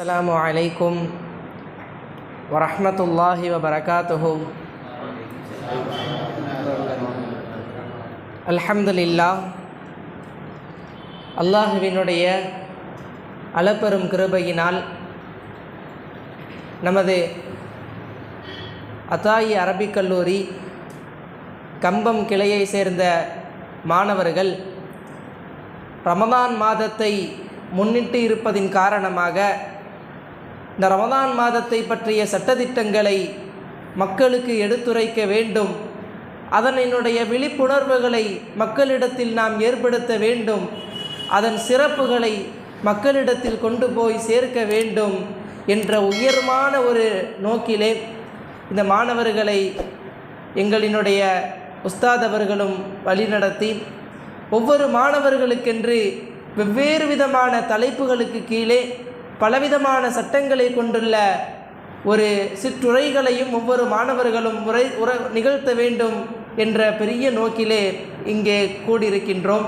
السلام عليكم ورحمة الله وبركاته. அல்ஹம்துலில்லாஹ். அல்லாஹுவினுடைய அளப்பெரும் கிருபையினால் நமது அத்தாயி அரபிக் கல்லூரி கம்பம் கிளையை சேர்ந்த மாணவர்கள் ரமதான் மாதத்தை முன்னிட்டு இருப்பதின் காரணமாக இந்த ரமதான் மாதத்தை பற்றிய சட்டதிட்டங்களை மக்களுக்கு எடுத்துரைக்க வேண்டும், அதனுடைய விழிப்புணர்வுகளை மக்களிடத்தில் நாம் ஏற்படுத்த வேண்டும், அதன் சிறப்புகளை மக்களிடத்தில் கொண்டு போய் சேர்க்க வேண்டும் என்ற உயர்வான ஒரு நோக்கிலே இந்த மாணவர்களை எங்களினுடைய உஸ்தாத் அவர்களும் வழிநடத்தி ஒவ்வொரு மாணவர்களுக்கென்று வெவ்வேறு விதமான தலைப்புகளுக்கு கீழே பலவிதமான சட்டங்களை கொண்டுள்ள ஒரு சிற்றுரைகளையும் ஒவ்வொரு மாணவர்களும் நிகழ்த்த வேண்டும் என்ற பெரிய நோக்கிலே இங்கே கூடியிருக்கின்றோம்.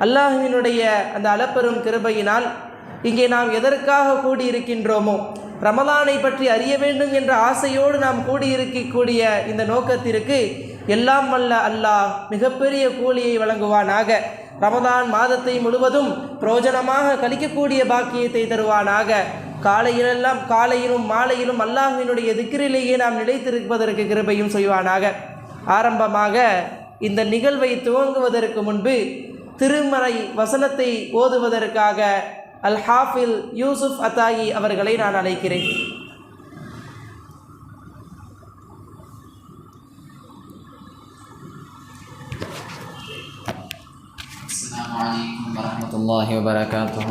அல்லாஹ்வினுடைய அந்த அளப்பெரும் கிருபையினால் இங்கே நாம் எதற்காக கூடியிருக்கின்றோமோ, ரமலானை பற்றி அறிய வேண்டும் என்ற ஆசையோடு நாம் கூடியிருக்கக்கூடிய இந்த நோக்கத்திற்கு எல்லாம் வல்ல அல்லாஹ் மிகப்பெரிய கூலியை வழங்குவானாக. ரமதான் மாதத்தை முழுவதும் பிரயோஜனமாக கழிக்கக்கூடிய பாக்கியத்தை தருவானாக. காலையிலும் மாலையிலும் அல்லாஹ்வினுடைய திக்ரிலேயே நாம் நிலைத்திருப்பதற்கு கிருபையும் செய்வானாக. ஆரம்பமாக இந்த நிகழ்வை துவங்குவதற்கு முன்பு திருமறை வசனத்தை ஓதுவதற்காக அல் ஹாஃபில் யூசுப் அத்தாயி அவர்களை நான் அழைக்கிறேன். Assalamu alaikum warahmatullahi wabarakatuh.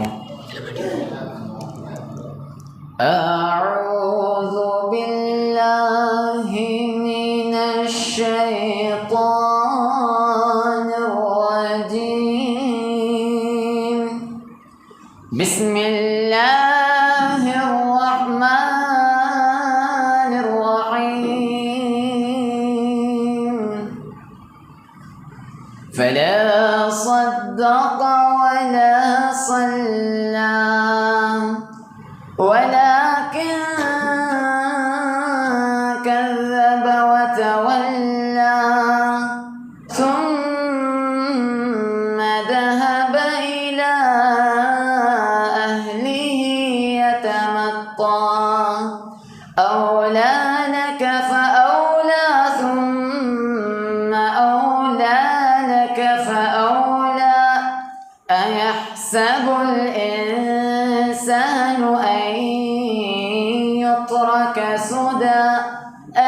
A'udzu billahi minasy syaithanir rajim. Bismillahirrahmanirrahim. Fala صدق ولا صلى ولكن كذب وتولى ثم ذهب إلى أهله يتمطى أولى لك فأولى ثم أولى لك فأولى أيحسب الإنسان أن يترك سدى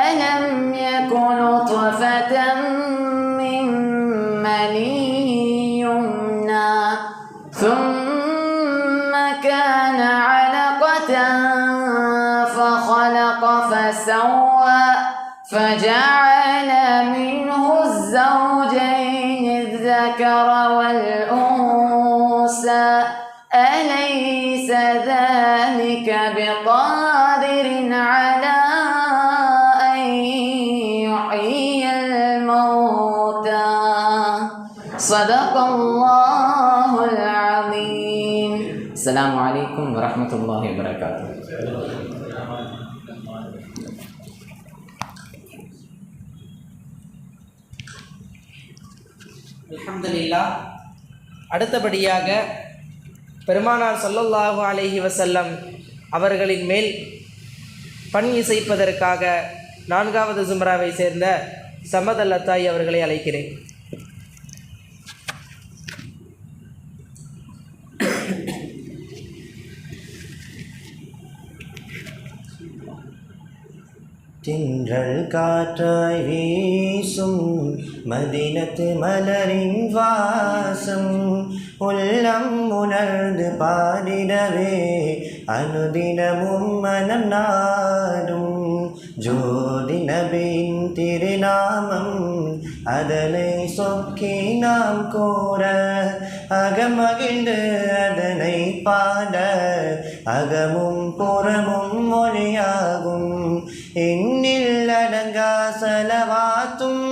ألم يكن نطفة من مني يمنى ثم كان علقة فخلق فسوى فجعل منه الزوجين الذكر والأنثى أليس ذلك بقادر على أن يحيي الموتى صدق الله العظيم. السلام عليكم ورحمة الله وبركاته. அல்ஹம்துலில்லாஹ். அடுத்தபடியாக பெருமானார் ஸல்லல்லாஹு அலைஹி வஸல்லம் அவர்களின் மேல் பண் இசைப்பதற்காக 4வது ஜும்ராவை சேர்ந்த சமத் அல் அத்தாயி அவர்களை அழைக்கிறேன். திங்கள் காற்றாய் வீசும் மதினத்து மலரின் வாசம் உள்ளம் உணர்ந்து பாடிடவே அனுதினமும் மனம் நாடும் ஜோதி நபியின் திருநாமம் அதனை சொக்கி நாம் கூற அகமகிழ்ந்து அதனை பாட அகமும் புறமும் மொழியாகும் எண்ணில் அடங்கா சலவாத்தும்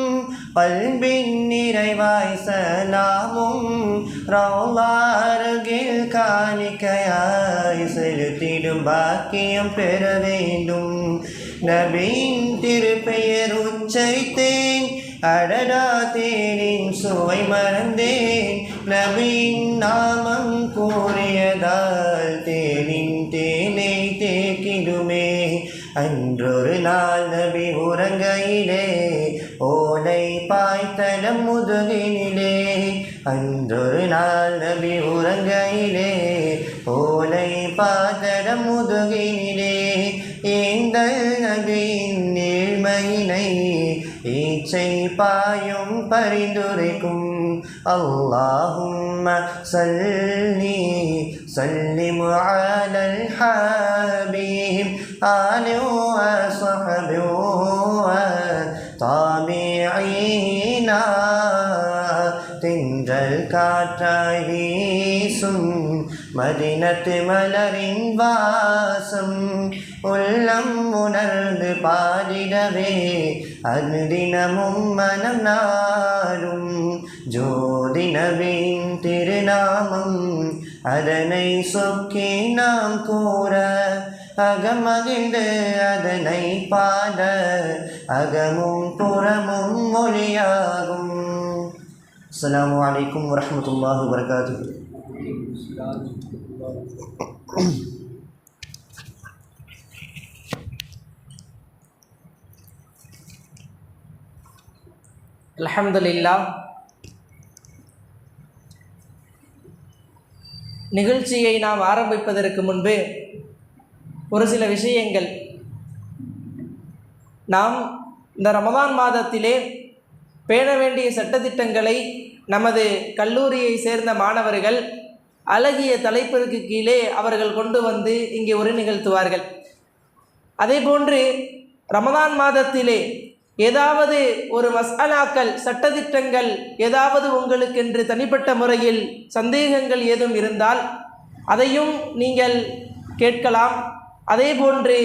பல்பின் நிறைவாய் சலாமும் ரௌலா அருகில் காணிக்கையாய் தாய் செலுத்திடும் பாக்கியம் பெற வேண்டும். நபியின் திருப்பெயர் உச்சரித்தேன், அடடா தேனின் சுவை மறந்தேன். நபியின் நாமம் கூறியதால் தேனின் தேனை தேக்கிடுமே. அன்றொரு நாள் நபி உறங்கையிலே ஓலை பாய்த்தடம் முதுகினிலே. அன்றொரு நாள் நபி உறங்கையிலே ஓலை பாய்த்தடம் முதுகினிலே. ஏந்தல் நபியின் நீழ்மையினை ஈச்சை பாயும் பரிந்துரைக்கும். அல்லாஹும்ம ஸல்லி ஸல்லிம் அலல் ஹபீப் ஆலி வ ஸஹபி வ தாபிஈனா. தென்றல் காற்றாய் வீசும் மதினத்து மலரின் வாசம் உள்ளம் உணர்ந்து பாடிடவே அது தினமும் மனம் நாடும். ஜோதி நபியின் திருநாமம் அதனை சொக்கி நாம் கூற அகமகிழ்ந்து அதனை பாட அகமும் புறமும் மொழியாகும். அஸ்ஸலாமு அலைக்கும் வரஹ்மத்துல்லாஹி வபரகாத்துஹு. அல்ஹம்துலில்லாஹ். நிகழ்ச்சியை நாம் ஆரம்பிப்பதற்கு முன்பு ஒரு சில விஷயங்கள். நாம் இந்த ரமதான் மாதத்திலே பேண வேண்டிய சட்டதிட்டங்களை நமது கல்லூரியை சேர்ந்த மாணவர்கள் அழகிய தலைப்பிற்கு கீழே அவர்கள் கொண்டு வந்து இங்கே ஒரு நிகழ்த்துவார்கள். அதேபோன்று ரமதான் மாதத்திலே ஏதாவது ஒரு மஸ்அலாக்கள் சட்டதிட்டங்கள் ஏதாவது உங்களுக்கென்று தனிப்பட்ட முறையில் சந்தேகங்கள் ஏதும் இருந்தால் அதையும் நீங்கள் கேட்கலாம். அதே போன்று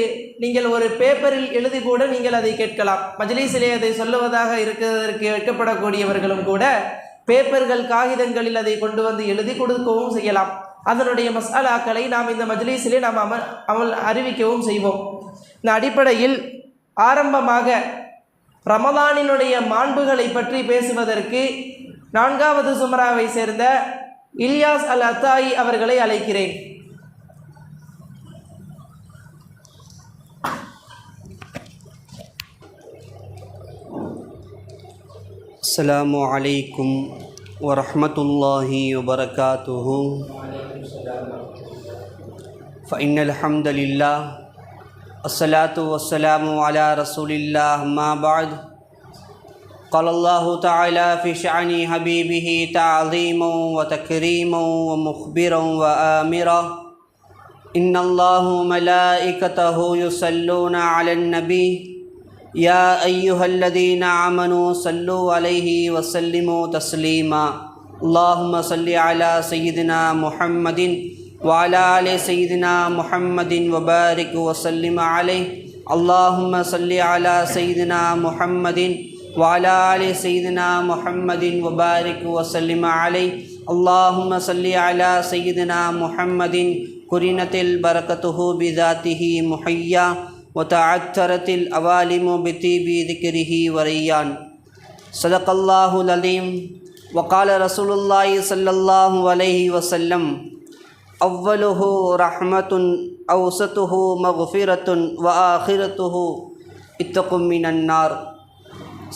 நீங்கள் ஒரு பேப்பரில் எழுதி கூட நீங்கள் அதை கேட்கலாம். மஜ்லிஸிலே அதை சொல்லுவதாக இருக்கிறதற்கு வைக்கப்படக்கூடியவர்களும் கூட பேப்பர்கள் காகிதங்களில் அதை கொண்டு வந்து எழுதி கொடுக்கவும் செய்யலாம். அதனுடைய மஸ்அலாக்களை நாம் இந்த மஜ்லிஸிலே நாம் அறிவிக்கவும் செய்வோம். இந்த அடிப்படையில் ஆரம்பமாக ரமதானினுடைய மாண்புகளை பற்றி பேசுவதற்கு 4வது சுமராவை சேர்ந்த இல்யாஸ் அல் அத்தாயி அவர்களை அழைக்கிறேன். அஸ்ஸலாமு அலைக்கும் வரஹ்மத்துல்லாஹி வபரகாத்துஹு. ஃபஇன்னல் ஹம்தலில்லாஹ் அஸ்ஸலாத்து வஸ்ஸலாமு அலா ரசூலில்லாஹ் அம்மா பஅத். قال الله تعالى في شأن حبيبه تعظيما وتكريما ومخبرا وآمرا إن الله ملائكته يصلون على النبي يا أيها الذين آمنوا صلوا عليه وسلموا تسليما. اللهم صل على سيدنا محمد وعلى آل سيدنا محمد وبارك وسلم عليه. اللهم صل على سيدنا محمد وعلى آل سيدنا محمد وبارك وسلم عليه. اللهم صل على سيدنا محمد قرنت البركته بذاته محيا وتعترت الأوالم بطيب ذكره وريان. صدق الله العظيم. وقال رسول الله صلى الله عليه وسلم أوله رحمة أوسطه مغفرة وآخرته اتقوا من النار.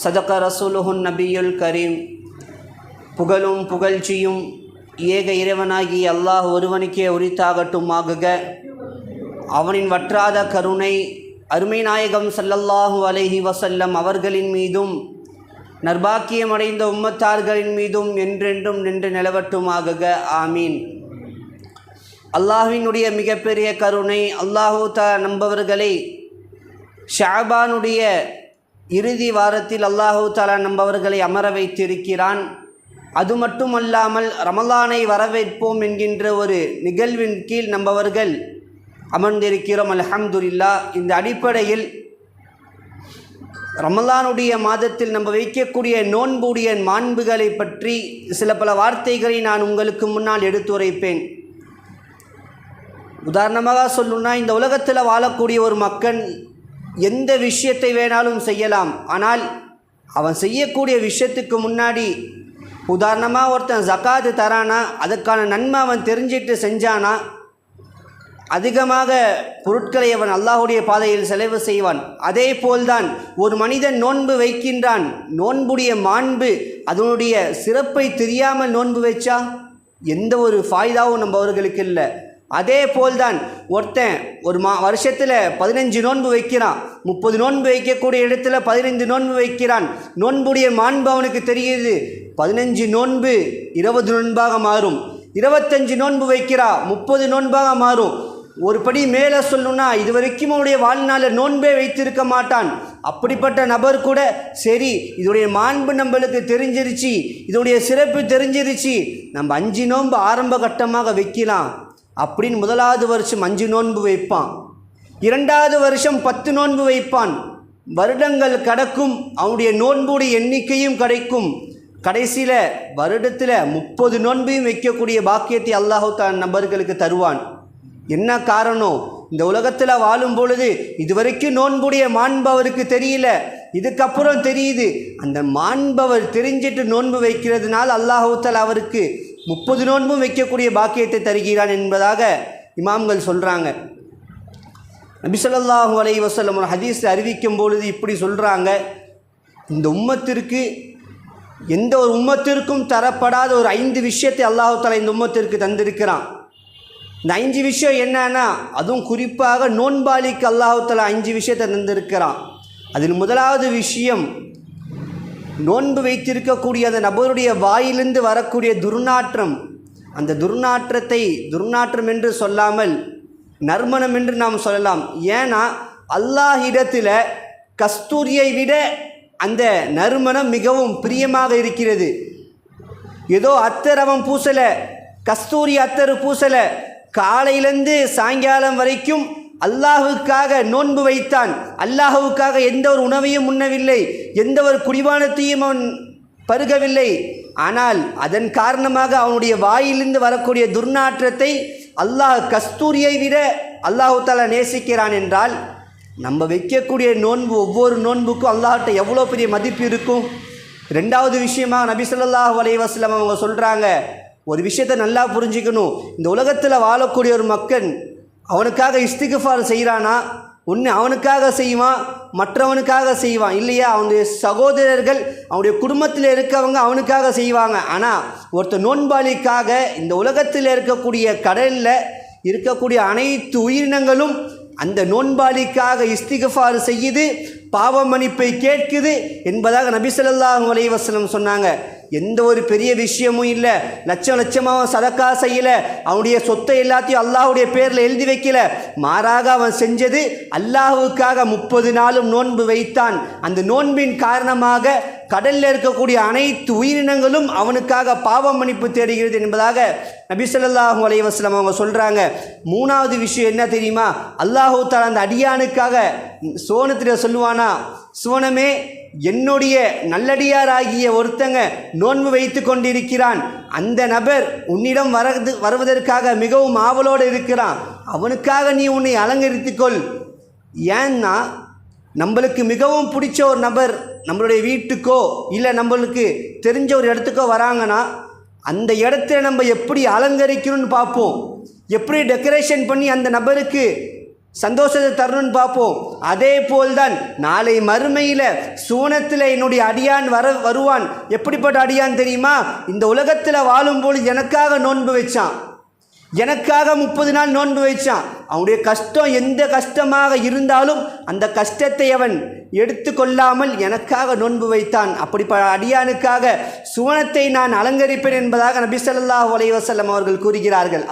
صدق رسوله النبي الكريم. புகழும் புகழ்ச்சியும் ஏக இறைவனாகிய அல்லாஹ் ஒருவனுக்கே உரித்தாகட்டுமாகுக. அவனின் வற்றாத கருணை அருமை நாயகம் ஸல்லல்லாஹு அலைஹி வஸல்லம் அவர்களின் மீதும் நற்பாக்கியமடைந்த உம்மத்தார்களின் மீதும் என்றென்றும் நின்று நிலவட்டுமாகுக. ஆமீன். அல்லாஹ்வினுடைய மிகப்பெரிய கருணை, அல்லாஹு தஆலா நம்பவர்களை ஷஅபானுடைய இறுதி வாரத்தில் அல்லாஹு தஆலா நம்பவர்களை அமர வைத்திருக்கிறான். அது மட்டுமல்லாமல் ரமலானை வரவேற்போம் என்கின்ற ஒரு நிகழ்வின் கீழ் நம்பவர்கள் அமர்ந்திருக்கிறோம். அல்ஹம்துலில்லாஹ். இந்த அடிப்படையில் ரமலானுடைய மாதத்தில் நம்ம வைக்கக்கூடிய நோன்புடைய மாண்புகளை பற்றி சில பல வார்த்தைகளை நான் உங்களுக்கு முன்னால் எடுத்துரைப்பேன். உதாரணமாக சொல்லணும்னா, இந்த உலகத்தில் வாழக்கூடிய ஒரு மக்கள் எந்த விஷயத்தை வேணாலும் செய்யலாம். ஆனால் அவன் செய்யக்கூடிய விஷயத்துக்கு முன்னாடி, உதாரணமாக ஒருத்தன் ஜக்காத்து தரானா, அதுக்கான நன்மை அவன் தெரிஞ்சிட்டு செஞ்சானா, அதிகமாக பொருட்களை அவன் அல்லாஹுடைய பாதையில் செலவு செய்வான். அதே போல்தான் ஒரு மனிதன் நோன்பு வைக்கின்றான், நோன்புடைய மாண்பு அதனுடைய சிறப்பை தெரியாமல் நோன்பு வச்சா எந்த ஒரு ஃபாய்தாவும் நம்ம அவர்களுக்கு இல்லை. அதே போல்தான் ஒருத்தன் ஒரு வருஷத்தில் 15 நோன்பு வைக்கிறான், 30 நோன்பு வைக்கக்கூடிய இடத்துல 15 நோன்பு வைக்கிறான். நோன்புடைய மாண்பு அவனுக்கு தெரியுது. 15 நோன்பு 20 நோன்பாக மாறும், 25 நோன்பு வைக்கிறா 30 நோன்பாக மாறும். ஒரு படி மேலே சொல்லணும்னா, இது வரைக்கும் அவனுடைய வாழ்நாளில் நோன்பே வைத்திருக்க மாட்டான். அப்படிப்பட்ட நபர் கூட சரி, இதோடைய மாண்பு நம்மளுக்கு தெரிஞ்சிருச்சு, இதோடைய சிறப்பு தெரிஞ்சிருச்சு, நம்ம 5 நோன்பு ஆரம்ப கட்டமாக வைக்கலாம் அப்படின்னு முதலாவது வருஷம் 5 நோன்பு வைப்பான். 2வது வருஷம் 10 நோன்பு வைப்பான். வருடங்கள் கடக்கும், அவனுடைய நோன்புடைய எண்ணிக்கையும் கிடைக்கும். கடைசியில் வருடத்தில் 30 நோன்பையும் வைக்கக்கூடிய பாக்கியத்தை அல்லாஹ் தான் நபர்களுக்கு தருவான். என்ன காரணம்? இந்த உலகத்தில் வாழும் பொழுது இதுவரைக்கும் நோன்புடைய மாண்பு அவருக்கு தெரியல, இதுக்கப்புறம் தெரியுது. அந்த மாண்பவர் தெரிஞ்சிட்டு நோன்பு வைக்கிறதுனால அல்லாஹ் தஆலா அவருக்கு 30 நோன்பும் வைக்கக்கூடிய பாக்கியத்தை தருகிறான் என்பதாக இமாம்கள் சொல்கிறாங்க. நபி ஸல்லல்லாஹு அலைஹி வஸல்லம் ஒரு ஹதீஸை அறிவிக்கும் பொழுது இப்படி சொல்கிறாங்க, இந்த உம்மத்திற்கு எந்த ஒரு உம்மத்திற்கும் தரப்படாத ஒரு 5 விஷயத்தை அல்லாஹ் தஆலா இந்த உம்மத்திற்கு தந்திருக்கிறான். இந்த 5 விஷயம் என்னன்னா, அதுவும் குறிப்பாக நோன்பாளிக்கு அல்லாஹ் தஆலா 5 விஷயத்தை தந்திருக்கிறான். அதில் முதலாவது விஷயம், நோன்பு வைத்திருக்கக்கூடிய அந்த நபருடைய வாயிலிருந்து வரக்கூடிய துர்நாற்றம். அந்த துர்நாற்றம் என்று சொல்லாமல் நறுமணம் என்று நாம் சொல்லலாம். ஏன்னா அல்லாஹ்விடத்தில் கஸ்தூரியை விட அந்த நறுமணம் மிகவும் பிரியமாக இருக்கிறது. ஏதோ அத்தர் அவன் பூசலை, கஸ்தூரி அத்தர் பூசலை, காலையிலேருந்து சாயங்காலம் வரைக்கும் அல்லாஹுக்காக நோன்பு வைத்தான். அல்லாஹுக்காக எந்த ஒரு உணவையும் உண்ணவில்லை, எந்த ஒரு குடிபானத்தையும் அவன் பருகவில்லை. ஆனால் அதன் காரணமாக அவனுடைய வாயிலிருந்து வரக்கூடிய துர்நாற்றத்தை அல்லாஹ் கஸ்தூரியை விட அல்லாஹு தஆலா நேசிக்கிறான் என்றால், நம்ம வைக்கக்கூடிய நோன்பு ஒவ்வொரு நோன்புக்கும் அல்லாஹ்கிட்ட எவ்வளோ பெரிய மதிப்பு இருக்கும். 2வது விஷயமாக நபி ஸல்லல்லாஹு அலைஹி வஸல்லம் அவங்க சொல்கிறாங்க, ஒரு விஷயத்தை நல்லா புரிஞ்சுக்கணும். இந்த உலகத்தில் வாழக்கூடிய ஒரு மக்கள் அவனுக்காக இஸ்திக்ஃபார் செய்கிறானா, ஒன்று அவனுக்காக செய்வான், மற்றவனுக்காக செய்வான், இல்லையா அவனுடைய சகோதரர்கள் அவனுடைய குடும்பத்தில் இருக்கவங்க அவனுக்காக செய்வாங்க. ஆனால் ஒருத்தர் நோன்பாளிக்காக இந்த உலகத்தில் இருக்கக்கூடிய கடலில் இருக்கக்கூடிய அனைத்து உயிரினங்களும் அந்த நோன்பாளிக்காக இஸ்திக்ஃபார் செய்யுது, பாவ மன்னிப்பை கேட்குது என்பதாக நபி ஸல்லல்லாஹு அலைஹி வஸல்லம் சொன்னாங்க. எந்த ஒரு பெரிய விஷயமும் இல்லை, லட்சமாக சதக்கா செய்யலை, அவனுடைய சொத்தை எல்லாத்தையும் அல்லாஹுடைய பேரில் எழுதி வைக்கல, மாறாக அவன் செஞ்சது அல்லாஹுக்காக 30 நாளும் நோன்பு வைத்தான். அந்த நோன்பின் காரணமாக கடலில் இருக்கக்கூடிய அனைத்து உயிரினங்களும் அவனுக்காக பாவ மன்னிப்பு தேடுகிறது என்பதாக நபி ஸல்லல்லாஹு அலைஹி வஸல்லம் அவங்க சொல்கிறாங்க. 3வது விஷயம் என்ன தெரியுமா? அல்லாஹு தஆலா அந்த அடியானுக்காக சோனத்தில் சொல்லுவானா, சோனமே என்னுடைய நல்லடியாராகிய ஒருத்தங்க நோன்பு வைத்து கொண்டிருக்கிறான், அந்த நபர் உன்னிடம் வருவதற்காக மிகவும் ஆவலோடு இருக்கிறான், அவனுக்காக நீ உன்னை அலங்கரித்துக்கொள். ஏன்னா நம்மளுக்கு மிகவும் பிடிச்ச ஒரு நபர் நம்மளுடைய வீட்டுக்கோ இல்லை நம்மளுக்கு தெரிஞ்ச ஒரு இடத்துக்கோ வராங்கன்னா அந்த இடத்துல நம்ம எப்படி அலங்கரிக்கணும்னு பார்ப்போம், எப்படி டெக்கரேஷன் பண்ணி அந்த நபருக்கு சந்தோஷத்தை தரணும்னு பார்ப்போம். அதே போல்தான் நாளை மறுமையில் சூனத்தில் என்னுடைய அடியான் வருவான். எப்படிப்பட்ட அடியான் தெரியுமா? இந்த உலகத்தில் வாழும்போது எனக்காக நோன்பு வச்சான், எனக்காக 30 நாள் நோன்பு வைச்சான். அவனுடைய கஷ்டம் எந்த கஷ்டமாக இருந்தாலும் அந்த கஷ்டத்தை அவன் எடுத்துக்கொள்ளாமல் எனக்காக நோன்பு வைத்தான். அப்படிப்பட்ட அடியானுக்காக சுவனத்தை நான் அலங்கரிப்பேன் என்பதாக நபி ஸல்லல்லாஹு அலைஹி வஸல்லம் அவர்கள் கூறுகிறார்கள்.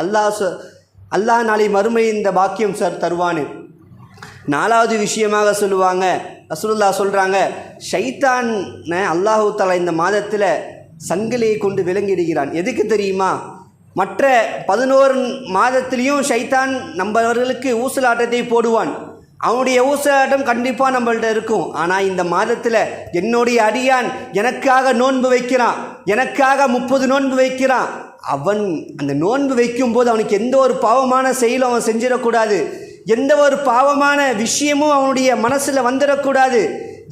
அல்லாஹ் நாளை மறுமை இந்த பாக்கியம் தருவானு. 4வது விஷயமாக சொல்லுவாங்க, ரசூலுல்லாஹ் சொல்கிறாங்க, ஷைத்தானை அல்லாஹு தஆலா இந்த மாதத்தில் சங்கிலியை கொண்டு விலங்கிடுகிறான். எதுக்கு தெரியுமா? மற்ற 11 மாதத்திலையும் ஷைத்தான் நம்மவர்களுக்கு ஊசலாட்டத்தை போடுவான், அவனுடைய ஊசலாட்டம் கண்டிப்பாக நம்மள்கிட்ட இருக்கும். ஆனால் இந்த மாதத்தில் என்னுடைய அடியான் எனக்காக நோன்பு வைக்கிறான், எனக்காக 30 நோன்பு வைக்கிறான், அவன் அந்த நோன்பு வைக்கும்போது அவனுக்கு எந்த ஒரு பாவமான செயலும் அவன் செஞ்சிடக்கூடாது, எந்த ஒரு பாவமான விஷயமும் அவனுடைய மனசில் வந்துடக்கூடாது.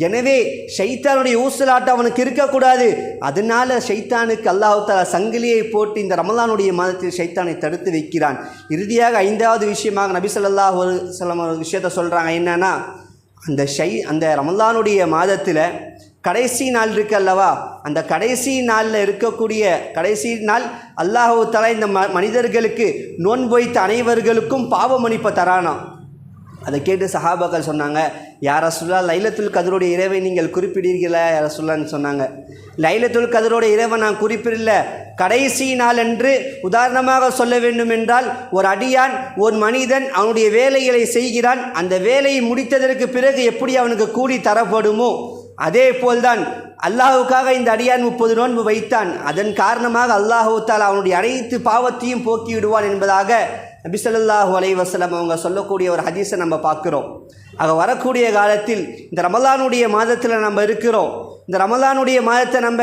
எனவே ஷைத்தானுடைய ஊசலாட்டம் அவனுக்கு இருக்கக்கூடாது. அதனால ஷைத்தானுக்கு அல்லாஹ் தஆலா சங்கிலியை போட்டு இந்த ரமலானுடைய மாதத்தில் ஷைத்தானை தடுத்து வைக்கிறான். இறுதியாக 5வது விஷயமாக நபி ஸல்லல்லாஹு அலைஹி வஸல்லம் ஒரு விஷயத்தை சொல்கிறாங்க. என்னன்னா, அந்த ரமலானுடைய மாதத்தில் கடைசி நாள் இருக்கு அல்லவா, அந்த கடைசி நாளில் இருக்கக்கூடிய கடைசி நாள் அல்லாஹ் தஆலா இந்த மனிதர்களுக்கு நோன்பு வைத்த அனைவர்களுக்கும் பாவ மன்னிப்பை தரானாம். அதை கேட்டு சஹாபாக்கள் சொன்னாங்க, யார் ரசூலுல்லாஹ் லைலத்துல் கத்ருடைய இரவை நீங்கள் குறிப்பிடுறீர்களா யார் ரசூலுல்லாஹ்னு சொன்னாங்க. லைலத்துல் கத்ருடைய இரவை நான் குறிப்பிடல, கடைசி நாள் என்று உதாரணமாக சொல்ல வேண்டும் என்றால், ஒரு அடியான் ஒரு மனிதன் அவனுடைய வேலைகளை செய்கிறான், அந்த வேலையை முடித்ததற்கு பிறகு எப்படி அவனுக்கு கூலி தரப்படுமோ அதே போல்தான் அல்லாஹுக்காக இந்த அடியான் 30 நோன்பு வைத்தான், அதன் காரணமாக அல்லாஹு தஆலா அவனுடைய அனைத்து பாவத்தையும் போக்கி விடுவான் என்பதாக நபி ஸல்லல்லாஹு அலைஹி வஸல்லம் அவங்க சொல்லக்கூடிய ஒரு ஹதீஸை நம்ம பார்க்குறோம். ஆக வரக்கூடிய காலத்தில் இந்த ரமலானுடைய மாதத்தில் நம்ம இருக்கிறோம். இந்த ரமலானுடைய மாதத்தை நம்ம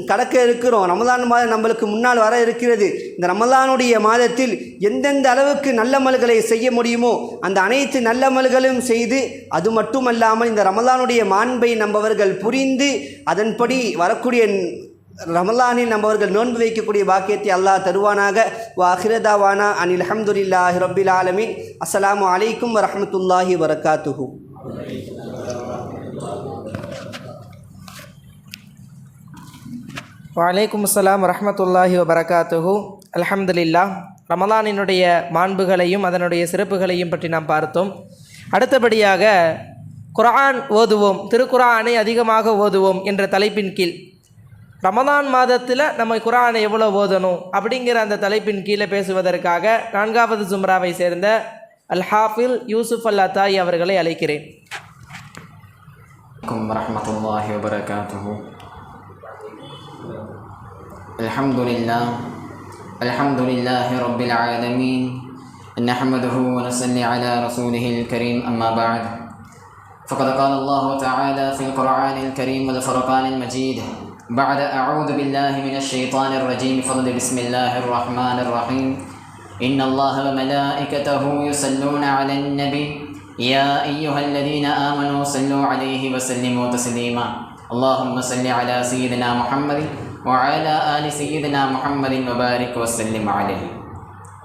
கடக்க இருக்கிறோம். ரமலான் மாதம் நம்மளுக்கு முன்னால் வர இருக்கிறது. இந்த ரமலானுடைய மாதத்தில் எந்தெந்த அளவுக்கு நல்லமல்களை செய்ய முடியுமோ அந்த அனைத்து நல்லமல்களும் செய்து, அது மட்டுமல்லாமல் இந்த ரமலானுடைய மாண்பை நம்மவர்கள் புரிந்து அதன்படி வரக்கூடிய ரமலானில் நம்மவர்கள் நோன்பு வைக்கக்கூடிய பாக்கியத்தை அல்லாஹ் தருவானாக. வாஹிரதாவானா அனில் ஹம்துலில்லாஹி ரப்பில் ஆலமீன். அஸ்ஸலாமு அலைக்கும் வரஹ்மத்துல்லாஹி வபரகாத்துஹு. வலைக்கும் அஸ்ஸலாம் வரஹ்மத்துல்லாஹி வபரகாத்துஹு. அல்ஹம்துலில்லாஹ். ரமலானினுடைய மாண்புகளையும் அதனுடைய சிறப்புகளையும் பற்றி நாம் பார்த்தோம். அடுத்தபடியாக குர்ஆன் ஓதுவோம், திருக்குர்ஆனை அதிகமாக ஓதுவோம் என்ற தலைப்பின் கீழ் ரமலான் மாதத்தில் நம்ம குர்ஆனை எவ்வளோ ஓதணும் அப்படிங்கிற அந்த தலைப்பின் கீழே பேசுவதற்காக 4வது ஜும்ராவை சேர்ந்த அல் ஹாஃபில் யூசுஃப் அல் அத்தாயி அவர்களை அழைக்கிறேன். வரஹ்மத்துல்லாஹி வபரகாத்துஹு. அல்ஹம்துலில்லாஹி ரப்பில் ஆலமீன். நஹ்மதுஹு வ நஸல்லி அலா ரசூலிஹில் கரீம். அம்மா பஅத். فقد قال الله تعالى في القرآن الكريم والفرقان المجيد بعد أعوذ بالله من الشيطان الرجيم فضل بسم الله الرحمن الرحيم إن الله وملائكته يصلون على النبي يا أيها الذين آمنوا صلوا عليه وسلموا تسليما اللهم صل على سيدنا محمد وعلى آل سيدنا محمد وبارك وسلم عليه.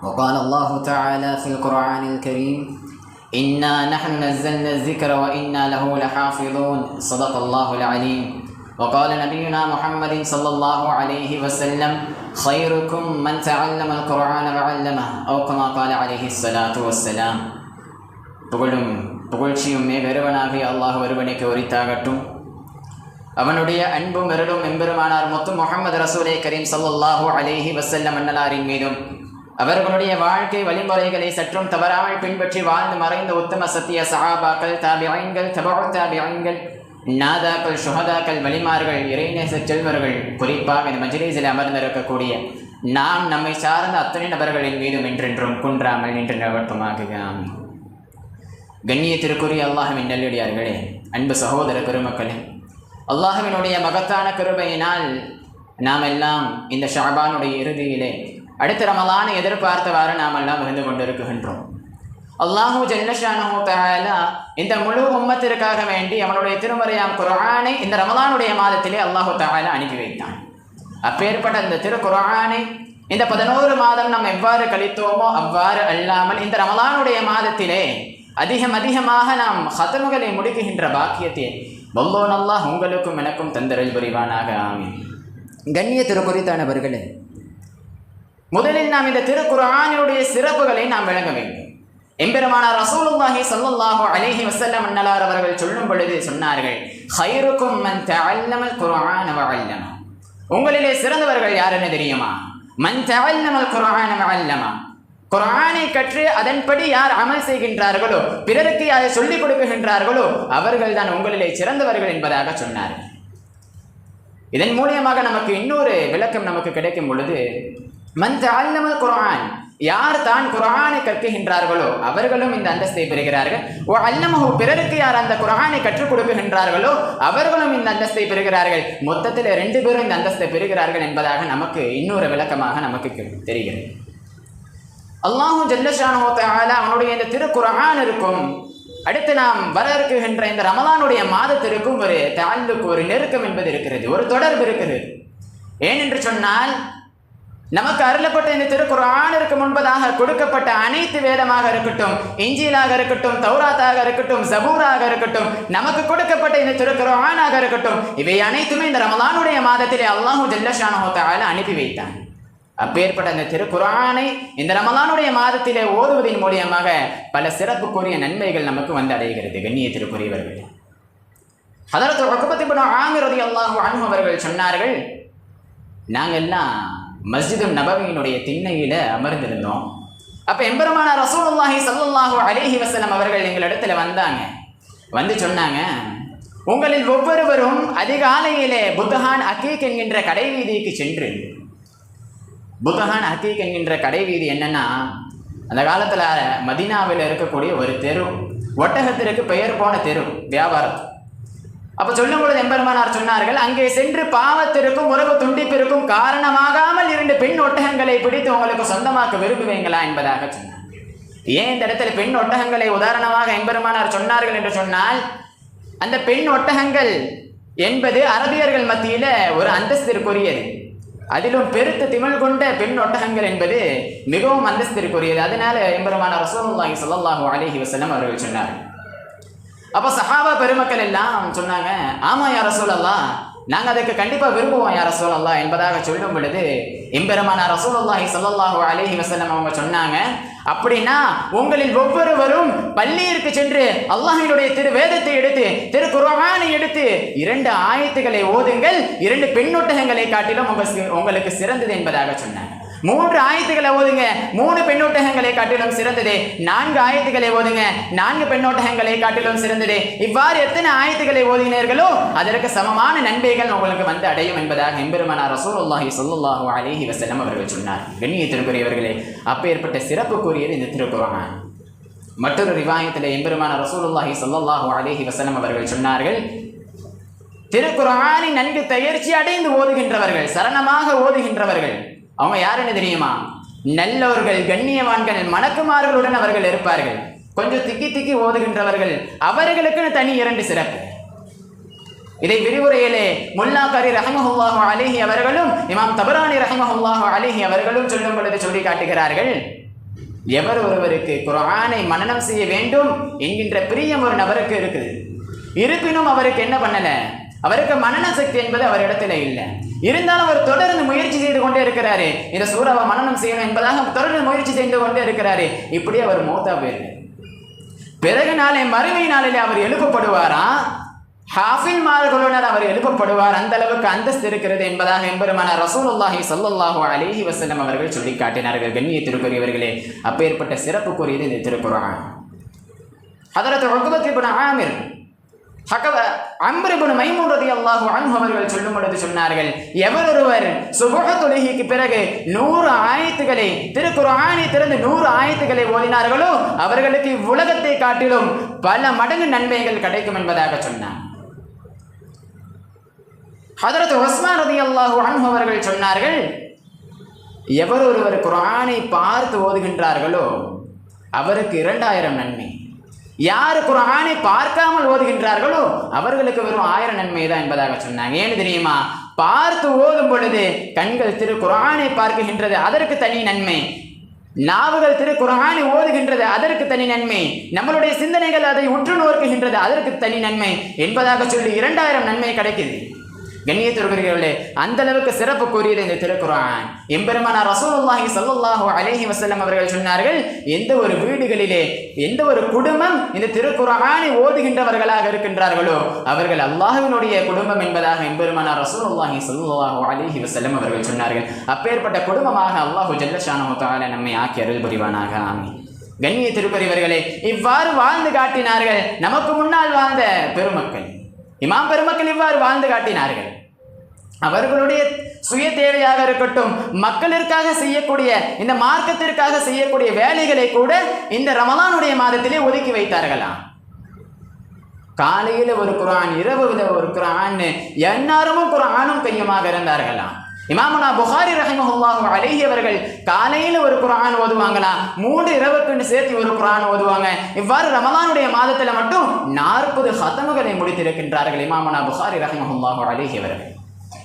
وقال الله تعالى في القرآن الكريم إنا نحن نزلنا الذكر وإنا له لحافظون صدق الله العليم. وقال نبينا محمد صلى الله عليه وسلم خيركم من تعلم القرآن وعلمه أو كما قال عليه الصلاة والسلام. புகழ்ச்சியும் பெருவனாகிய அல்லாஹ் ஒருவனுக்கு உரித்தாகட்டும். அவனுடைய அன்பும் அருளும் எம்பெருமானார் முத்து முஹம்மது ரசூலே கரீம் ஸல்லல்லாஹு அலைஹி வஸல்லம் அன்னலாரின் மீதும் அவர்களுடைய வாழ்க்கை வழிமுறைகளை சற்றும் தவறாமல் பின்பற்றி வாழ்ந்து மறைந்த உத்தம சத்திய சஹாபாக்கள், தாபிஈன்கள், தபஉ தாபிஈன்கள், நாதாக்கள், ஷுஹதாக்கள், வலிமார்கள், இறைநேச செல்வர்கள், குறிப்பாக இந்த மஜ்லிஸில் அமர்ந்திருக்கக்கூடிய நாம் நம்மை சார்ந்த அத்தனை நபர்களின் மீதும் என்றென்றும் குன்றாமல் நின்று நிலவட்டுமாக. ஆமீன். கண்ணியத்திற்குரிய அல்லாஹ்வின் நல்லடியார்களே, அன்பு சகோதர பெருமக்களே, அல்லாஹ்வினுடைய மகத்தான கிருபையினால் நாம் எல்லாம் இந்த ஷஅபானுடைய இறுதியிலே அடுத்த ரமலானை எதிர்பார்த்தவாறு நாம் எல்லாம் இருந்து கொண்டிருக்கின்றோம். அல்லாஹு ஜல்ல ஷானஹு தஆலா இந்த முழு உம்மத்திற்காக வேண்டி அவனுடைய திருமறையாம் குர்ஆனை இந்த ரமலானுடைய மாதத்திலே அல்லாஹு தஆலா அனுப்பி வைத்தான். அப்பேற்பட்ட இந்த திருக்குர்ஆனை இந்த 11 மாதம் நாம் எவ்வாறு கழித்தோமோ அவ்வாறு அல்லாமல் இந்த ரமலானுடைய மாதத்திலே அதிகமாக நாம் ஹதம்களை முடிக்குகின்ற பாக்கியத்தை வல்லோன் அல்லாஹ் உங்களுக்கும் எனக்கும் தந்தரல் புரிவானாக. ஆமீன். கண்ணியத்திற்குரித்தானவர்களே, முதலில் நாம் இந்த திருக்குர்ஆனுடைய சிறப்புகளை நாம் விளங்க வேண்டும். எம்பெருமானார் ரசூலுல்லாஹி ஸல்லல்லாஹு அலைஹி வஸல்லம் அன்னலார் அவர்கள் சொல்லும் பொழுது சொன்னார்கள், ഖൈറുക്കും மன் தஅல்லமல் குர்ஆன வஅல்லம. உங்களிலே சிறந்தவர்கள் யார் என்ன தெரியுமா? மன் தஅல்லமல் குர்ஆன வஅல்லம. குர்ஆனை கற்று அதன்படி யார் அமல் செய்கின்றார்களோ, பிறருக்கு அதை சொல்லிக் கொடுக்கின்றார்களோ அவர்கள் தான் உங்களிலே சிறந்தவர்கள் என்பதாக சொன்னார்கள். இதன் மூலியமாக நமக்கு இன்னொரு விளக்கம் நமக்கு கிடைக்கும் பொழுது, மன் தஅல்லமல் குர்ஆன், யார் தான் குர்ஆனை கற்கின்றார்களோ அவர்களும் இந்த அந்தஸ்தை பெறுகிறார்கள். அல்லமஹு பிறருக்கு யார் அந்த குர்ஆனை கற்றுக் கொடுக்கின்றார்களோ அவர்களும் இந்த அந்தஸ்தை பெறுகிறார்கள். மொத்தத்தில் 2 பேரும் இந்த அந்தஸ்தை பெறுகிறார்கள் என்பதாக நமக்கு இன்னொரு விளக்கமாக நமக்கு தெரிகிறது. அல்லாஹு ஜல்லஷானஹு வ தஆலா அவனுடைய இந்த திருக்குர்ஆன் இருக்கும், அடுத்து நாம் வர இருக்குகின்ற இந்த ரமலானுடைய மாதத்திற்கும் ஒரு தஅல்லுக், ஒரு நெருக்கம் என்பது இருக்கிறது, ஒரு தொடர்பு இருக்கிறது. ஏனென்று சொன்னால் நமக்கு அருளப்பட்ட இந்த திருக்குர்ஆனிற்கு முன்பதாக கொடுக்கப்பட்ட அனைத்து வேதமாக இருக்கட்டும், இஞ்சிலாக இருக்கட்டும், தௌராத்தாக இருக்கட்டும், ஜபூராக இருக்கட்டும், நமக்கு கொடுக்கப்பட்ட இந்த திருக்குர்ஆனாக இருக்கட்டும், இவை அனைத்துமே இந்த ரமலானுடைய மாதத்திலே அல்லாஹு ஜல்லஷானஹு வ தஆலா அனுப்பி வைத்தான். அப்பேற்பட்ட அந்த திருக்குர்ஆனை இந்த ரமலானுடைய மாதத்திலே ஓதுவதன் மூலியமாக பல சிறப்புக்குரிய நன்மைகள் நமக்கு வந்து அடைகிறது. கண்ணியத்திற்குரியவர்கள், ஹதரத் உக்பத் இப்னு ஆமிர் ரலியல்லாஹு அன்ஹு அவர்கள் சொன்னார்கள், நாங்கள் எல்லாம் மஸ்ஜிது நபவியினுடைய திண்ணையில அமர்ந்திருந்தோம். அப்ப எம்பெருமானார் ரசூலுல்லாஹி ஸல்லல்லாஹு அலைஹி வஸல்லம் அவர்கள் எங்களிடத்துல வந்தாங்க. வந்து சொன்னாங்க, உங்களில் ஒவ்வொருவரும் அதிகாலையிலே புத்ஹான் அகீக் என்கின்ற கடை வீதிக்கு சென்று, புத்ஹான் அகீக் என்கின்ற கடை வீதி என்னன்னா, அந்த காலத்துல மதீனாவில் இருக்கக்கூடிய ஒரு தெரு, ஒட்டகத்திற்கு பெயர் போன தெரு, வியாபாரம். அப்ப சொல்லும் பொழுது எம்பெருமானார் சொன்னார்கள், அங்கே சென்று பாவத்திற்கும் உறவு துண்டிப்பிற்கும் காரணமாகாமல் 2 பெண் ஒட்டகங்களை பிடித்து உங்களுக்கு சொந்தமாக்க விரும்புவீங்களா என்பதாக சொன்னார். ஏன் இந்த இடத்துல பெண் ஒட்டகங்களை உதாரணமாக எம்பெருமானார் சொன்னார்கள் என்று சொன்னால், அந்த பெண் ஒட்டகங்கள் என்பது அரபியர்கள் மத்தியில ஒரு அந்தஸ்திற்குரியது. அதிலும் பெருத்த திமிழ் கொண்ட பெண் ஒட்டகங்கள் என்பது மிகவும் அந்தஸ்திற்குரியது. அதனால எம்பெருமானார் ரசூலுல்லாஹி ஸல்லல்லாஹு அலைஹி வஸல்லம் அவர்கள் சொன்னார்கள். அப்போ சஹாபா பெருமக்கள் எல்லாம் சொன்னாங்க, ஆமா யா ரசூலல்லாஹ், நாங்கள் அதுக்கு கண்டிப்பாக விரும்புவோம் யா ரசூலல்லாஹ் என்பதாக சொல்லும் பொழுது எம்பெருமானார் ரசூலுல்லாஹி ஸல்லல்லாஹு அலைஹி வஸல்லம் அவங்க சொன்னாங்க, அப்படின்னா உங்களில் ஒவ்வொருவரும் பள்ளியிற்கு சென்று அல்லாஹ்வினுடைய திரு வேதத்தை எடுத்து, திருக்குர்ஆனை எடுத்து 2 ஆயத்துக்களை ஓதுங்கள், 2 பெண்ணொட்டகங்களை காட்டிலும் உங்களுக்கு சிறந்தது என்பதாக சொன்னாங்க. 3 ஆயத்துக்களை ஓதுங்க, 3 பெண்ணொட்டகங்களை காட்டிலும் சிறந்தது. 4 ஆயத்துக்களை ஓதுங்க, 4 பெண்ணொட்டகங்களை காட்டிலும் சிறந்தது. இவ்வாறு எத்தனை ஆயத்துக்களை ஓதினீர்களோ அதற்கு சமமான நன்மைகள் உங்களுக்கு வந்து அடையும் என்பதாக எம்பெருமானார் ரசூலுல்லாஹி ஸல்லல்லாஹு அலைஹி வஸல்லம் அவர்கள் சொன்னார். கண்ணியத்திற்குரியவர்களே, அப்பேற்பட்ட சிறப்புக்குரியது இந்த திருக்குர்ஆன். மற்றொரு ரிவாயத்தில் எம்பெருமானார் ரசூலுல்லாஹி ஸல்லல்லாஹு அலைஹி வஸல்லம் அவர்கள் சொன்னார்கள், திருக்குர்ஆனை நன்கு தயாரிச்சு அடைந்து ஓதுகின்றவர்கள், சரணமாக ஓதுகின்றவர்கள், அவங்க யாருன்னு தெரியுமா? நல்லவர்கள், கண்ணியவான்கள், மணக்குமார்களுடன் அவர்கள் இருப்பார்கள். கொஞ்சம் திக்கி திக்கி ஓதுகின்றவர்கள், அவர்களுக்குன்னு தனி 2 சிறப்பு. இதை விரிவுரையிலே முல்லா கரி ரஹ்மஹுல்லாஹு அலைஹி அவர்களும் இமாம் தபரானி ரஹ்மஹுல்லாஹு அலைஹி அவர்களும் சொல்லும் பொழுது சொல்லி காட்டுகிறார்கள், எவர் ஒருவருக்கு குர்ஆனை மனனம் செய்ய வேண்டும் என்கின்ற பிரியம் ஒரு நபருக்கு இருக்குது, இருப்பினும் அவருக்கு என்ன பண்ணல, அவருக்கு மனன சக்தி என்பது அவரிடத்துல இல்லை. இருந்தாலும் அவர் தொடர்ந்து முயற்சி செய்து கொண்டே இருக்கிறாரு, இந்த சூறாவை மனனம் செய்யணும் என்பதாக தொடர்ந்து முயற்சி செய்து கொண்டே இருக்கிறாரு. இப்படி அவர் மௌத்தா போயிரு, பிறகு நாளை மறுமை நாளிலே அவர் எழுப்பப்படுவாரா, ஹாஃபில்மார்களுடன் அவர் எழுப்பப்படுவார். அந்த அளவுக்கு அந்தஸ்து இருக்கிறது என்பதாக எம்பெருமானார் ரசூலுல்லாஹி ஸல்லல்லாஹு அலைஹி வஸல்லம் அவர்கள் சொல்லி காட்டினார்கள். கண்ணியத்திற்குரியவர்களே, அப்பேற்பட்ட சிறப்புக்குரியது இந்த திருக்குர்ஆன். ஹதரத் உக்பத் இப்னு ஆமிர் அம்ர் இப்னு மைமூன் ரலியல்லாஹு அன்ஹு அவர்கள் சொல்லும் பொழுது சொன்னார்கள், எவர் ஒருவர் சுபஹ் தொழுகைக்கு பிறகு 100 ஆயத்துக்களை, திருக்குர்ஆனை திறந்து 100 ஆயத்துக்களை ஓதினார்களோ அவர்களுக்கு உலகத்தை காட்டிலும் பல மடங்கு நன்மைகள் கிடைக்கும் என்பதாக சொன்னார். ஹதரத் உஸ்மான் ரலியல்லாஹு அன்ஹு அவர்கள் சொன்னார்கள், எவர் ஒருவர் குர்ஆனை பார்த்து ஓதுகின்றார்களோ அவருக்கு 2000 நன்மை, யார் குர்ஆனை பார்க்காமல் ஓதுகின்றார்களோ அவர்களுக்கு வெறும் 1000 நன்மை தான் என்பதாக சொன்னாங்க. ஏன்னு தெரியுமா? பார்த்து ஓதும் பொழுது கண்கள் திருக்குர்ஆனை பார்க்கின்றது, அதற்கு தனி நன்மை. நாவுகள் திருக்குர்ஆனை ஓதுகின்றது, அதற்கு தனி நன்மை. நம்மளுடைய சிந்தனைகள் அதை உற்று நோக்குகின்றது, அதற்கு தனி நன்மை என்பதாக சொல்லி 2000 நன்மை கிடைக்குது. கண்ணியத்திற்குரியவர்களே, அந்த அளவுக்கு சிறப்பு கூறியது இந்த திருக்குர்ஆன். எம்பெருமானார் ரசூலுல்லாஹி ஸல்லல்லாஹு அலைஹி வஸல்லம் அவர்கள் சொன்னார்கள், எந்த ஒரு வீடுகளிலே, எந்த ஒரு குடும்பம் இந்த திருக்குர்ஆனை ஓதுகின்றவர்களாக இருக்கின்றார்களோ அவர்கள் அல்லாஹ்வினுடைய குடும்பம் என்பதாக எம்பெருமானார் ரசூலுல்லாஹி ஸல்லல்லாஹு அலைஹி வஸல்லம் அவர்கள் சொன்னார்கள். அப்பேற்பட்ட குடும்பமாக அல்லாஹு ஜல்ல ஷானஹு தஆலா நம்மை ஆக்கி அருள் புரிவானாக. ஆமீன். கண்ணியத்திற்குரியவர்களே, இவ்வாறு வாழ்ந்து காட்டினார்கள் நமக்கு முன்னால் வாழ்ந்த பெருமக்கள், இமாம் பெருமக்கள் இவ்வாறு வாழ்ந்து காட்டினார்கள். அவர்களுடைய சுய தேவையாக இருக்கட்டும், மக்களிற்காக செய்யக்கூடிய இந்த மார்க்கத்திற்காக செய்யக்கூடிய வேலைகளை கூட இந்த ரமலானுடைய மாதத்திலே ஒதுக்கி வைத்தார்களாம். காலையில் ஒரு குர்ஆன், இரவுல ஒரு குர்ஆன், எந்நேரமும் குர்ஆனும் கையுமாக இருந்தார்களாம். இமாமுனா புகாரி ரஹிமஹுல்லாஹு அலைஹி அவர்கள் காலையில் ஒரு குர்ஆன் ஓதுவாங்களாம், 3 இரவுக்குன்னு சேர்த்து ஒரு குர்ஆன் ஓதுவாங்க. இவ்வாறு ரமலானுடைய மாதத்தில் மட்டும் 40 ஹத்தமுகளை முடித்திருக்கின்றார்கள் இமாமுனா புகாரி ரஹிமஹுல்லாஹு அலைஹி அவர்கள்.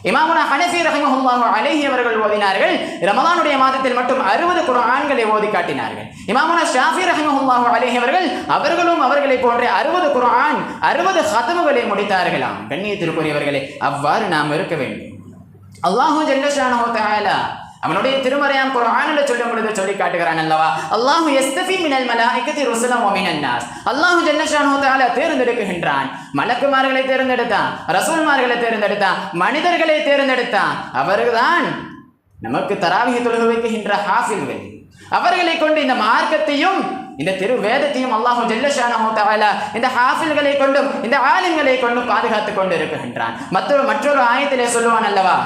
இமாமுனா ஹனஃபி ரஹிமஹுல்லாஹு அலைஹி அவர்கள் ஓதினார்கள், ரமலானுடைய மாதத்தில் மட்டும் 60 குர்ஆன்களை ஓதி காட்டினார்கள். இமாமுனா ஷாஃபி ரஹிமஹுல்லாஹு அலைஹி அவர்களும் அவர்களை போன்ற 60 குர்ஆன் 60 ஹத்தமுகளை முடித்தார்களாம். கண்ணியத்திற்குரியவர்களே, அவ்வாறு நாம் இருக்க வேண்டும். அல்லாஹு ஜல்ல ஷானஹு தஆலா அவனுடைய திருமறையாம் குர்ஆனில் சொல்லும் பொழுது சொல்லி காட்டுகிறான் அல்லவா, அல்லாஹு யஸ்தஃபி மினல் மலாயிகத்தி ருசுலன் வ மினன் நாஸ். அல்லாஹு ஜல்ல ஷானஹு தஆலா தேர்ந்தெடுக்கின்றான். மலக்குமார்களை தேர்ந்தெடுத்தான், ரசூல்மார்களை தேர்ந்தெடுத்தான், மனிதர்களை தேர்ந்தெடுத்தான். அவர்கள்தான் நமக்கு தராவிஹ் தொழுகை வைக்கின்ற ஹாஃபில்கள். அவர்களை கொண்டு இந்த மார்க்கத்தையும் இந்த திரு வேதத்தையும் அல்லாஹு ஜல்ல ஷானஹு தஆலா இந்த ஹாஃபில்களை கொண்டும் இந்த ஆலிம்களை கொண்டும் பாதுகாத்துக் கொண்டு இருக்கின்றான். மற்றொரு ஆயத்திலே சொல்லுவான் அல்லவா,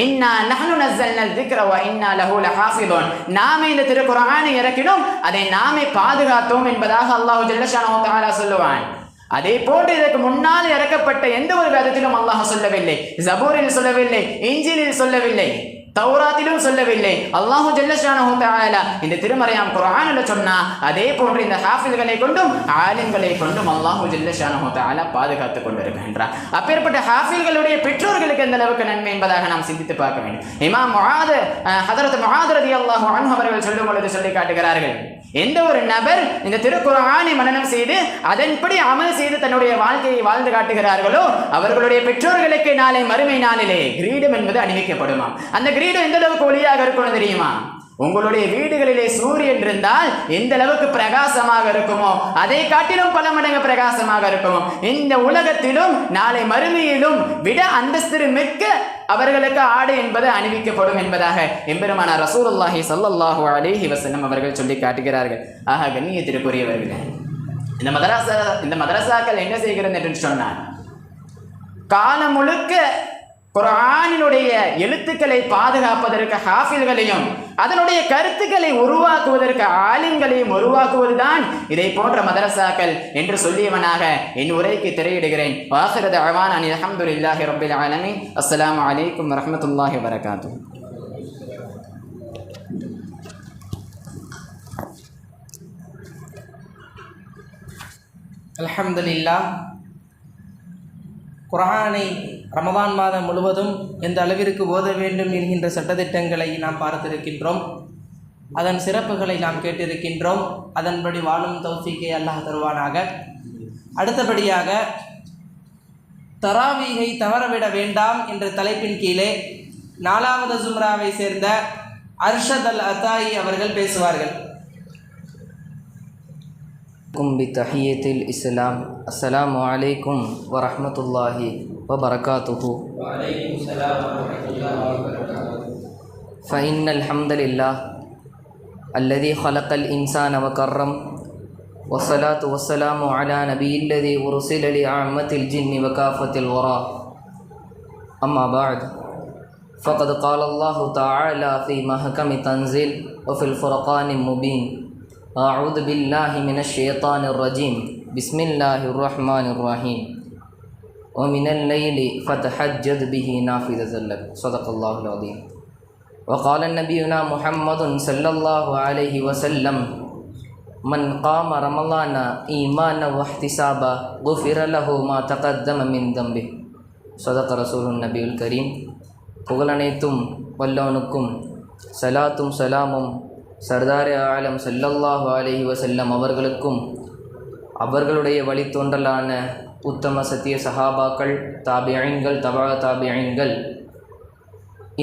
இன்னா நஹ்னு நஸல்னா ذிக்ர வ இன்னா லஹு லஹாஃபிதுன். நாமே இந்த திருக்குர்ஆனை இறக்கினோம், அதை நாமே பாதுகாத்தோம் என்பதாக அல்லாஹு ஜல்ல ஷானஹு தஆலா சொல்லுவான். அதே போன்று இதற்கு முன்னால் இறக்கப்பட்ட எந்த ஒரு வேதத்திலும் அல்லாஹ் சொல்லவில்லை, ஜபூரில் சொல்லவில்லை, இன்ஜீலில் சொல்லவில்லை, தௌராத்திலும் சொல்லவில்லை. அல்லாஹு ஜல்ல ஷானஹு தஆலா இந்த திருமறையாம் குர்ஆனில் சொன்னா, அதே போன்று இந்த ஹாஃபில்களை கொண்டும் ஆலிம்களை கொண்டும் அல்லாஹு ஜல்ல ஷானஹு தஆலா பாதுகாத்துக் கொண்டிருக்கின்றார். அப்பேற்பட்ட ஹாஃபில்களுடைய பெற்றோர்களுக்கு எந்த அளவுக்கு நன்மை என்பதாக நாம் சிந்தித்து பார்க்க வேண்டும். இமாம் ஹதரத் முஆத் ரலியல்லாஹு அன்ஹு அவர்கள் சொல்லும் பொழுது சொல்லி காட்டுகிறார்கள், எந்த ஒரு நபர் இந்த திருக்குர்ஆனை மனனம் செய்து அதன்படி அமல் செய்து தன்னுடைய வாழ்க்கையை வாழ்ந்து காட்டுகிறார்களோ அவர்களுடைய பெற்றோர்களுக்கு நாளை மறுமை நாளிலே கிரீடம் என்பது அணிவிக்கப்படுமாம். அந்த கிரீடம் எந்த அளவுக்கு ஒளியாக இருக்கணும் தெரியுமா? உங்களுடைய வீடுகளிலே சூரியன் இருந்தால் எந்த அளவுக்கு பிரகாசமாக இருக்குமோ அதை காட்டிலும் பல மடங்கு பிரகாசமாக இருக்குமோ. இந்த உலகத்திலும் நாளை மறுமையிலும் விட அந்தஸ்து மிக்க அவர்களுக்கு ஆடை என்பது அணிவிக்கப்படும் என்பதாக எம்பெருமானார் ரசூலுல்லாஹி ஸல்லல்லாஹு அலைஹி வஸல்லம் அவர்கள் சொல்லி காட்டுகிறார்கள். ஆக கண்ணியத்திற்குரியவர்களே, இந்த மதரசாக்கள் என்ன செய்கிறது என்று சொன்னார், காலம் முழுக்க குர்ஆனினுடைய எழுத்துக்களை பாதுகாப்பதற்கு ஹாஃபில்களையும் அதனுடைய கருத்துக்களை உருவாக்குவதற்கு ஆலிம்களையும் உருவாக்குவதுதான் இதை போன்ற மதரசாக்கள் என்று சொல்லியவனாக என் உரைக்கு திரையிடுகிறேன். வாஹிரு தஅவானா அனில் ஹம்துலில்லாஹி ரப்பில் ஆலமீன். அஸ்ஸலாமு அலைக்கும் வரஹ்மத்துல்லாஹி வபரகாத்துஹு. அல்ஹம்துலில்லாஹ். குர்ஆனை ரமதான் மாதம் முழுவதும் எந்த அளவிற்கு ஓத வேண்டும் என்கின்ற சட்டத்திட்டங்களை நாம் பார்த்திருக்கின்றோம். அதன் சிறப்புகளை நாம் கேட்டிருக்கின்றோம். அதன்படி வாழும் தௌஃபீக்கை அல்லாஹ் தருவானாக. அடுத்தபடியாக தராவீகை தவறவிட வேண்டாம் என்ற தலைப்பின் கீழே 4வது ஜும்ராவை சேர்ந்த அர்ஷத் அல் அத்தாயி அவர்கள் பேசுவார்கள். பித்தஹியத்தில் இஸ்லாம். அஸ்ஸலாமு அலைக்கும் வரஹ்மத்துல்லாஹி வபரகாத்துஹு. ஃபஇன்னல் ஹம்தலில்லாஹ் அல்லதி ஹலக்கல் இன்சான வகர்ரம் வஸ்ஸலாத்து வஸ்ஸலாமு அலா நபியில்லதி உர்சில லிஅம்மத்தில் ஜின்னி வகாஃபத்தில் வரா. அம்மா பஅத். ஃபகத் கால அல்லாஹு தஆலா ஃபீ மஹ்கமி தன்ஸீல் வஃபில் ஃபுர்கானில் முபீன். أعوذ بالله من الشيطان الرجيم. بسم الله الرحمن الرحيم. ومن الليل فتهجد به نافلة لك. صدق الله العظيم. وقال نبينا محمد صلى الله عليه وسلم من قام رمضان إيمانا واحتسابا غفر له ما تقدم من ذنبه. صدق رسول النبي الكريم. புகழனைத்தும் வல்லவனுக்கும் சலாத்தும் சலாமும் சர்தாரே ஆலம் ஸல்லல்லாஹு அலைஹி வஸல்லம் அவர்களுக்கும் அவர்களுடைய வழித்தோன்றலான உத்தம சத்திய சஹாபாக்கள், தாபியீன்கள், தபா தாபியீன்கள்,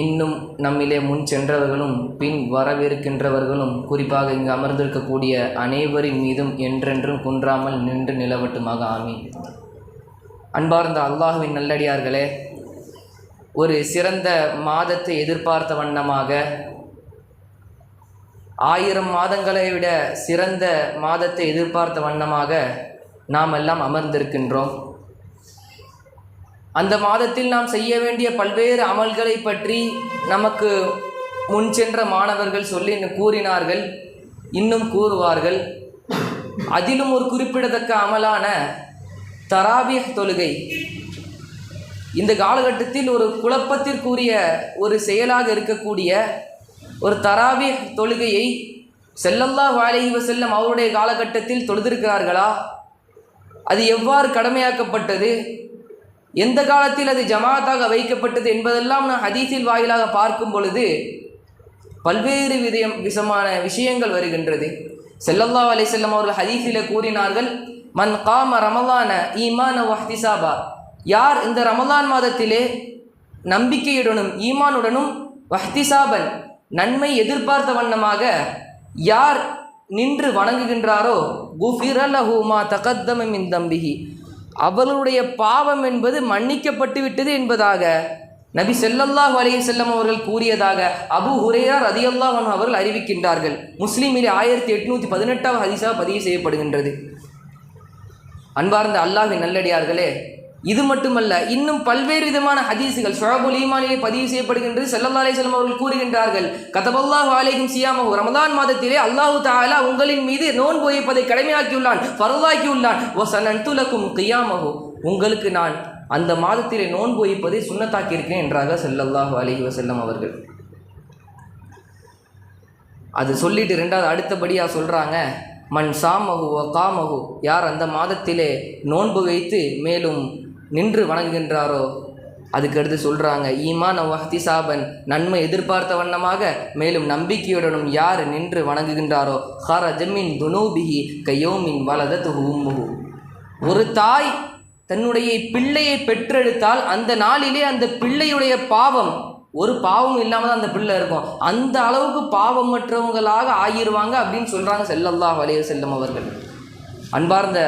இன்னும் நம்மிலே முன் சென்றவர்களும் பின் வரவிருக்கின்றவர்களும், குறிப்பாக இங்கு அமர்ந்திருக்கக்கூடிய அனைவரின் மீதும் என்றென்றும் குன்றாமல் நின்று நிலவட்டுமாக. ஆமீன். அன்பார்ந்த அல்லாஹுவின் நல்லடியார்களே, ஒரு சிறந்த மாதத்தை எதிர்பார்த்த வண்ணமாக 1000 மாதங்களை விட சிறந்த மாதத்தை எதிர்பார்த்த வண்ணமாக நாம் எல்லாம் அமர்ந்திருக்கின்றோம். அந்த மாதத்தில் நாம் செய்ய வேண்டிய பல்வேறு அமல்களை பற்றி நமக்கு முன் சென்ற மாணவர்கள் சொல்லி கூறினார்கள், இன்னும் கூறுவார்கள். அதிலும் ஒரு குறிப்பிடத்தக்க அமலான தராவிஹ் தொழுகை இந்த காலகட்டத்தில் ஒரு குழப்பத்திற்குரிய ஒரு செயலாக இருக்கக்கூடிய ஒரு தராவிஹ் தொழுகையை ஸல்லல்லாஹு அலைஹி வஸல்லம் அவருடைய காலகட்டத்தில் தொழுதிருக்கிறார்களா? அது எவ்வாறு கடமையாக்கப்பட்டது, எந்த காலத்தில் அது ஜமாத்தாக வைக்கப்பட்டது என்பதெல்லாம் நான் ஹதீஸில் வாயிலாக பார்க்கும் பொழுது பல்வேறு விதமான விஷயங்கள் வருகின்றது. ஸல்லல்லாஹு அலைஹி வஸல்லம் அவர்கள் ஹதீஸில் கூறினார்கள், மன் காம ரமலான ஈமான வஹ்திசாபா, யார் இந்த ரமலான் மாதத்திலே நம்பிக்கையுடனும் ஈமானுடனும் வஹ்திசாபன் நன்மை எதிர்பார்த்த வண்ணமாக யார் நின்று வணங்குகின்றாரோ குஃபிர லஹு மா தகத்தம மின் தம்பிஹி, அவர்களுடைய பாவம் என்பது மன்னிக்கப்பட்டு விட்டது என்பதாக நபி ஸல்லல்லாஹு அலைஹி வஸல்லம் அவர்கள் கூறியதாக அபூ ஹுரைரா ரலியல்லாஹு அன்ஹு அவர்கள் அறிவிக்கின்றார்கள். முஸ்லிமிலே 1818 ஹதீஸாக பதிவு செய்யப்படுகின்றது. அன்பார்ந்த அல்லாஹ்வின் நல்லடியார்களே, இது மட்டுமல்ல, இன்னும் பல்வேறு விதமான ஹதீஸுகள் ஷுஅபுல் ஈமானிலே பதிவு செய்யப்படுகின்றது. ஸல்லல்லாஹு அலைஹி வஸல்லம் அவர்கள் கூறுகின்றார்கள், கதபல்லாஹு அலைஹிம் சியாமஹு, ரமலான் மாதத்திலே அல்லாஹு தஆலா உங்களின் மீது நோன்பு வைப்பதை கடமையாக்கியுள்ளான், ஃபர்தாக்கியுள்ளான். வஸனன்து லகும் கியாமஹு, உங்களுக்கு நான் அந்த மாதத்திலே நோன்பு வைப்பதை சுன்னத்தாக்கி இருக்கிறேன் என்றார்கள் ஸல்லல்லாஹு அலைஹி வஸல்லம் அவர்கள். அது சொல்லிட்டு ரெண்டாவது அடுத்தபடியாக சொல்கிறாங்க, மன் சாமஹு வ காமஹு, யார் அந்த மாதத்திலே நோன்பு வைத்து மேலும் நின்று வணங்குகின்றாரோ, அதுக்கடுத்து சொல்கிறாங்க ஈமான் வஹ்திசாபன், நன்மை எதிர்பார்த்த வண்ணமாக மேலும் நம்பிக்கையுடனும் யார் நின்று வணங்குகின்றாரோ ஹரஜ மின் துனூபிஹி கயௌமின் வலதத்துஹு உம்முஹு, ஒரு தாய் தன்னுடைய பிள்ளையை பெற்றெடுத்தால் அந்த நாளிலே அந்த பிள்ளையுடைய பாவம், ஒரு பாவம் இல்லாமல் தான் அந்த பிள்ளை இருக்கும், அந்த அளவுக்கு பாவமற்றவங்களாக ஆகிடுவாங்க அப்படின்னு சொல்கிறாங்க ஸல்லல்லாஹு அலைஹி வஸல்லம் அவர்கள். அன்பார்ந்த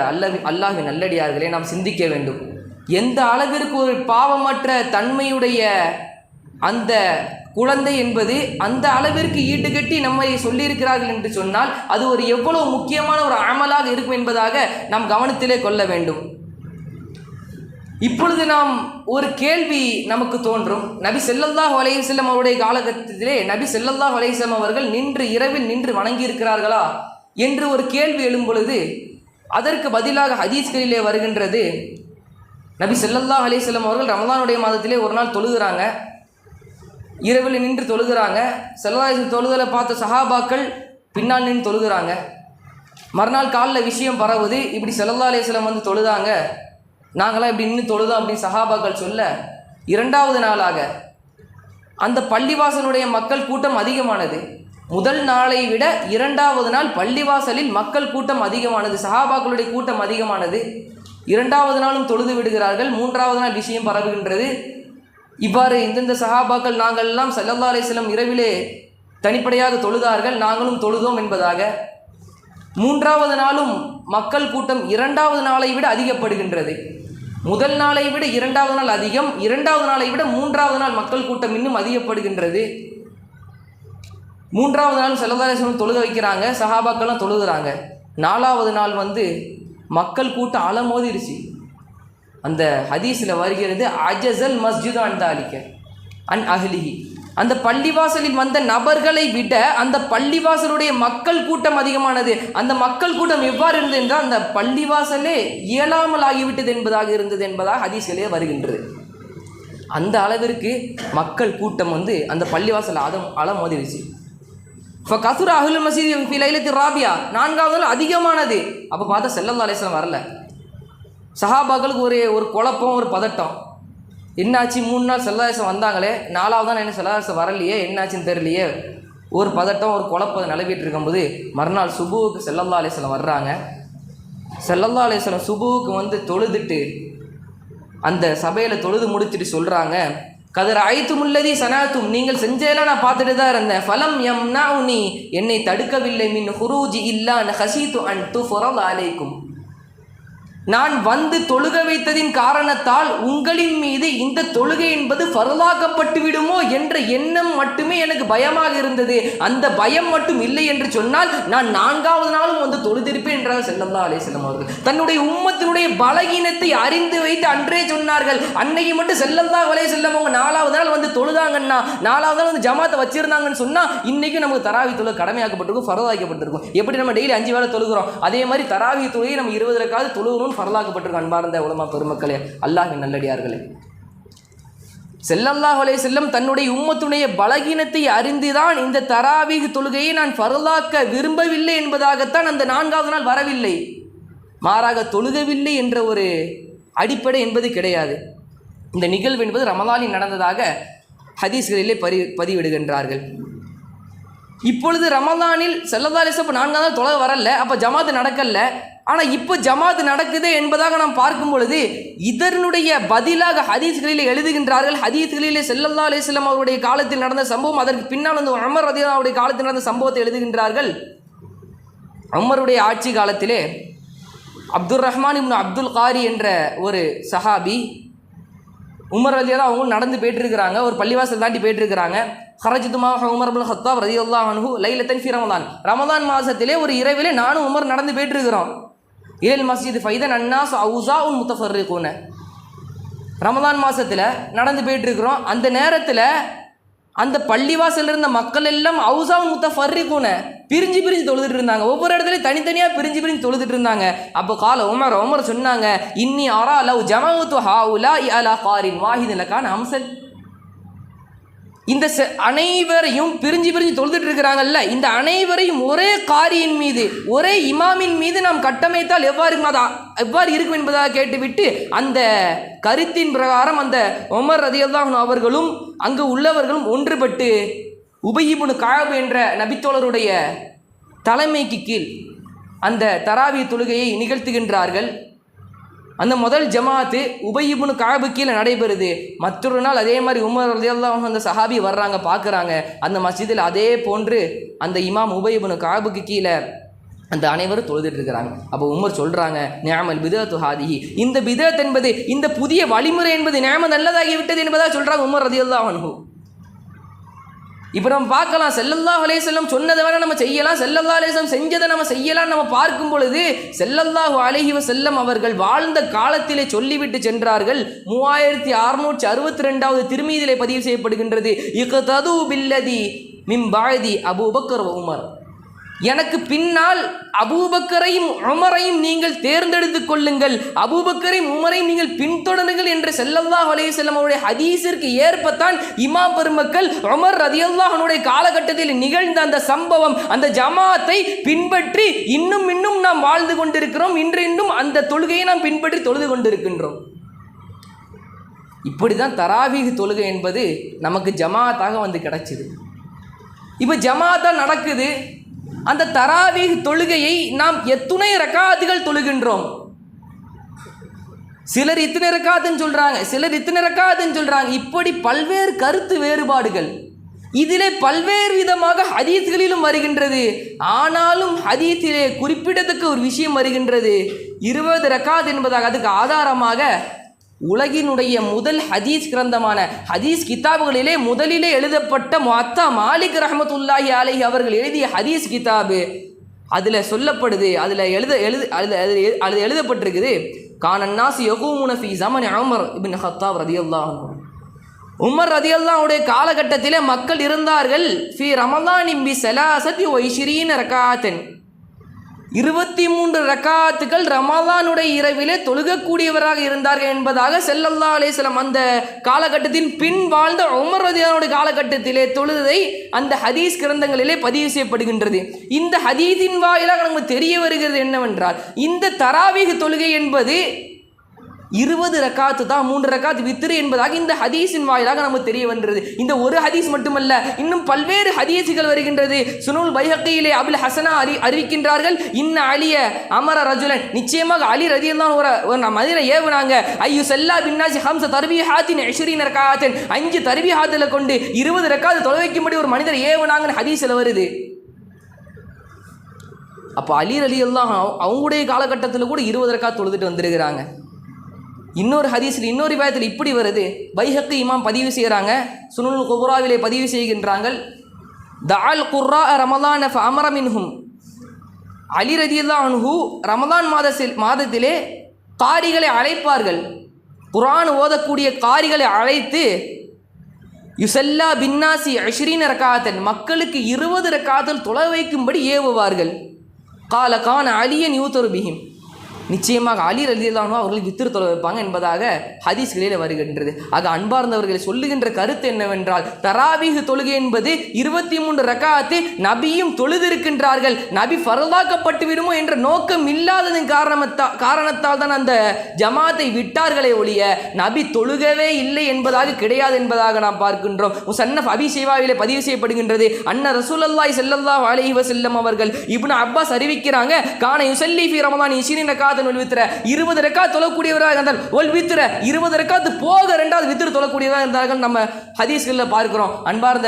அல்லாஹ்வின் நல்லடியார்களே, நாம் சிந்திக்க வேண்டும். எந்த அளவிற்கு ஒரு பாவமற்ற தன்மையுடைய அந்த குழந்தை என்பது அந்த அளவிற்கு ஈடுகட்டி நம்மை சொல்லியிருக்கிறார்கள் என்று சொன்னால் அது ஒரு எவ்வளவு முக்கியமான ஒரு அமலாக இருக்கும் என்பதாக நாம் கவனத்திலே கொள்ள வேண்டும். இப்பொழுது நாம் ஒரு கேள்வி நமக்கு தோன்றும், நபி ஸல்லல்லாஹு அலைஹி வஸல்லம் அவருடைய காலகட்டத்திலே நபி ஸல்லல்லாஹு அலைஹி வஸல்லம் அவர்கள் இரவில் நின்று வணங்கி இருக்கிறார்களா என்று ஒரு கேள்வி எழும் பொழுது அதற்கு பதிலாக ஹதீஸ்களிலே வருகின்றது, நபி ஸல்லல்லாஹு அலைஹி வஸல்லம் அவர்கள் ரமலானுடைய மாதத்திலே ஒரு நாள் தொழுகிறாங்க, இரவில் நின்று தொழுகிறாங்க. ஸல்லல்லாஹு அலைஹி வஸல்லம் தொழுதலை பார்த்த சஹாபாக்கள் பின்னால் நின்று தொழுகிறாங்க. மறுநாள் காலில் விஷயம் பரவுது, இப்படி ஸல்லல்லாஹு அலைஹி வஸல்லம் வந்து தொழுதாங்க, நாங்களாம் இப்படி நின்று தொழுதோம் அப்படின்னு சஹாபாக்கள் சொல்ல, இரண்டாவது நாளாக அந்த பள்ளிவாசலுடைய மக்கள் கூட்டம் அதிகமானது. முதல் நாளை விட இரண்டாவது நாள் பள்ளிவாசலில் மக்கள் கூட்டம் அதிகமானது, சஹாபாக்களுடைய கூட்டம் அதிகமானது. இரண்டாவது நாளும் தொழுது விடுகிறார்கள். மூன்றாவது நாள் விஷயம் பரவுகின்றது. இவ்வாறு இந்தந்த சஹாபாக்கள் நாங்கள் எல்லாம் ஸல்லல்லாஹு அலைஹி வஸல்லம் இரவிலே தனிப்படையாக தொழுதார்கள், நாங்களும் தொழுதோம் என்பதாக. மூன்றாவது நாளும் மக்கள் கூட்டம் இரண்டாவது நாளை விட அதிகப்படுகின்றது. முதல் நாளை விட இரண்டாவது நாள் அதிகம், இரண்டாவது நாளை விட மூன்றாவது நாள் மக்கள் கூட்டம் இன்னும் அதிகப்படுகின்றது. மூன்றாவது நாள் ஸல்லல்லாஹு அலைஹி வஸல்லம் தொழுக வைக்கிறாங்க, சஹாபாக்கள்லாம் தொழுகிறாங்க. நாலாவது நாள் வந்து மக்கள் கூட்டம் அலமோதிருச்சு. அந்த ஹதீஸில் வருகிறது, அஜஸல் மஸ்ஜிது அன் தாலிக அன் அஹ்லிஹி, அந்த பள்ளிவாசலில் வந்த நபர்களை விட அந்த பள்ளிவாசலுடைய மக்கள் கூட்டம் அதிகமானது. அந்த மக்கள் கூட்டம் எவ்வாறு இருந்தது என்றால் அந்த பள்ளிவாசலே இயலாமல் ஆகிவிட்டது என்பதாக இருந்தது என்பதாக ஹதீஸ்களே வருகின்றது. அந்த அளவிற்கு மக்கள் கூட்டம் வந்து அந்த பள்ளிவாசல் அலமோதிருச்சு. இப்போ கசுரா அஹ்லுல் மஸ்ஜித் ஃபி லைலத்தி ராபியா, நான்காவது நாள் அதிகமானது. அப்போ பார்த்தா ஸல்லல்லாஹு அலைஹி வஸல்லம் வரல. சஹாபாக்களுக்கு ஒரு குழப்பம், ஒரு பதட்டம். என்னாச்சு, 3 நாள் ஸல்லல்லாஹு அலைஹி வஸல்லம் வந்தாங்களே, நாலாவது தான் என்ன ஸல்லல்லாஹு அலைஹி வஸல்லம் வரலையே, என்னாச்சுன்னு தெரியலையே, ஒரு பதட்டம், ஒரு குழப்பம் நிலவிட்டு இருக்கும்போது மறுநாள் சுபுவுக்கு ஸல்லல்லாஹு அலைஹி வஸல்லம் வர்றாங்க. ஸல்லல்லாஹு அலைஹி வஸல்லம் சுபுவுக்கு வந்து தொழுதுட்டு அந்த சபையில் தொழுது முடிச்சுட்டு சொல்கிறாங்க, கதர் ஐத்துமுல்லதி சனாத்தும், நீங்கள் செஞ்சதெல்லாம் நான் பார்த்துட்டு தான் இருந்தேன். ஃபலம் யம்னஉனி, என்னை தடுக்கவில்லை. மின் ஹுரூஜி இல்லா ஹஸீது அன் துஃபரல் அலைக்கும், நான் வந்து தொழுக வைத்ததின் காரணத்தால் உங்களின் மீது இந்த தொழுகை என்பது ஃபர்லாக்கப்பட்டு விடுமோ என்ற எண்ணம் மட்டுமே எனக்கு பயமாக இருந்தது. அந்த பயம் மட்டும் இல்லை என்று சொன்னால் நான் 4வது நாளும் வந்து தொழுதிருப்பேன் என்றால் ஸல்லல்லாஹு அலைஹி வஸல்லம் அவர்கள் தன்னுடைய உம்மத்தினுடைய பலகீனத்தை அறிந்து வைத்து அன்றே சொன்னார்கள். அன்னைக்கு மட்டும் ஸல்லல்லாஹு அலைஹி வஸல்லம் அவங்க 4வது நாள் வந்து தொழுதாங்கன்னா, 4வது நாள் வந்து ஜமாத்தை வச்சிருந்தாங்கன்னு சொன்னா இன்னைக்கு நமக்கு தராவி தொழுகை கடமையாக்கப்பட்டிருக்கும், ஃபர்தாக்கப்பட்டிருக்கும். எப்படி நம்ம டெய்லி 5 வேளை தொழுகிறோம், அதே மாதிரி தராவி தொழுகை நம்ம 20 ரக்காத் தொழுகணும்னு ஃபர்தாக்கப்பட்டிருக்கும். அன்பார்ந்த உலமா பெருமக்களே, அல்லாஹ்வின் நல்லடியார்களே, ஸல்லல்லாஹு அலைஹி வஸல்லம் தன்னுடைய உம்மத்துடைய பலகீனத்தை அறிந்துதான் இந்த தராவீஹ் தொழுகையை நான் ஃபர்லாக்க விரும்பவில்லை என்பதாகத்தான் அந்த 4வது நாள் வரவில்லை. மாறாக தொழுகவில்லை என்ற ஒரு அடிப்படை என்பது கிடையாது. இந்த நிகழ்வு என்பது ரமலானில் நடந்ததாக ஹதீஸ்களிலே பதிவிடுகின்றார்கள். இப்பொழுது ரமலானில் ஸல்லல்லாஹு அலைஹி வஸல்லம் 4வது நாள் தொழுகை வரல, அப்போ ஜமாத்து நடக்கல. ஆனால் இப்போ ஜமாத்து நடக்குது என்பதாக நாம் பார்க்கும் பொழுது இதனுடைய பதிலாக ஹதீஸ்களில் எழுதுகின்றார்கள். ஹதீஸ்களிலே ஸல்லல்லாஹு அலைஹி வஸல்லம் அவருடைய காலத்தில் நடந்த சம்பவம், அதற்கு பின்னால் வந்து உமர் ரலியல்லாஹு அன்ஹுடைய காலத்தில் நடந்த சம்பவத்தை எழுதுகின்றார்கள். உமருடைய ஆட்சி காலத்திலே அப்துர் ரஹ்மான் இப்னு அப்துல் காரி என்ற ஒரு சஹாபி உமர் ரலியல்லாஹு அவங்க நடந்து போயிட்டு இருக்கிறாங்க, ஒரு பள்ளிவாசல் தாண்டி போயிட்டு இருக்கிறாங்க. ஹரஜ்துமா உமர் இப்னு ஹத்தாப் ரலியல்லாஹு அன்ஹு லைலத்தன் ஃபி ரமலான், ரமலான் மாதத்திலே ஒரு இரவிலே நானும் உமர் நடந்து போயிட்டு இருக்கிறோம். இலல் மஸ்ஜித் ஃபைதன் அன்னாஸ் அவுஸா உன் முத்தஃபர்ரிகூன, ரமலான் மாதத்தில் நடந்து போயிட்டு இருக்கிறோம். அந்த நேரத்தில் அந்த பள்ளிவாசல் இருந்த மக்கள் எல்லாம் அவுஸா உன் முத்தஃபர்ரிகூன பிரிஞ்சு தொழுதுட்டு இருந்தாங்க. ஒவ்வொரு இடத்துலையும் தனித்தனியாக பிரிஞ்சு தொழுதுட்டு இருந்தாங்க. அப்போ கால உமர் சொன்னாங்க, இன்னி அரா லவ் ஜமஅத்து ஹாஉலாஇ அலா காரின் வாஹிதின் லகான அம்சல். இந்த அனைவரையும் பிரிஞ்சு தொழுதுட்டு இருக்கிறாங்கல்ல, இந்த அனைவரையும் ஒரே காரியின் மீது, ஒரே இமாமின் மீது நாம் கட்டமைத்தால் எவ்வாறு இருக்கும் என்பதாக கேட்டுவிட்டு அந்த கருத்தின் பிரகாரம் அந்த உமர் ரலியல்லாஹு அன்ஹு அவர்களும் அங்கு உள்ளவர்களும் ஒன்றுபட்டு உபய் இப்னு கஅப் என்ற நபித்தோழருடைய தலைமைக்கு கீழ் அந்த தராவி தொழுகையை நிகழ்த்துகின்றார்கள். அந்த முதல் ஜமாத்து உபய் இப்னு கஅப் கீழே நடைபெறுது. மற்றொரு நாள் அதே மாதிரி உமர் ரலியல்லாஹு அன்ஹு அந்த சஹாபி வர்றாங்க, பார்க்குறாங்க. அந்த மஸ்ஜிதில் அதே போன்று அந்த இமாம் உபய் இப்னு கஅபுக்கு கீழே அந்த அனைவரும் தொழுதுட்டு இருக்கிறாங்க. அப்போ உமர் சொல்கிறாங்க, நிஅமல் பிதஅத்து ஹாதிஹி, இந்த பிதஅத் என்பது, இந்த புதிய வழிமுறை என்பது நிஅமத் நல்லதாகி விட்டது என்பதாக சொல்கிறாங்க உமர் ரலியல்லாஹு அன்ஹு. இப்போ நம்ம பார்க்கலாம், ஸல்லல்லாஹு அலைஹி வஸல்லம் சொன்னதை வேணால் நம்ம செய்யலாம், ஸல்லல்லாஹு அலைஹி வஸல்லம் செஞ்சதை நம்ம செய்யலாம். நம்ம பார்க்கும் பொழுது ஸல்லல்லாஹு அலைஹி வஸல்லம் அவர்கள் வாழ்ந்த காலத்திலே சொல்லிவிட்டு சென்றார்கள். 3662வது திருமீதிலே பதிவு செய்யப்படுகின்றது, இக்தது பில்லதி மின் பஅதி அபூபக்கர் வ உமர், எனக்கு பின்னால் அபூபக்கரையும் உமரையும் நீங்கள் தேர்ந்தெடுத்துக் கொள்ளுங்கள், அபூபக்கரையும் உமரையும் நீங்கள் பின்தொடருங்கள் என்று ஸல்லல்லாஹு அலைஹி வஸல்லம் அவருடைய ஹதீஸிற்கு ஏற்பத்தான் இமாம் பெருமக்கள் உமர் ரலியல்லாஹு அன்ஹுடைய காலகட்டத்தில் நிகழ்ந்த அந்த சம்பவம், அந்த ஜமாத்தை பின்பற்றி இன்னும் நாம் வாழ்ந்து கொண்டிருக்கிறோம். இன்னும் அந்த தொழுகையை நாம் பின்பற்றி தொழுது கொண்டிருக்கின்றோம். இப்படி தான் தராவீஹ் தொழுகை என்பது நமக்கு ஜமாத்தாக வந்து கிடைச்சிது. இப்போ ஜமாத்தாக நடக்குது. அந்த தராவீஹ் தொழுகையை நாம் எத்துணை ரக்காத்துகள் தொழுகின்றோம்? சிலர் இத்தனை ரக்காத்துன்னு சொல்றாங்க, சிலர் இத்தனை ரக்காத்துன்னு சொல்றாங்க. இப்படி பல்வேறு கருத்து வேறுபாடுகள் இதிலே பல்வேறு விதமாக ஹதீஸ்களிலும் வருகின்றது. ஆனாலும் ஹதீஸிலே குறிப்பிடத்தக்க ஒரு விஷயம் வருகின்றது, 20 ரக்காத் என்பதாக. அதுக்கு ஆதாரமாக உலகினுடைய முதல் ஹதீஸ் கிரந்தமான ஹதீஸ் கிதாபுகளிலே முதலிலே எழுதப்பட்ட முஅத்தா மாலிக் ரஹ்மத்துல்லாஹி அலைஹி அவர்கள் எழுதிய ஹதீஸ் கிதாபு, அதில் சொல்லப்படுது, அதில் எழுதப்பட்டிருக்குது, கானன்னாஸ் யகூமுன ஃபீ ஸமனி உமர் இப்னு ஹத்தாப் ரலியல்லாஹு அன்ஹு, உமர் ரலியல்லாஹு அன்ஹுடைய காலகட்டத்திலே மக்கள் இருந்தார்கள். ஃபீ ரமலான் பி ஸலாஸத்தி வ 20 ரக்காத்தன், 23 ரக்காத்துகள் ரமலானுடைய இரவிலே தொழுகக்கூடியவராக இருந்தார்கள் என்பதாக ஸல்லல்லாஹு அலைஹி வஸல்லம் அந்த காலகட்டத்தின் பின் வாழ்ந்த உமர் ரலியல்லாஹு அன்ஹுடைய காலகட்டத்திலே தொழுதை அந்த ஹதீஸ் கிரந்தங்களிலே பதிவு செய்யப்படுகின்றது. இந்த ஹதீஸின் வாயிலாக நமக்கு தெரிய வருகிறது என்னவென்றால், இந்த தராவீஹ் தொழுகை என்பது 20 ரக்காத்து தான், 3 ரக்காத்து வித்ரு என்பதாக இந்த ஹதீஸின் வாயிலாக நமக்கு தெரிய வருகிறது. இந்த ஒரு ஹதீஸ் மட்டுமல்ல, இன்னும் பல்வேறு ஹதீஸுகள் வருகின்றது. சுனூல் பைஹக்கியிலே அபுல் ஹசனா அறிவிக்கின்றார்கள், இன்ன அலிய அமர ரஜுலன், நிச்சயமாக அலி ரலியல்லாஹு அன்ஹு ஒரு மதினை ஏவுனாங்க, ஐயு ஸல்லா பின்னாசி ஹம்ஸ தர்வீஹாத்தின் 20 ரக்காத்தன், 5 தர்வீஹாத்துல கொண்டு 20 ரக்காத்து தொழ வைக்கும்படி ஒரு மனிதர் ஏவுனாங்கன்னு ஹதீஸில் வருது. அப்போ அலி ரலியல்லாஹு அவங்களுடைய காலகட்டத்தில் கூட 20 ரக்காத் தொழுதுட்டு வந்திருக்கிறாங்க. இன்னொரு ஹதீஸில் இன்னொரு விவாதத்தில் இப்படி வருது, பைஹக்கி இமாம் பதிவு செய்கிறாங்க, சுனனுல் குப்ராவிலே பதிவு செய்கின்றார்கள், தஅல் குர்ரா ரமலான ஃபஅமர மின்ஹும் அலி ரலியல்லாஹு அன்ஹு ரமதான் மாதத்திலே காரிகளை அழைப்பார்கள். குர்ஆன் ஓதக்கூடிய காரிகளை அழைத்து யுசல்லா பின்னாசி 20 ரக்காத்தன், மக்களுக்கு 20 ரக்காத்தில் தொலை வைக்கும்படி ஏவுவார்கள். கான அலியன் யூத்தரு பிஹிம், நிச்சயமாக அலி ரலியல்லாஹு அன்ஹு அவர்கள் வித்திரு தொலை வைப்பாங்க என்பதாக ஹதீஸ்களில் வருகின்றது. ஆக அன்பார்ந்தவர்களை சொல்லுகின்ற கருத்து என்னவென்றால், தராவீஹ் தொழுகை என்பது 23 ரக்காத்து நபியும் தொழுதிருக்கின்றார்கள். நபி ஃபர்லாக்கப்பட்டு விடுமோ என்ற நோக்கம் இல்லாததன் காரணத்தால் தான் அந்த ஜமாத்தை விட்டார்களே ஒழிய நபி தொழுகவே இல்லை என்பதாக கிடையாது என்பதாக நாம் பார்க்கின்றோம். முஸன்னஃப் அபி ஷைபாவிலே பதிவு செய்யப்படுகின்றது. அன்ன ரசூலுல்லாஹி ஸல்லல்லாஹு அலைஹி வஸல்லம் அவர்கள் இப்னு அப்பாஸ் அறிவிக்கிறாங்க, கான யுஸல்லி ஃபீ ரமதான் 20 ரக்காத் 20 ரக்காத் தொழக்கூடியவராக இருந்தால் 20 ரக்காத் போக 2வது வித்ர் தொழக்கூடியவராக இருந்தார்கள் நம்ம ஹதீஸ்களில் பார்க்கிறோம். அன்பார்ந்த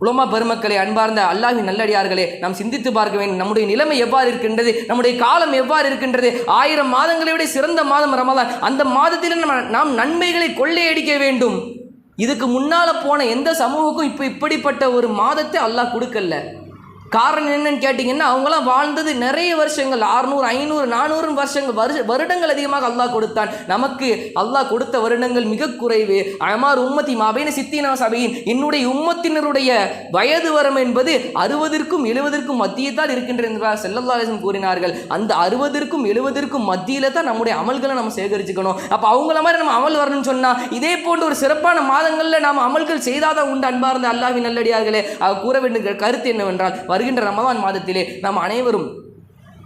உலமா பெருமக்களே, அன்பார்ந்த அல்லாஹ்வின் நல்லடியார்களே, நாம் சிந்தித்து பார்க்க வேண்டும். நம்முடைய நிலைமை எவ்வாறு இருக்கின்றது, நம்முடைய காலம் எவ்வாறு இருக்கின்றது. 1000 மாதங்களை விட சிறந்த மாதம் ரமலான். அந்த மாதத்தில் நாம் நன்மைகளை கொள்ளையடிக்க வேண்டும். இதுக்கு முன்னால் போன எந்த சமூகக்கும் இப்படிப்பட்ட ஒரு மாதத்தை அல்லாஹ் கொடுக்கல. காரணம் என்னன்னு கேட்டிங்கன்னா, அவங்களாம் வாழ்ந்தது நிறைய வருஷங்கள், 600 500 400 வருடங்கள் அதிகமாக அல்லாஹ் கொடுத்தான். நமக்கு அல்லாஹ் கொடுத்த வருடங்கள் மிக குறைவு. அமார் உம்மத்தி மாபைன சித்தினா சபையின், என்னுடைய உம்மத்தினருடைய வயது வரம் என்பது 60க்கும் 70க்கும் மத்தியே தான் இருக்கின்ற என்பதாக ஸல்லல்லாஹு அலைஹி வஸல்லம் கூறினார்கள். அந்த 60க்கும் 70க்கும் மத்தியில் தான் நம்முடைய அமல்களை நம்ம சேகரிச்சுக்கணும். அப்போ அவங்கள மாதிரி நம்ம அமல் வரணும்னு சொன்னால், இதே போன்ற ஒரு சிறப்பான மாதங்களில் நாம் அமல்கள் செய்தாதான் உண்டு. அன்பார்ந்த அல்லாஹ்வின் நல்லடியார்களே, அவர் கூற வேண்டிய கருத்து என்னவென்றால், வருகின்ற ரமதான் மாதத்திலே நாம் அனைவரும்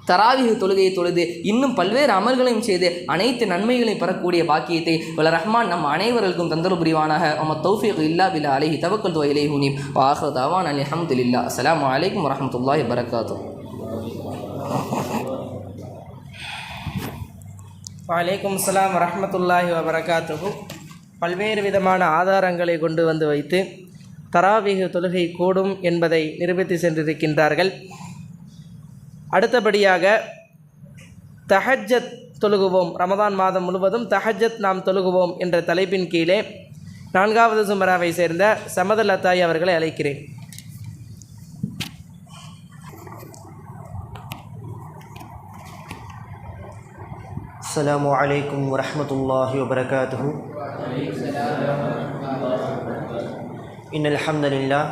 தராவீஹ் தொழுகையை தொழுது இன்னும் பல்வேறு அமல்களையும் செய்து அனைத்து நன்மைகளையும் பெறக்கூடிய பாக்கியத்தை வல்ல ரஹ்மான் நம் அனைவருக்கும் தந்தரு புரிவானாக. வமத் தௌஃபீக் இல்லா பில்லா அலைஹி தவக்கல்து வ இலைஹி உனீப். வ ஆகிரு தஅவானா அல்ஹம்துலில்லாஹ். அஸ்ஸலாமு அலைக்கும் வரஹ்மத்துல்லாஹி வபரகாத்துஹு. வலைக்கும் அஸ்ஸலாம் வரஹ்மத்துல்லாஹி வபரகாத்துஹு. பல்வேறு விதமான ஆதாரங்களை கொண்டு வந்து வைத்து தராவீஹ் தொழுகை கூடும் என்பதை நிரூபித்து சென்றிருக்கின்றார்கள். அடுத்தபடியாக தஹஜ்ஜத் தொழுகுவோம், ரமதான் மாதம் முழுவதும் தஹஜ்ஜத் நாம் தொழுகுவோம் என்ற தலைப்பின் கீழே 4வது சுமராவை சேர்ந்த சமதல் அத்தாய் அவர்களை அழைக்கிறேன். அஸ்ஸலாமு அலைக்கும் வரஹ்மத்துல்லாஹி வபரகாத்துஹு. இன்னல் ஹம்தலில்லாஹ்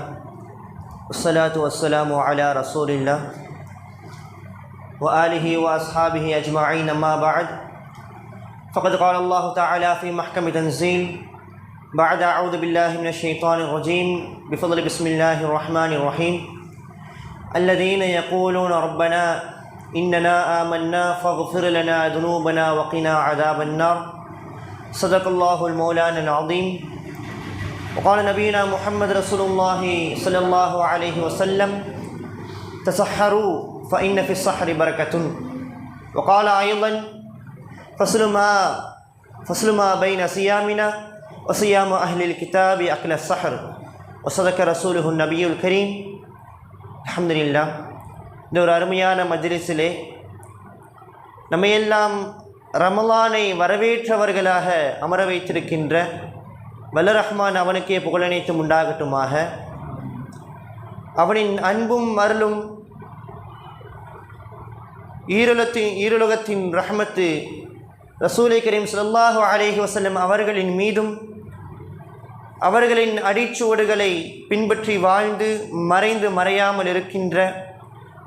வஸ்ஸலாத்து வஸ்ஸலாமு அலா ரசூலில்லாஹ் வ ஆலிஹி வ அஸ்ஹாபிஹி அஜ்மஈன். அம்மா பஅத். ஃபகத் قال الله تعالى في محكم تنزيل بعد أعوذ بالله من الشيطان الرجيم بفضل بسم الله الرحمن الرحيم. الذين يقولون ربنا إننا آمنا فاغفر لنا ذنوبنا وقنا عذاب النار. صدق الله المولانا العظيم. وقال نبينا محمد رسول الله صلى الله عليه وسلم تسحروا فإن في السحر بركة. وقال أيضا فصل ما بين صيامنا وصيام أهل الكتاب أكل السحر. وصدق رسوله النبي الكريم. الحمد لله. இந்த ஒரு அருமையான மஜ்லிஸிலே நம்மையெல்லாம் ரமலானை வரவேற்றவர்களாக அமர வைத்திருக்கின்ற வல்ல ரஹ்மான் அவனுக்கே புகழனைத்தும் உண்டாகட்டுமாக. அவனின் அன்பும் அருளும் ஈருலகத்தின் ரஹ்மத்து ரசூலை கரீம் ஸல்லல்லாஹு அலைஹி வஸல்லம் அவர்களின் மீதும், அவர்களின் அடிச்சுவடுகளை பின்பற்றி வாழ்ந்து மறைந்து மறையாமல் இருக்கின்ற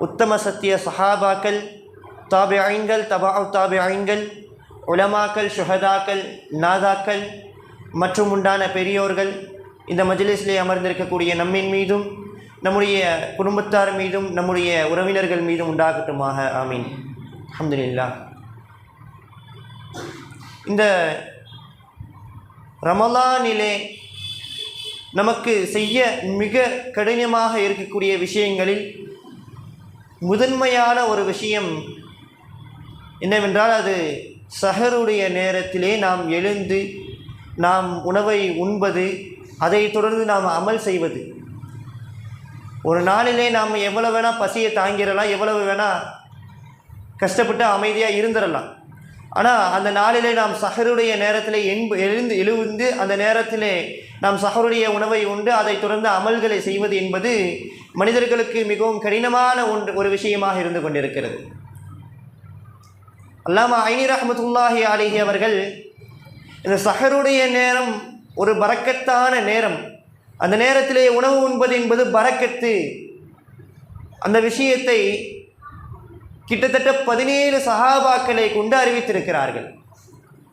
உத்தம சத்திய சஹாபாக்கள், தாபிஐன்கள், தபாஉ தாபிஐன்கள், உலமாக்கள், ஷுஹதாக்கள், நாதாக்கள் மற்றும் உண்டான பெரியோர்கள், இந்த மஜ்லிஸிலே அமர்ந்திருக்கக்கூடிய நம்மின் மீதும், நம்முடைய குடும்பத்தார் மீதும், நம்முடைய உறவினர்கள் மீதும் உண்டாகட்டுமாக. ஆமீன். அல்ஹம்துலில்லாஹ். இந்த ரமலானிலே நமக்கு செய்ய மிக கடினமாக இருக்கக்கூடிய விஷயங்களில் முதன்மையான ஒரு விஷயம் என்னவென்றால், அது சஹருடைய நேரத்திலே நாம் எழுந்து நாம் உணவை உண்பது, அதை தொடர்ந்து நாம் அமல் செய்வது. ஒரு நாளிலே நாம் எவ்வளவு வேணால் பசியை தாங்கிடலாம், எவ்வளவு வேணால் கஷ்டப்பட்டு அமைதியாக இருந்துடலாம். ஆனால் அந்த நாளிலே நாம் சஹருடைய நேரத்திலே எழுந்து அந்த நேரத்திலே நாம் சஹருடைய உணவை உண்டு அதை தொடர்ந்து அமல்களை செய்வது என்பது மனிதர்களுக்கு மிகவும் கடினமான ஒரு விஷயமாக இருந்து கொண்டிருக்கிறது. அல்லாமா ஐனி ரஹ்மத்துல்லாஹி அலைஹி அவர்கள் இந்த சஹருடைய நேரம் ஒரு பரக்கத்தான நேரம், அந்த நேரத்திலே உணவு உண்பது என்பது பரக்கத்து, அந்த விஷயத்தை கிட்டத்தட்ட 17 சஹாபாக்களை கொண்டு அறிவித்திருக்கிறார்கள்.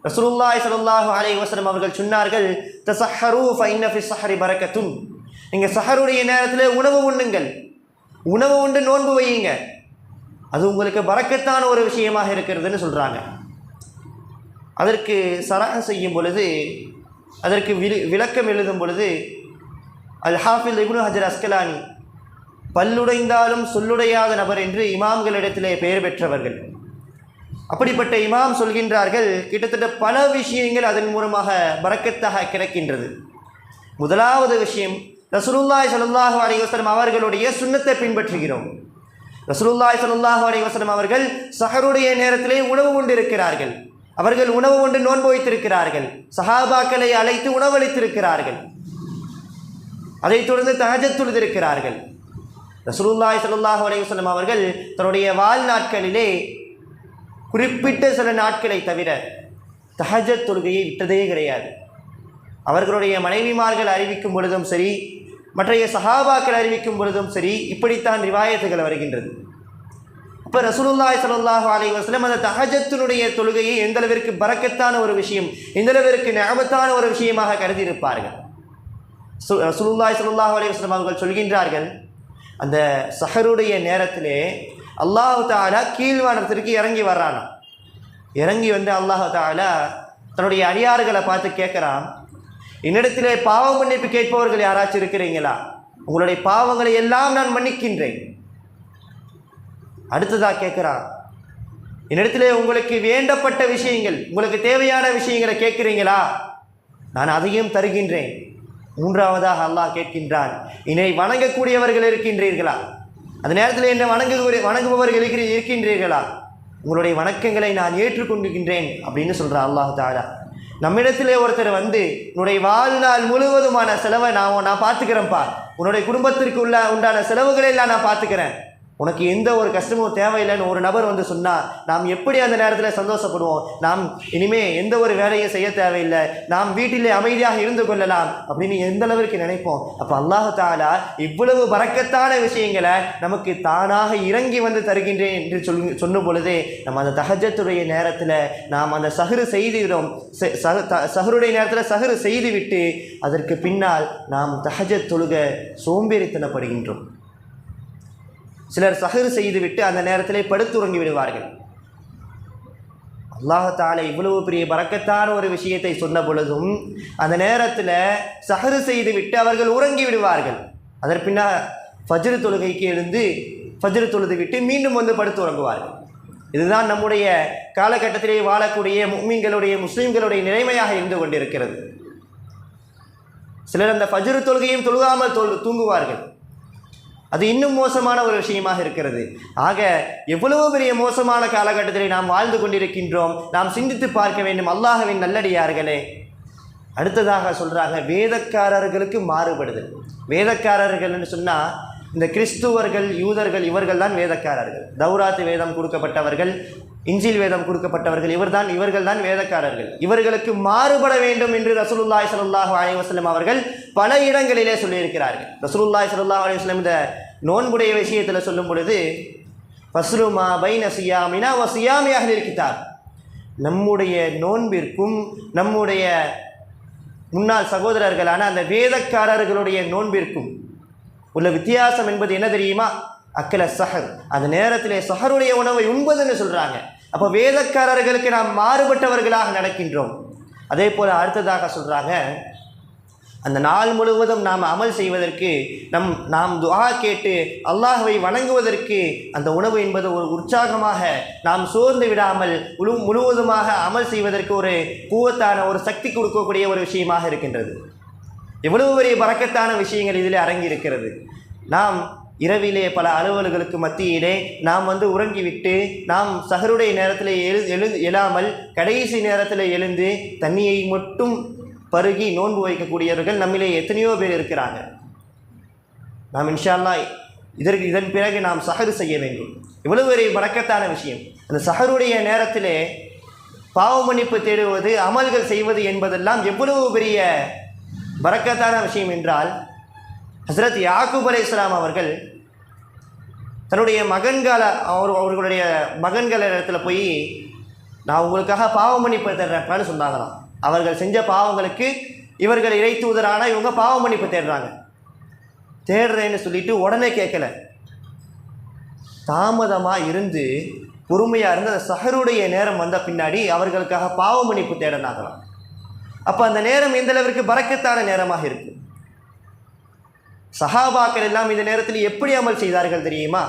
ரசூலுல்லாஹி ஸல்லல்லாஹு அலைஹி வஸல்லம் அவர்கள் சொன்னார்கள், தஸஹரு ஃபஇன்ன ஃபி ஸஹரி பரக்கத்துன். நீங்கள் சஹருடைய நேரத்தில் உணவு உண்ணுங்கள், உணவு உண்டு நோன்பு வையுங்க, அது உங்களுக்கு பரக்கத்தான ஒரு விஷயமாக இருக்கிறதுன்னு சொல்கிறாங்க. அதற்கு சரஹ செய்யும் பொழுது, அதற்கு விளக்கம் எழுதும் பொழுது அல் ஹாஃபிஸ் இப்னு ஹஜர் அஸ்கலானி பல்லுடைந்தாலும் சொல்லுடையாத நபர் என்று இமாம்களிடத்திலே பெயர் பெற்றவர்கள். அப்படிப்பட்ட இமாம் சொல்கின்றார்கள், கிட்டத்தட்ட பல விஷயங்கள் அதன் மூலமாக பரக்கத்தாக கிடைக்கின்றது. முதலாவது விஷயம், ரசூலுல்லாஹி ஸல்லல்லாஹு அலைஹி வஸல்லம் அவர்களுடைய சுன்னத்தை பின்பற்றுகிறோம். ரசூலுல்லாஹி ஸல்லல்லாஹு அலைஹி வஸல்லம் அவர்கள் சஹருடைய நேரத்திலே உணவு கொண்டிருக்கிறார்கள், அவர்கள் உணவு கொண்டு நோன்பு வைத்திருக்கிறார்கள், சஹாபாக்களை அழைத்து உணவளித்திருக்கிறார்கள், அதைத் தொடர்ந்து தஹஜ்ஜத் தொழுதிருக்கிறார்கள். ரசூலுல்லாஹி ஸல்லல்லாஹு அலைஹி வஸல்லம் அவர்கள் தன்னுடைய வாழ்நாட்களிலே குறிப்பிட்ட சில நாட்களை தவிர தஹஜ்ஜத் தொழுகையை விட்டதே கிடையாது. அவர்களுடைய மனைவிமார்கள் அறிவிக்கும் பொழுதும் சரி, மற்றைய சஹாபாக்கள் அறிவிக்கும் பொழுதும் சரி, இப்படித்தான் ரிவாயத்துகள் வருகின்றது. இப்போ ரசூலுல்லாஹி ஸல்லல்லாஹு அலைஹி வஸல்லம் அந்த தஹஜ்ஜத்துடைய தொழுகையை எந்த அளவிற்கு பரக்கத்தான ஒரு விஷயம், எந்த அளவிற்கு நிஅமத்தான ஒரு விஷயமாக கருதியிருப்பார்கள். ரசூலுல்லாஹி ஸல்லல்லாஹு அலைஹி வஸல்லம் அவர்கள் சொல்கின்றார்கள், அந்த சஹருடைய நேரத்திலே அல்லாஹ் தஆலா கீழ்வானத்திற்கு இறங்கி வர்றானா. இறங்கி வந்து அல்லாஹ் தஆலா தன்னுடைய அடியார்களை பார்த்து கேட்குறான், என்னிடத்திலே பாவ மன்னிப்பு கேட்பவர்கள் யாராச்சும் இருக்கிறீங்களா? உங்களுடைய பாவங்களை எல்லாம் நான் மன்னிக்கின்றேன். அடுத்ததாக கேட்குறான், என்னிடத்திலே உங்களுக்கு வேண்டப்பட்ட விஷயங்கள், உங்களுக்கு தேவையான விஷயங்களை கேட்குறீங்களா? நான் அதையும் தருகின்றேன். மூன்றாவதாக அல்லாஹ் கேட்கின்றான், என்னை வணங்கக்கூடியவர்கள் இருக்கின்றீர்களா? அந்த நேரத்தில் என்னை வணங்குபவர்கள் இருக்கின்றீர்களா? உங்களுடைய வணக்கங்களை நான் ஏற்றுக்கொண்டுகின்றேன் அப்படின்னு சொல்கிறான் அல்லாஹ் தஆலா. நம்மிடத்திலே ஒருத்தர் வந்து, உன்னுடைய வாழ்நாள் முழுவதுமான செலவை நான் பார்த்துக்கிறேன்ப்பா, உன்னுடைய குடும்பத்திற்கு உண்டான செலவுகளை எல்லாம் நான் பார்த்துக்கிறேன், உனக்கு எந்த ஒரு கஷ்டமும் தேவையில்லைன்னு ஒரு நபர் வந்து சொன்னால் நாம் எப்படி அந்த நேரத்தில் சந்தோஷப்படுவோம்? நாம் இனிமேல் எந்த ஒரு வேலையும் செய்ய தேவையில்லை, நாம் வீட்டிலே அமைதியாக இருந்து கொள்ளலாம் அப்படின்னு எந்த அளவிற்கு நினைப்போம். அப்போ அல்லாஹ் தஆலா இவ்வளவு பரக்கத்தான விஷயங்களை நமக்கு தானாக இறங்கி வந்து தருகின்றேன் என்று சொன்ன பொழுதே நம்ம அந்த தஹஜ்ஜத்துடைய நேரத்தில் நாம் அந்த சஹரு செய்துகிறோம். சஹருடைய நேரத்தில் சஹரு செய்துவிட்டு அதற்கு பின்னால் நாம் தஹஜ்ஜத் தொழுக சோம்பேறித்தனப்படுகின்றோம். சிலர் சஹரு செய்துவிட்டு அந்த நேரத்திலே படுத்துறங்கி விடுவார்கள். அல்லாஹ் தஆலா இவ்வளவு பெரிய பரக்கத்தான ஒரு விஷயத்தை சொன்ன பொழுதும் அந்த நேரத்தில் சஹரு செய்துவிட்டு அவர்கள் உறங்கி விடுவார்கள். அதற்கு பின்னால் ஃபஜ்ர் தொழுகைக்கு எழுந்து ஃபஜ்ர் தொழுது விட்டு மீண்டும் வந்து படுத்து உறங்குவார்கள். இதுதான் நம்முடைய காலகட்டத்திலே வாழக்கூடிய முஃமின்களுடைய முஸ்லீம்களுடைய நிலைமையாக இருந்து கொண்டிருக்கிறது. சிலர் அந்த ஃபஜ்ர் தொழுகையும் தொழுகாமல் தூங்குவார்கள். அது இன்னும் மோசமான ஒரு விஷயமாக இருக்கிறது. ஆக எவ்வளவு பெரிய மோசமான காலகட்டத்தில் நாம் வாழ்ந்து கொண்டிருக்கின்றோம், நாம் சிந்தித்து பார்க்க வேண்டும் அல்லாஹ்வின் நல்லடியார்களே. அடுத்ததாக சொல்கிறாங்க, வேதக்காரர்களுக்கு மாறுபடுதல். வேதக்காரர்கள்னு சொன்னால் இந்த கிறிஸ்துவர்கள், யூதர்கள், இவர்கள் தான் வேதக்காரர்கள். தௌராத் வேதம் கொடுக்கப்பட்டவர்கள், இஞ்சில் வேதம் கொடுக்கப்பட்டவர்கள், இவர்கள் தான் வேதக்காரர்கள். இவர்களுக்கு மாறுபட வேண்டும் என்று ரசூலுல்லாஹி ஸல்லல்லாஹு அலைஹி வஸல்லம் அவர்கள் பல இடங்களிலே சொல்லியிருக்கிறார்கள். ரசூலுல்லாஹி ஸல்லல்லாஹு அலைஹி வஸல்லம் இந்த நோன்புடைய விஷயத்தில் சொல்லும் பொழுது, ஃபஸ்ரு மா பைன சியாமினா வ சியாமி அஹ்லில் கிதாப், நம்முடைய நோன்பிற்கும் நம்முடைய முன்னாள் சகோதரர்களான அந்த வேதக்காரர்களுடைய நோன்பிற்கும் உள்ள வித்தியாசம் என்பது என்ன தெரியுமா? அக்கல சஹர், அந்த நேரத்திலே சஹருடைய உணவை உண்பதுன்னு சொல்கிறாங்க. அப்போ வேதக்காரர்களுக்கு நாம் மாறுபட்டவர்களாக நடக்கின்றோம். அதே போல் அடுத்ததாக சொல்கிறாங்க, அந்த நாள் முழுவதும் நாம் அமல் செய்வதற்கு, நாம் துஆ கேட்டு அல்லாஹ்வை வணங்குவதற்கு அந்த உணவு என்பது ஒரு உற்சாகமாக, நாம் சோர்ந்து விடாமல் முழுவதுமாக அமல் செய்வதற்கு ஒரு கூவத்தான ஒரு சக்தி கொடுக்கக்கூடிய ஒரு விஷயமாக இருக்கின்றது. எவ்வளவு பெரிய பரக்கத்தான விஷயங்கள் இதில் அடங்கி இருக்கிறது. நாம் இரவிலே பல அலுவல்களுக்கு மத்தியிலே நாம் உறங்கிவிட்டு நாம் சஹருடைய நேரத்தில் எழாமல் கடைசி நேரத்தில் எழுந்து தண்ணியை மட்டும் பருகி நோன்பு வைக்கக்கூடியவர்கள் நம்மிலே எத்தனையோ பேர் இருக்கிறாங்க. நாம் இன்ஷா அல்லாஹ் இதன் பிறகு நாம் சஹரு செய்ய வேண்டும். இவ்வளவு ஒரு பரக்கத்தான விஷயம். அந்த சஹருடைய நேரத்திலே பாவ மன்னிப்பு தேடுவது, அமல்கள் செய்வது என்பதெல்லாம் எவ்வளவு பெரிய பரக்கத்தான விஷயம் என்றால், ஹஸ்ரத் யாக்கூப் அலைஹிஸ்ஸலாம் அவர்கள் தன்னுடைய அவர்களுடைய மகன்களிடத்தில் போய் நான் உங்களுக்காக பாவ மன்னிப்பு தேடுறேன்னு சொன்னாங்களாம். அவர்கள் செஞ்ச பாவங்களுக்கு இவர்கள் இறை தூதரான இவங்க பாவ மன்னிப்பு தேடுறேன்னு சொல்லிட்டு உடனே கேட்கல, தாமதமாக இருந்து பொறுமையாக இருந்து அந்த சஹருடைய நேரம் வந்த பின்னாடி அவர்களுக்காக பாவ மன்னிப்பு தேடினாங்களாம். அப்போ அந்த நேரம் எந்த அளவிற்கு பரக்கத்தான நேரமாக இருக்கும். சஹாபாக்கள் எல்லாம் இந்த நேரத்தில் எப்படி அமல் செய்தார்கள் தெரியுமா?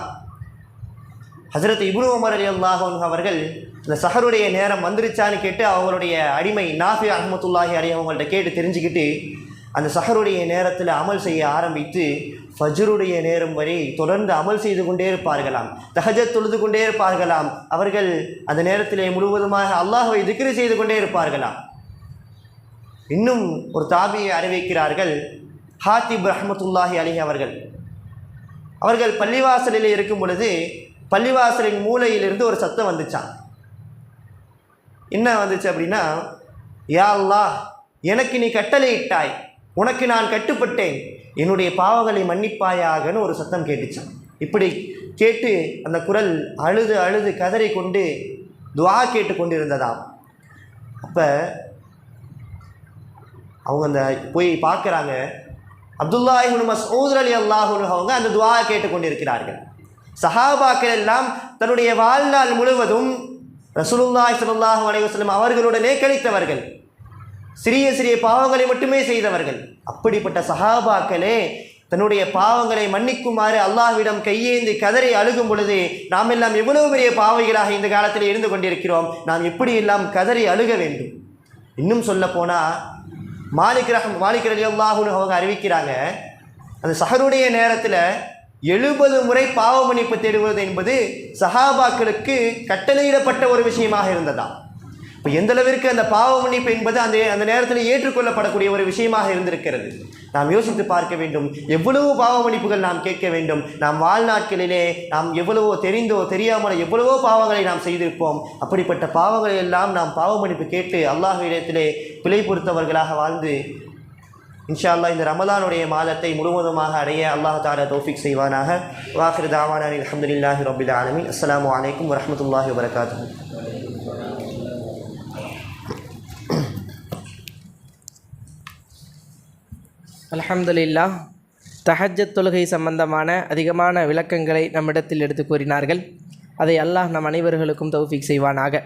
ஹஸரத் இப்னு உமர் ரலியல்லாஹு அன்ஹு அவர்கள் இந்த சஹருடைய நேரம் வந்துருச்சான்னு கேட்டு அவங்களுடைய அடிமை நாஃபி ரஹ்மத்துல்லாஹி அலைஹி அவங்கள்ட்ட கேட்டு தெரிஞ்சுக்கிட்டு அந்த சஹருடைய நேரத்தில் அமல் செய்ய ஆரம்பித்து ஃபஜ்ருடைய நேரம் வரை தொடர்ந்து அமல் செய்து கொண்டே இருப்பார்களாம், தஹஜ்ஜத் தொழுது கொண்டே இருப்பார்களாம். அவர்கள் அந்த நேரத்திலே முழுவதுமாக அல்லாஹ்வை திக்ரு செய்து கொண்டே இருப்பார்களாம். இன்னும் ஒரு தாபியை அறிவிக்கிறார்கள், ஹாத்திப் ரஹ்மத்துல்லாஹி அலைஹி அவர்கள் பள்ளிவாசலில் இருக்கும் பொழுது பள்ளிவாசலின் மூலையிலிருந்து ஒரு சத்தம் வந்துச்சான். என்ன வந்துச்சு அப்படின்னா, யா அல்லாஹ், எனக்கு நீ கட்டளையிட்டாய், உனக்கு நான் கட்டுப்பட்டேன், என்னுடைய பாவங்களை மன்னிப்பாயாகன்னு ஒரு சத்தம் கேட்டுச்சான். இப்படி கேட்டு அந்த குரல் அழுது அழுது கதறி கொண்டு துஆ கேட்டு கொண்டிருந்ததாம். அப்போ அவங்க அந்த போய் பார்க்குறாங்க, அப்துல்லா இப்னு மஸ்ஊத் ரலியல்லாஹு அன்ஹு அவங்க அந்த துஆ கேட்டு கொண்டிருக்கிறார்கள். சஹாபாக்கள் எல்லாம் தன்னுடைய வாழ்நாள் முழுவதும் ரசூலுல்லாஹி ஸல்லல்லாஹு அலைஹி வஸல்லம் அவர்களுடனே கழித்தவர்கள், சிறிய சிறிய பாவங்களை மட்டுமே செய்தவர்கள். அப்படிப்பட்ட சஹாபாக்களே தன்னுடைய பாவங்களை மன்னிக்குமாறு அல்லாஹ்விடம் கையேந்தி கதறி அழுகும் பொழுது நாம் எல்லாம் எவ்வளவு பெரிய பாவிகளாக இந்த காலத்தில் இருந்து கொண்டிருக்கிறோம். நாம் எப்படி எல்லாம் கதறி அழுக வேண்டும். இன்னும் சொல்ல போனால் மாலிக் ரலியல்லாஹு அன்ஹு அவங்க அறிவிக்கிறாங்க, அந்த சஹருடைய நேரத்தில் 70 முறை பாவ மன்னிப்பு தேடுவது என்பது சஹாபாக்களுக்கு கட்டளையிடப்பட்ட ஒரு விஷயமாக இருந்ததாம். இப்போ எந்த அளவிற்கு அந்த பாவ மன்னிப்பு என்பது அந்த நேரத்தில் ஏற்றுக்கொள்ளப்படக்கூடிய ஒரு விஷயமாக இருந்திருக்கிறது. நாம் யோசித்து பார்க்க வேண்டும், எவ்வளவோ பாவ மன்னிப்புகள் நாம் கேட்க வேண்டும். நாம் வாழ்நாட்களிலே நாம் எவ்வளவோ தெரிந்தோ தெரியாமலோ எவ்வளவோ பாவங்களை நாம் செய்திருப்போம். அப்படிப்பட்ட பாவங்களை எல்லாம் நாம் பாவ மன்னிப்பு கேட்டு அல்லாஹ்விடத்திலே பிழை பொறுத்தவர்களாக வாழ்ந்து இன்ஷா அல்லாஹ் இந்த ரமலானுடைய மாதத்தை முழுவதுமாக அடைய அல்லாஹ் தஆலா தௌஃபீக் செய்வானாக. வாஹிரு தஅவானா அல்ஹம்துலில்லாஹி ரப்பில் ஆலமீன். அஸ்ஸலாமு அலைக்கும் வரஹ்மத்துல்லாஹி வபரகாத்துஹு. அல்ஹம்துலில்லாஹ். தஹஜ்ஜத் தொழுகை சம்பந்தமான அதிகமான விளக்கங்களை நம்மிடத்தில் எடுத்து கூறினார்கள். அதை அல்லாஹ் நம் அனைவர்களுக்கும் தௌஃபீக் செய்வானாக.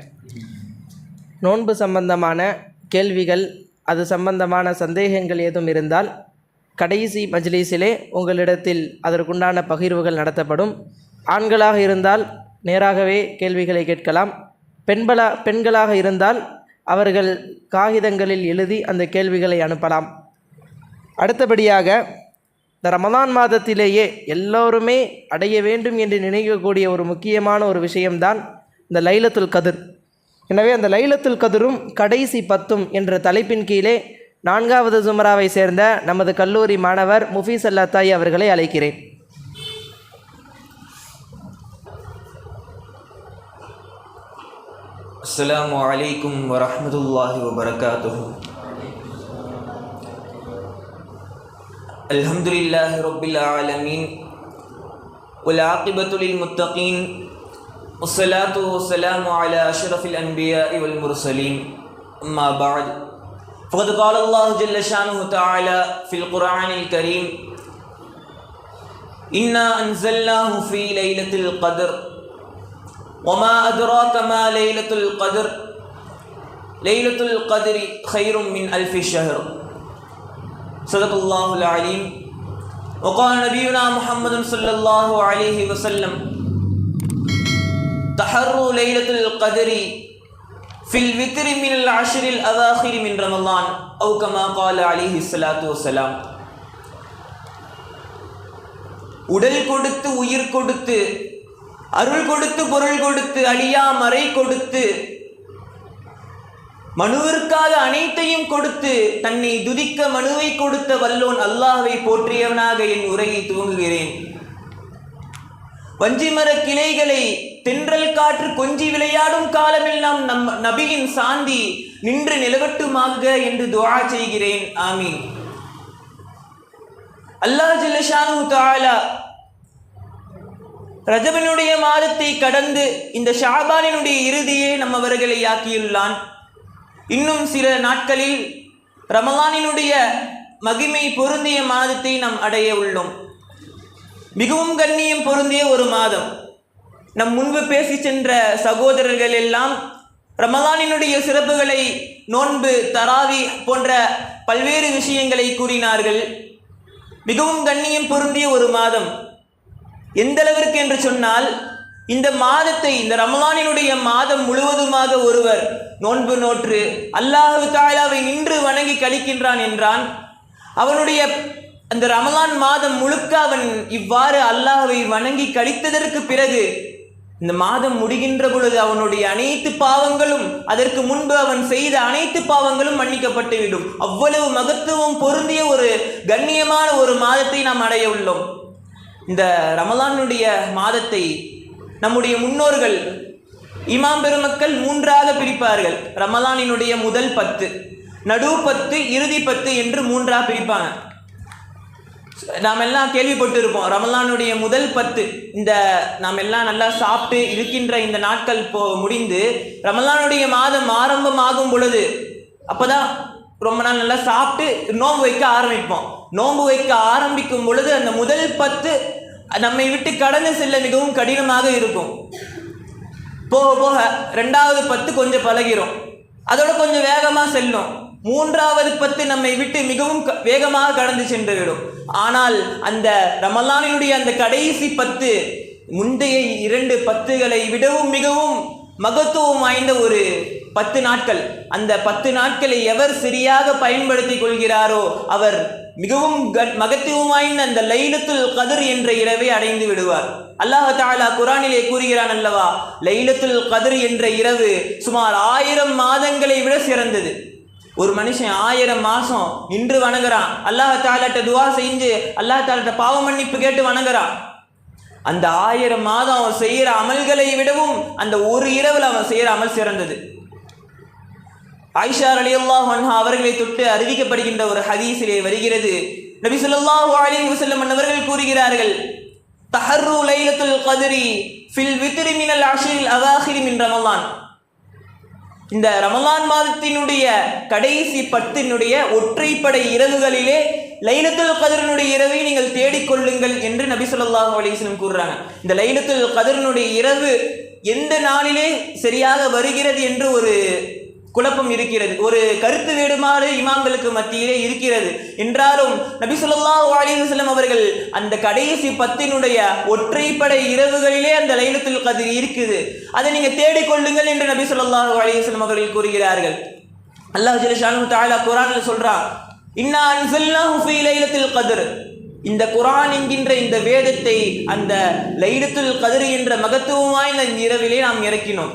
நோன்பு சம்பந்தமான கேள்விகள், அது சம்பந்தமான சந்தேகங்கள் ஏதும் இருந்தால் கடைசி மஜ்லிஸிலே உங்களிடத்தில் அதற்குண்டான பகிர்வுகள் நடத்தப்படும். ஆண்களாக இருந்தால் நேராகவே கேள்விகளை கேட்கலாம். பெண்களாக இருந்தால் அவர்கள் காகிதங்களில் எழுதி அந்த கேள்விகளை அனுப்பலாம். அடுத்தபடியாக இந்த ரமலான் மாதத்திலேயே எல்லோருமே அடைய வேண்டும் என்று நினைக்கக்கூடிய ஒரு முக்கியமான ஒரு விஷயம்தான் இந்த லைலத்துல் கத்ர். எனவே அந்த லைலத்துல் கத்ரும் கடைசி 10 என்ற தலைப்பின் கீழே 4வது ஜும்ராவை சேர்ந்த நமது கல்லூரி மாணவர் முஃபீஸ் அல்லாத்தாய் அவர்களை அழைக்கிறேன். அஸ்ஸலாமு அலைக்கும் வரஹ்மத்துல்லாஹி வபரகாத்துஹு. அல்ஹம்துலில்லாஹி ரப்பில் ஆலமீன் வல் ஆகிபத்து லில் முத்தகீன் வஸ்ஸலாத்து வஸ்ஸலாமு அலா அஷ்ரஃபில் அன்பியாஇ வல் முர்சலீன். அம்மா பஅத். ஃபகத் قال الله جل شانه تعالى في القرآن الكريم إنا أنزلناه في ليلة القدر وما أدراك ما ليلة القدر ليلة القدر خير من ألف شهر. صدق الله العليم. وقال نبينا محمد صلى الله عليه وسلم تحروا ليلة القدر في الوتر من العشر الأواخر من رمضان أو كما قال عليه الصلاة والسلام. உடல் கொடுத்து உயிர் கொடுத்து அருள் கொடுத்து பொருள் கொடுத்து அழியா மறை கொடுத்து மனுவிற்காக அனைத்தையும் கொடுத்து தன்னை துதிக்க மனுவை கொடுத்த வல்லோன் அல்லாஹ்வை போற்றியவனாக என் உரையை துவங்குகிறேன். வஞ்சிமர கிளைகளை தென்றல் காற்று கொஞ்சி விளையாடும் காலமெல்லாம் நம் நபியின் சாந்தி நின்று நிலவட்டுமாக என்று துஆ செய்கிறேன். ஆமீன். அல்லாஹ் ஜல்ல ஷானஹு தஆலா ரஜபனுடைய மாதத்தை கடந்து இந்த ஷாபானினுடைய இறுதியை நம்மவர்களை ஆக்கியுள்ளான். இன்னும் சில நாட்களில் ரமலானினுடைய மகிமை பொருந்திய மாதத்தை நாம் அடைய உள்ளோம். மிகவும் கண்ணியம் பொருந்திய ஒரு மாதம். நம் முன்பு பேசி சென்ற சகோதரர்கள் எல்லாம் ரமலானினுடைய சிறப்புகளை, நோன்பு, தராவி போன்ற பல்வேறு விஷயங்களை கூறினார்கள். மிகவும் கண்ணியம் பொருந்திய ஒரு மாதம். எந்த அளவிற்கு என்று சொன்னால், இந்த மாதத்தை, இந்த ரமலானினுடைய மாதம் முழுவதுமாக ஒருவர் நோன்பு நோற்று அல்லாஹ் தஆலாவை நின்று வணங்கி கழிக்கின்றான் என்றான், அவனுடைய அந்த ரமலான் மாதம் முழுக்க அவன் இவ்வாறு அல்லாஹ்வை வணங்கி கழித்ததற்கு பிறகு இந்த மாதம் முடிகின்ற பொழுது அவனுடைய அனைத்து பாவங்களும், அதற்கு முன்பு அவன் செய்த அனைத்து பாவங்களும் மன்னிக்கப்பட்டுவிடும். அவ்வளவு மகத்துவம் பொருந்திய ஒரு கண்ணியமான ஒரு மாதத்தை நாம் அடைய உள்ளோம். இந்த ரமலானுடைய மாதத்தை நம்முடைய முன்னோர்கள், இமாம் பெருமக்கள் 3ஆக பிரிப்பார்கள். ரமலானினுடைய முதல் 10, நடு 10, இறுதி 10 என்று 3ஆக பிரிப்பாங்க. நாம் எல்லாம் கேள்விப்பட்டு இருப்போம். ரமலானுடைய முதல் 10, இந்த நாம் எல்லாம் நல்லா சாப்பிட்டு இருக்கின்ற இந்த நாட்கள் முடிந்து ரமலானுடைய மாதம் ஆரம்பமாகும் பொழுது, அப்போதான் ரொம்ப நாள் நல்லா சாப்பிட்டு நோன்பு வைக்க ஆரம்பிப்போம். நோன்பு வைக்க ஆரம்பிக்கும் பொழுது அந்த முதல் 10 நம்மை விட்டு கடந்து செல்ல மிகவும் கடினமாக இருக்கும். போக போக 2வது 10 கொஞ்சம் பழகிறோம், அதோட கொஞ்சம் வேகமாக செல்லும். 3வது 10 நம்மை விட்டு மிகவும் வேகமாக கடந்து சென்று விடும். ஆனால் அந்த ரமலானினுடைய அந்த கடைசி 10 முந்தைய 2 10களை விடவும் மிகவும் மகத்துவம் வாய்ந்த ஒரு 10 நாட்கள். அந்த 10 நாட்களை எவர் சரியாக பயன்படுத்தி கொள்கிறாரோ அவர் மிகவும் மகத்துவம் வாய்ந்த அந்த லைலத்துல் கத்ர் என்ற இரவை அடைந்து விடுவார். அல்லாஹ் தஆலா குர்ஆனிலே கூறுகிறான் அல்லவா, லைலத்துல் கத்ர் என்ற இரவு சுமார் 1000 மாதங்களை விட சிறந்தது. ஒரு மனுஷன் 1000 மாதம் நின்று வணங்குறான், அல்லாஹ் தஆலாட்ட துஆ செஞ்சு அல்லாஹ் தஆலாட்ட பாவ மன்னிப்பு கேட்டு வணங்குறான். அந்த 1000 மாதம் அவன் செய்கிற அமல்களை விடவும் அந்த ஒரு இரவில் அவன் செய்கிற அமல் சிறந்தது. ஆயிஷா ரலியல்லாஹு அன்ஹா அவர்களை தொட்டு அறிவிக்கப்படுகின்ற ஒரு ஹதீஸிலே வருகிறது, நபி ஸல்லல்லாஹு அலைஹி வஸல்லம் அவர்கள் கூறுகிறார்கள், தஹர்ரு லைலத்துல் கத்ரி ஃபில் வித்ரி மினல் அஷ்ரில் அவாஹிர் மின் ரமலான். இந்த ரமலான் மாதத்தினுடைய கடைசி 10னுடைய ஒற்றைப்படை இரவுகளிலே லைலத்துல் கத்ரினுடைய இரவை நீங்கள் தேடிக்கொள்ளுங்கள் என்று நபி ஸல்லல்லாஹு அலைஹி வஸல்லம் கூறுறாங்க. இந்த லைலத்துல் கத்ரினுடைய இரவு எந்த நாளிலே சரியாக வருகிறது என்று ஒரு குழப்பம் இருக்கிறது, ஒரு கருத்து வேறுபாடு இமாம்களுக்கு மத்தியிலே இருக்கிறது. என்றாலும் நபி ஸல்லல்லாஹு அலைஹி வஸல்லம் அவர்கள் அந்த கடைசி 10னுடைய ஒற்றைப்படை இரவுகளிலே அந்த லைலத்துல் கத்ர் இருக்குது, அதை நீங்க தேடிக்கொள்ளுங்கள் என்று நபி ஸல்லல்லாஹு அலைஹி வஸல்லம் அவர்கள் கூறுகிறார்கள். அல்லாஹ் ஜல்ல ஷானஹு தஆலா குர்ஆன்ல சொல்றான், இன்னா அன்ஸல்னாஹு ஃபீ லைலத்துல் கத்ர். இந்த குர்ஆன் என்கின்ற இந்த வேதத்தை அந்த லைலத்துல் கத்ர் என்ற மகத்துவம் வாய்ந்த இந்த இரவிலே நாம் இறக்கினோம்.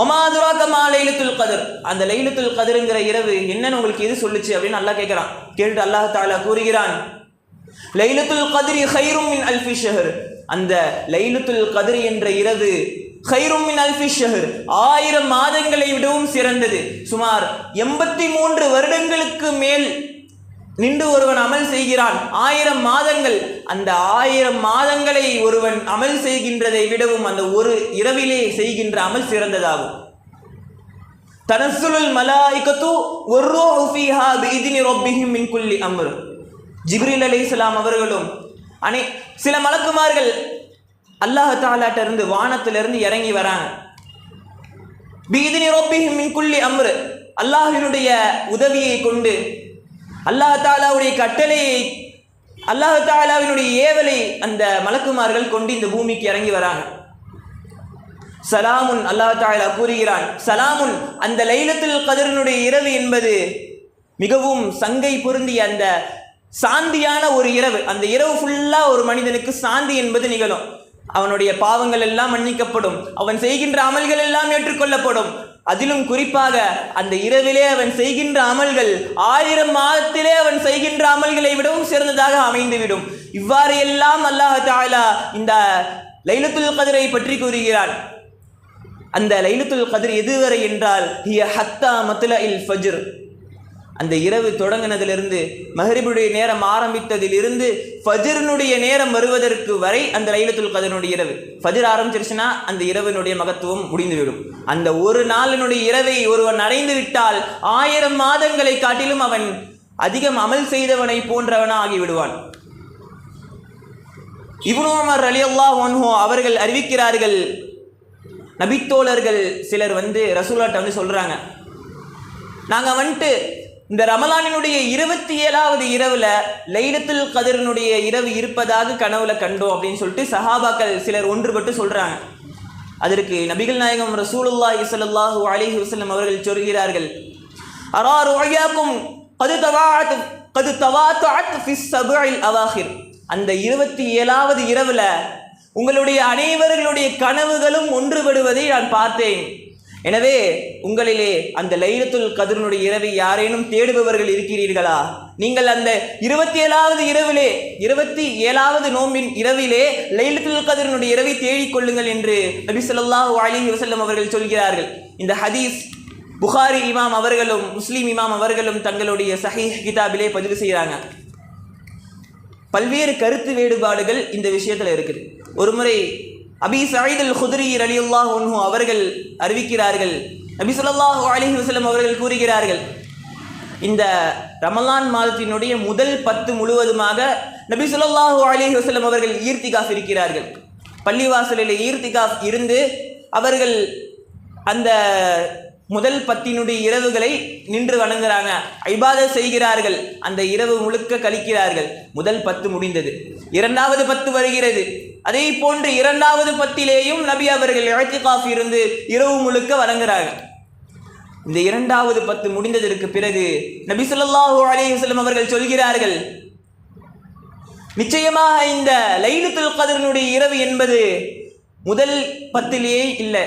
ஒமா அதுராக மா லைலத்துல் கத்ர். அந்த லைலத்துல் கத்ருங்கிற இரவு என்னன்னு உங்களுக்கு எது சொல்லுச்சு அப்படின்னு அல்லாஹ் கேட்குறான். கேட்டு அல்லாஹ் தஆலா கூறுகிறான், லைலத்துல் கத்ரி கைரும் மின் அல்ஃபி ஷஹர். அந்த லைலத்துல் கத்ர் என்ற இரவு கைரும் மின் அல்ஃபி ஷஹர் 1000 மாதங்களை விடவும் சிறந்தது. சுமார் 83 வருடங்களுக்கு மேல் நின்று ஒருவன் அமல் செய்கிறான். 1000 மாதங்கள், அந்த 1000 மாதங்களை ஒருவன் அமல் செய்கின்றதை விடவும் அந்த ஒரு இரவிலே செய்கின்ற அமல் சிறந்ததாகும். தனஸ்ஸுலுல் மலாயிகத்து வர்ரூஹு ஃபீஹா பிஇذن ரப்பிஹிம் மின் குல்லி அம்ர். ஜிப்ரீல் அலைஹிஸ்ஸலாம் அவர்களும் சில மலக்குமார்கள் அல்லாஹ் தஆலாட்ட இருந்து வானத்திலிருந்து இறங்கி வராங்க. பிஇذن ரப்பிஹிம் மின் குல்லி அம்ர், அல்லாஹ்வினுடைய உதவியை கொண்டு, அல்லாஹ் தஆலாவுடைய கட்டளையை, அல்லாஹ் தஆலாவினுடைய ஏவலை அந்த மலக்குமார்கள் கொண்டு இந்த பூமிக்கு இறங்கி வராங்க. சலாமுன், அல்லாஹ் தஆலா கூறுகிறான், சலாமுன். அந்த லைலத்துல் கத்ரினுடைய இரவு என்பது மிகவும் சங்கை பொருந்திய அந்த சாந்தியான ஒரு இரவு. அந்த இரவு ஃபுல்லாக ஒரு மனிதனுக்கு சாந்தி என்பது நிகழும். அவனுடைய பாவங்கள் எல்லாம் மன்னிக்கப்படும், அவன் செய்கின்ற அமல்கள் எல்லாம் ஏற்றுக்கொள்ளப்படும். அதிலும் குறிப்பாக அந்த இரவிலே அவன் செய்கின்ற அமல்கள் 1000 மாதத்திலே அவன் செய்கின்ற அமல்களை விடவும் சிறந்ததாக அமைந்துவிடும். இவ்வாறு எல்லாம் அல்லாஹ் தஆலா இந்த லைலத்துல் கத்ரை பற்றி கூறுகிறான். அந்த லைலத்துல் கத்ர் எதுவரை என்றால் ஹிய ஹத்தா மத்லஇல் ஃபஜ்ர். அந்த இரவு தொடங்கினதிலிருந்து மஹ்ரிபுடைய நேரம் ஆரம்பித்ததிலிருந்து ஃபஜ்ரினுடைய நேரம் வருவதற்கு வரை அந்த லைலத்துல் கத்ருடைய இரவு. ஃபஜ்ர் ஆரம்பிச்சிருச்சுன்னா அந்த இரவினுடைய மகத்துவம் முடிந்துவிடும். அந்த ஒரு நாளினுடைய இரவை ஒருவன் அடைந்து விட்டால் 1000 மாதங்களை காட்டிலும் அவன் அதிகம் அமல் செய்தவனை போன்றவனா ஆகிவிடுவான். இப்னு உமர் ரலியல்லாஹு அன்ஹு அவர்கள் அறிவிக்கிறார்கள், நபித்தோழர்கள் சிலர் ரசூலுல்லாஹ்ட்ட சொல்றாங்க, நாங்கள் இந்த ரமலானினுடைய 27வது இரவுல லைலத்துல் கத்ரினுடைய இரவு இருப்பதாக கனவுல கண்டோம் அப்படின்னு சொல்லிட்டு சஹாபாக்கள் சிலர் ஒன்றுபட்டு சொல்றாங்க. அதற்கு நபிகள் நாயகம் ரசூலுல்லாஹி ஸல்லல்லாஹு அலைஹி வஸல்லம் அவர்கள் சொல்கிறார்கள், அரா ருஅயாக்கும் கது தவாத்தஅத் ஃபிஸ் ஸபஇல் அவாஹிர். அந்த 27வது இரவுல உங்களுடைய அனைவர்களுடைய கனவுகளும் ஒன்றுபடுவதை நான் பார்த்தேன். எனவே உங்களிலே அந்த லைலத்துல் கத்ருடைய இரவை யாரேனும் தேடுபவர்கள் இருக்கிறீர்களா? நீங்கள் அந்த 27வது இரவிலே 27வது நோம்பின் இரவிலே லைலத்துல் கத்ருடைய இரவை தேடிக்கொள்ளுங்கள் என்று நபி ஸல்லல்லாஹு அலைஹி வஸல்லம் அவர்கள் சொல்கிறார்கள். இந்த ஹதீஸ் புகாரி இமாம் அவர்களும் முஸ்லிம் இமாம் அவர்களும் தங்களுடைய சஹீஹ் கிதாபிலே பதிவு செய்கிறாங்க. பல்வேறு கருத்து வேறுபாடுகள் இந்த விஷயத்தில் இருக்குது. ஒரு முறை அபி சயீத் அல் குத்ரி ரலியல்லாஹு அன்ஹு அவர்கள் அறிவிக்கிறார்கள், நபி ஸல்லல்லாஹு அலைஹி வஸல்லம் அவர்கள் கூறுகிறார்கள், இந்த ரமலான் மாதத்தினுடைய முதல் 10 முழுவதுமாக நபி ஸல்லல்லாஹு அலைஹி வஸல்லம் அவர்கள் ஈர்த்திகாஃப் இருக்கிறார்கள். பள்ளிவாசலில் ஈர்த்திகாஃப் இருந்து அவர்கள் அந்த முதல் 10 இரவுகளை நின்று வணங்குறாங்க, இபாதத் செய்கிறார்கள், அந்த இரவு முழுக்க கழிக்கிறார்கள். முதல் 10 முடிந்தது, 2வது 10 வருகிறது. அதே போன்று 2வது 10லேயும் நபி அவர்கள் இஅ்திகாஃப் இருந்து இரவு முழுக்க வணங்குறாங்க. இந்த 2வது 10 முடிந்ததற்கு பிறகு நபி ஸல்லல்லாஹு அலைஹி வஸல்லம் அவர்கள் சொல்கிறார்கள், நிச்சயமாக இந்த லைலத்துல் கத்ருடைய இரவு என்பது முதல் 10லேயே இல்லை,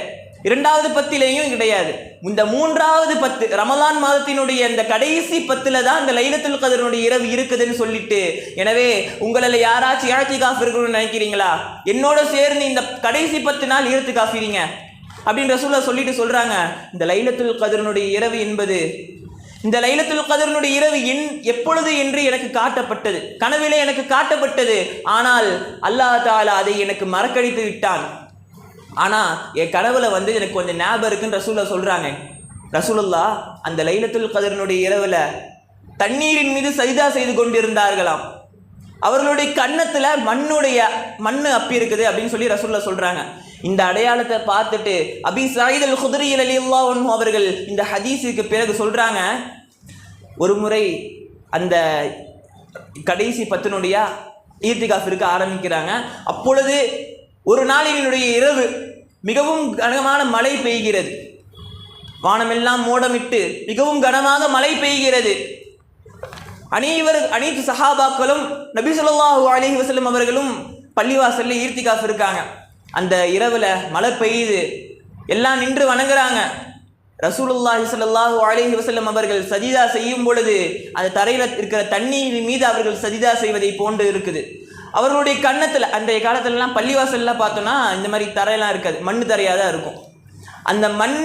2வது 10லேயும் கிடையாது. இந்த 3வது 10 ரமலான் மாதத்தினுடைய இந்த கடைசி 10ல தான் இந்த லைலத்துல் கத்ருடைய இரவு இருக்குதுன்னு சொல்லிட்டு, எனவே உங்களில் யாராச்சும் இஅ்திகாஃப் இருக்கணும்னு நினைக்கிறீங்களா? என்னோட சேர்ந்து இந்த கடைசி 10 நாள் இஅ்திகாஃப் இருங்க அப்படின்னு ரசூலுல்லாஹ் சொல்லிட்டு சொல்றாங்க. இந்த லைலத்துல் கத்ருடைய இரவு என்பது, இந்த லைலத்துல் கத்ருடைய இரவு எப்பொழுது என்று எனக்கு காட்டப்பட்டது, கனவிலே எனக்கு காட்டப்பட்டது. ஆனால் அல்லாஹ் தஆலா அதை எனக்கு மறக்கடித்து விட்டான். ஆனால் என் கனவுல எனக்கு கொஞ்சம் ஞாபகம் இருக்குன்னு ரசூலுல்லாஹ் சொல்கிறாங்க. ரசூலுல்லாஹ் அந்த லைலத்துல் கத்ருடைய இரவில் தண்ணீரின் மீது சஜ்தா செய்து கொண்டிருந்தார்களாம். அவர்களுடைய கன்னத்தில் மண்ணு அப்பி இருக்குது அப்படின்னு சொல்லி ரசூலுல்லாஹ் சொல்கிறாங்க. இந்த அடையாளத்தை பார்த்துட்டு அபி சயீத் அல் குத்ரி ரலியல்லாஹு அன்ஹு அவர்கள் இந்த ஹதீஸுக்கு பிறகு சொல்கிறாங்க, ஒரு முறை அந்த கடைசி 10 ஈர்த்திகாஃப் இருக்க ஆரம்பிக்கிறாங்க. அப்பொழுது ஒரு நாளினுடைய இரவு மிகவும் கனமான மழை பெய்கிறது, வானமெல்லாம் மோடமிட்டு மிகவும் கனமாக மழை பெய்கிறது. அனைத்து சஹாபாக்களும் நபி ஸல்லல்லாஹு அலைஹி வஸல்லம் அவர்களும் பள்ளிவாசல்ல ஈர்த்திகாஃப் இருக்காங்க. அந்த இரவுல மழை பெய்யுது, எல்லாம் நின்று வணங்குறாங்க. ரசூலுல்லாஹி ஸல்லல்லாஹு அலைஹி வஸல்லம் அவர்கள் சஜிதா செய்யும் பொழுது அந்த தரையில் இருக்கிற தண்ணீரின் மீது அவர்கள் சஜிதா செய்வதை போன்று இருக்குது. அவர்களுடைய கன்னத்தில், அன்றைய காலத்துலலாம் பள்ளிவாசல்லாம் பார்த்தோன்னா இந்த மாதிரி தரையெல்லாம் இருக்காது, மண் தரையாக தான் இருக்கும். அந்த மண்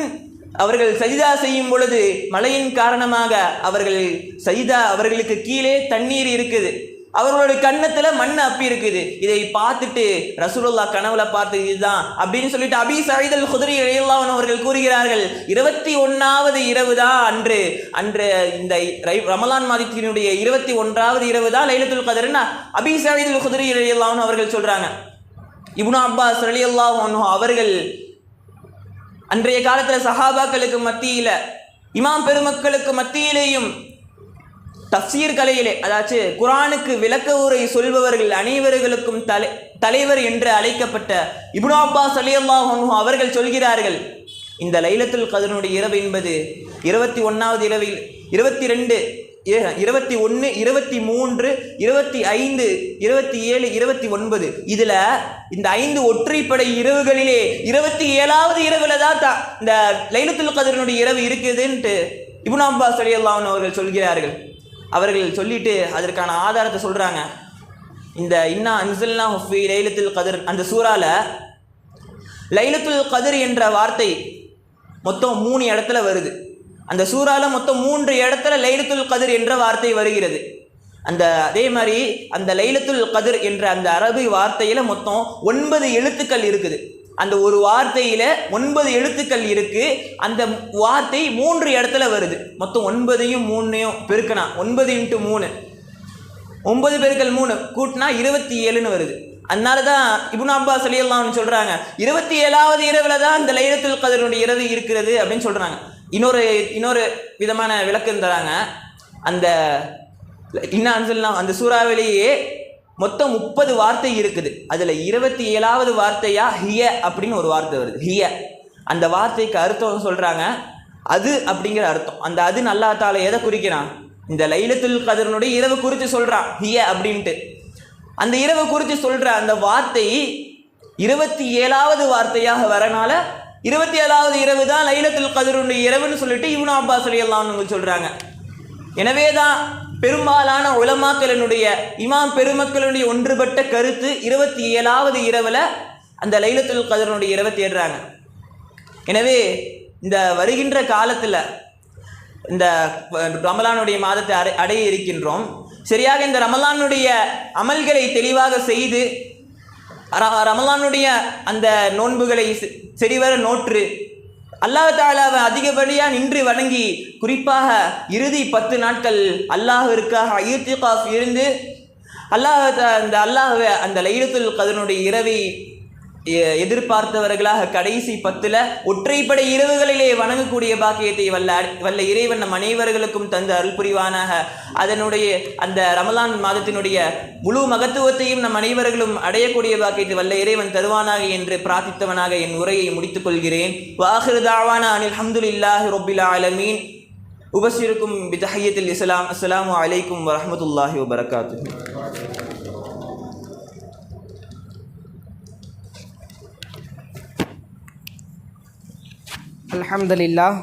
அவர்கள் சஜிதா செய்யும் பொழுது மழையின் காரணமாக அவர்களுக்கு கீழே தண்ணீர் இருக்குது, அவர்களுடைய கன்னத்தில் மண் அப்பி இருக்குது. இதை பார்த்துட்டு ரசூலுல்லாஹ் கனவுல பார்த்து இதுதான் அப்படின்னு சொல்லிட்டு அபி சயீத் அல் குத்ரி ரலியல்லாஹு அன்ஹு அவர்கள் கூறுகிறார்கள், 21வது இரவு தான் அன்று இந்த ரமலான் மாதத்தினுடைய 21வது இரவு தான் லைலத்துல் கத்ர்னா அபி சயீத் அல் குத்ரி ரலியல்லாஹு அன்ஹு அவர்கள் சொல்றாங்க. இப்னு அப்பாஸ் ரலியல்லாஹு அன்ஹு அவர்கள் அன்றைய காலத்தில் சஹாபாக்களுக்கு மத்தியில், இமாம் பெருமக்களுக்கு மத்தியிலேயும் தஃப்சீர் கலையிலே, அதாச்சு குர்ஆனுக்கு விளக்க உரை சொல்பவர்கள் அனைவர்களுக்கும் தலைவர் என்று அழைக்கப்பட்ட இப்னு அப்பாஸ் ரலியல்லாஹு அன்ஹு அவர்கள் சொல்கிறார்கள், இந்த லைலத்துல் கத்ருடைய இரவு என்பது 21வது இரவில் 22 21, 23, 25, 27, 29 இதில் இந்த 5 ஒற்றைப்படை இரவுகளிலே 27வது இரவுல தான் இந்த லைலத்துல் கத்ரினுடைய இரவு இருக்குதுன்ட்டு இப்னு அப்பாஸ் ரலியல்லாஹு அன்ஹு அவர்கள் சொல்கிறார்கள். அவர்கள் சொல்லிட்டு அதற்கான ஆதாரத்தை சொல்கிறாங்க. இந்த இன்னா அன்ஸல்னாஹு ஃபீ லைலத்துல் கத்ர் அந்த சூறால லைலத்துல் கத்ர் என்ற வார்த்தை மொத்தம் 3 இடத்துல வருது. அந்த சூறால மொத்தம் 3 இடத்துல லைலத்துல் கத்ர் என்ற வார்த்தை வருகிறது. அதே மாதிரி அந்த லைலத்துல் கத்ர் என்ற அந்த அரபி வார்த்தையில் மொத்தம் 9 எழுத்துக்கள் இருக்குது. அந்த ஒரு வார்த்தையில் 9 எழுத்துக்கள் இருக்குது. அந்த வார்த்தை 3 இடத்துல வருது. மொத்தம் 9ஐயும் 3ஐயும் பெருக்கினா 9 × 3 9 பெருக்கல் 3 கூட்டினா 27ன்னு வருது. அதனால தான் இப்னு அப்பாஸ் ரலியல்லாஹு அன்ஹு சொல்கிறாங்க 27வது இரவில் தான் அந்த லைலத்துல் கத்ருடைய இரவு இருக்கிறது அப்படின்னு சொல்கிறாங்க. இன்னொரு விதமான விளக்கம் தராங்க. அந்த இன்னா அன்ஸல்னா அந்த சூறாவிலேயே மொத்தம் 30 வார்த்தை இருக்குது. அதில் 27வது வார்த்தையா ஹிய அப்படின்னு ஒரு வார்த்தை வருது. ஹிய அந்த வார்த்தைக்கு அர்த்தம் சொல்கிறாங்க அது அப்படிங்கிற அர்த்தம். அந்த அது அல்லாஹ் தஆலா எதை குறிக்கிறான்? இந்த லைலத்துல் கத்ருடைய இரவு குறித்து சொல்கிறான் ஹிய அப்படின்ட்டு. அந்த இரவு குறித்து சொல்கிற அந்த வார்த்தை 27வது வார்த்தையாக வரனால 27வது இரவு தான் லைலத்துல் கத்ருடைய இரவுன்னு சொல்லிட்டு இப்னு அப்பாஸ் ரலியல்லாஹு அன்ஹு சொல்கிறாங்க. எனவே தான் பெரும்பாலான உலமாக்களினுடைய இமாம் பெருமக்களுடைய ஒன்றுபட்ட கருத்து 27வது இரவில் அந்த லைலத்துல் கத்ருடைய இரவை தேடுறாங்க. எனவே இந்த வருகின்ற காலத்தில் இந்த ரமலானுடைய மாதத்தை அடைய இருக்கின்றோம். சரியாக இந்த ரமலானுடைய அமல்களை தெளிவாக செய்து ரமலானுடைய அந்த நோன்புகளை சரிவர நோற்று அல்லாஹ் தஆலாவை அதிகப்படியாக நின்று வணங்கி குறிப்பாக இறுதி 10 நாட்கள் அல்லாஹ்விற்காக இத்திகாஃப் இருந்து அல்லாஹ்வை அந்த லைலத்துல் கத்ருடைய இரவை எதிர்பார்த்தவர்களாக கடைசி 10ல் ஒற்றைப்படை இரவுகளிலே வணங்கக்கூடிய பாக்கியத்தை வல்ல இறைவன் நம் அனைவர்களுக்கும் தந்து அருள் புரிவானாக. அதனுடைய அந்த ரமலான் மாதத்தினுடைய முழு மகத்துவத்தையும் நம் அனைவர்களும் அடையக்கூடிய பாக்கியத்தை வல்ல இறைவன் தருவானாக என்று பிரார்த்தித்தவனாக என் உரையை முடித்துக் கொள்கிறேன். வாஹிரு தாவானா அனில் ஹம்துலில்லாஹி ரப்பில் ஆலமீன். உபஷிருக்கும் பிதஹியத்தில் இஸ்லாம். அஸ்ஸலாமு அலைக்கும் வரஹ்மத்துல்லாஹி வபரகாத்துஹு. அல்ஹம்துலில்லாஹ்.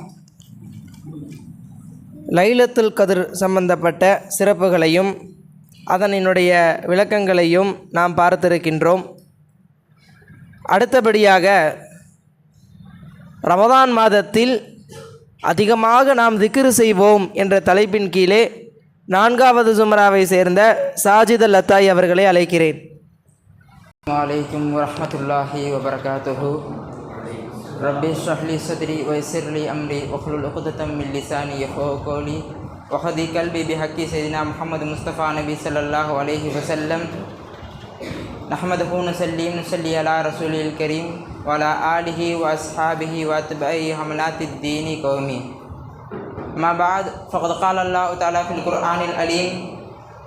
லைலத்துல் கத்ர் சம்பந்தப்பட்ட சிறப்புகளையும் அதனுடைய விளக்கங்களையும் நாம் பார்த்திருக்கின்றோம். அடுத்தபடியாக ரமதான் மாதத்தில் அதிகமாக நாம் திக்ர் செய்வோம் என்ற தலைப்பின் கீழே 4வது ஜும்ராவை சேர்ந்த சாஜித் அல் அத்தாய் அவர்களை அழைக்கிறேன். அலைக்கும் வரஹ்மத்துல்லாஹி வபரகாத்துஹு. ரப்பி ஷ்ரஹ் லி ஸத்ரி வ யஸ்ஸிர் லி அம்ரி வஹ்லுல் உக்ததம் மின் லிசானி யஃப்கஹு கௌலி வஹதி கல்பி பிஹக்கி ஸையிதினா முஹம்மது முஸ்தஃபா நபி ஸல்லல்லாஹு அலைஹி வஸல்லம். நஹ்மதுஹு நுஸல்லி அலா ரசூலில் கரீம் வ அலா ஆலிஹி வ அஸ்ஹாபிஹி வ அத்பாஇ ஹமலாத்தித் தீனி கௌமி. அம்மா பஅத் ஃபகத் क़ால அல்லாஹு தஆலா ஃபில் குர்ஆனில் அலீம்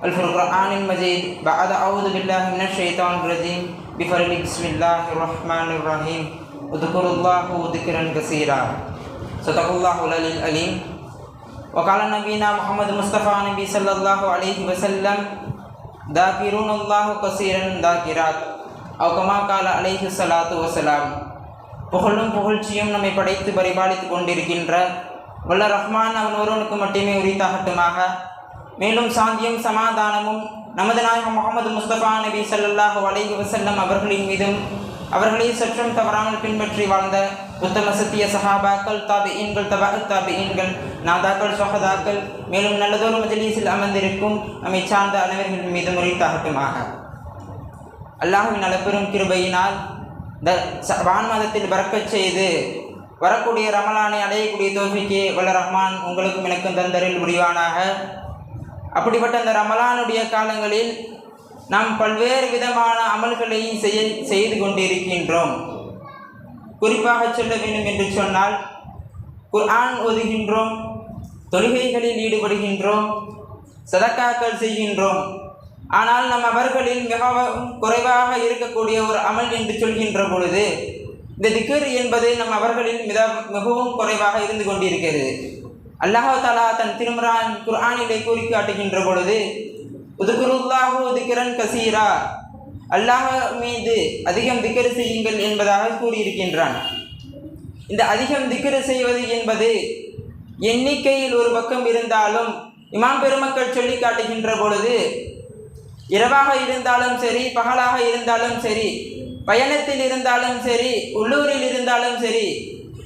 வல் ஃபுர்கானில் மஜீத் பஅத அஊது பில்லாஹி மினஷ் ஷைத்தானிர் ரஜீம் பிஸ்மில்லாஹிர் ரஹ்மானிர் ரஹீம். உதுகுருல்லாஹு திக்ரன் கஸீரா. ஸதகல்லாஹுல் அலில் அலீம். வகால நபீனா முஹம்மது முஸ்தஃபா நபி ஸல்லல்லாஹு அலைஹி வஸல்லம் தாகிருனல்லாஹு கஸீரன் தாகிராத் அவ் கமா கால அலைஹி ஸலாத்து வஸலாம். புகழும் புகழ்ச்சியும் நம்மை படைத்து பரிபாலித்து கொண்டிருக்கின்ற வல்ல ரஹ்மான் அவன் ஒருவனுக்கு மட்டுமே உரித்தாகட்டுமாக. மேலும் சாந்தியும் சமாதானமும் நமது நாயகம் முஹம்மது முஸ்தஃபா நபி ஸல்லல்லாஹு அலைஹி வஸல்லம் அவர்களின் மீதும் அவர்களை சற்றும் தவறாமல் பின்பற்றி வாழ்ந்த உத்தம சத்திய சஹாபாக்கள், தாபிஈன்கள், தபஅத் தாபிஈன்கள், நாதாக்கள், ஷஹதாக்கள், மேலும் நல்லதொரு மஜ்லிஸில் அமர்ந்திருக்கும் நம்மை சார்ந்த அனைவர்கள் மீது உரித்தாகட்டுமாக. அல்லாஹ்வின் அளப்பெரும் கிருபையினால் இந்த ஷஅபான் மாதத்தில் பரக்கத் செய்து வரக்கூடிய ரமலானை அடையக்கூடிய தௌஃபீக்கை வல்ல ரஹ்மான் உங்களுக்கும் எனக்கும் தந்தரில் முடிவானாக. அப்படிப்பட்ட அந்த ரமலானுடைய காலங்களில் நாம் பல்வேறு விதமான அமல்களை செய்து கொண்டிருக்கின்றோம். குறிப்பாக சொல்ல வேண்டும் என்று சொன்னால் குர்ஆன் ஓதுகின்றோம், தொழுகைகளில் ஈடுபடுகின்றோம், சதக்காக்கள் செய்கின்றோம். ஆனால் நம் அவர்களில் மிகவும் குறைவாக இருக்கக்கூடிய ஒரு அமல் என்று சொல்கின்ற பொழுது இந்த திக்ர் என்பது நம் அவர்களில் மிகவும் குறைவாக இருந்து கொண்டிருக்கிறது. அல்லாஹ் தஆலா தன் திருமறான் குர்ஆனிலே கூறி காட்டுகின்ற பொழுது உதுகுருல்லாஹு திக்ரன் கசீரா, அல்லாஹ் மீது அதிகம் திக்ர் செய்யுங்கள் என்பதாக கூறியிருக்கின்றான். இந்த அதிகம் திக்ர் செய்வது என்பது எண்ணிக்கையில் ஒரு பக்கம் இருந்தாலும் இமாம் பெருமக்கள் சொல்லி காட்டுகின்ற பொழுது இரவாக இருந்தாலும் சரி, பகலாக இருந்தாலும் சரி, பயணத்தில் இருந்தாலும் சரி, உள்ளூரில் இருந்தாலும் சரி,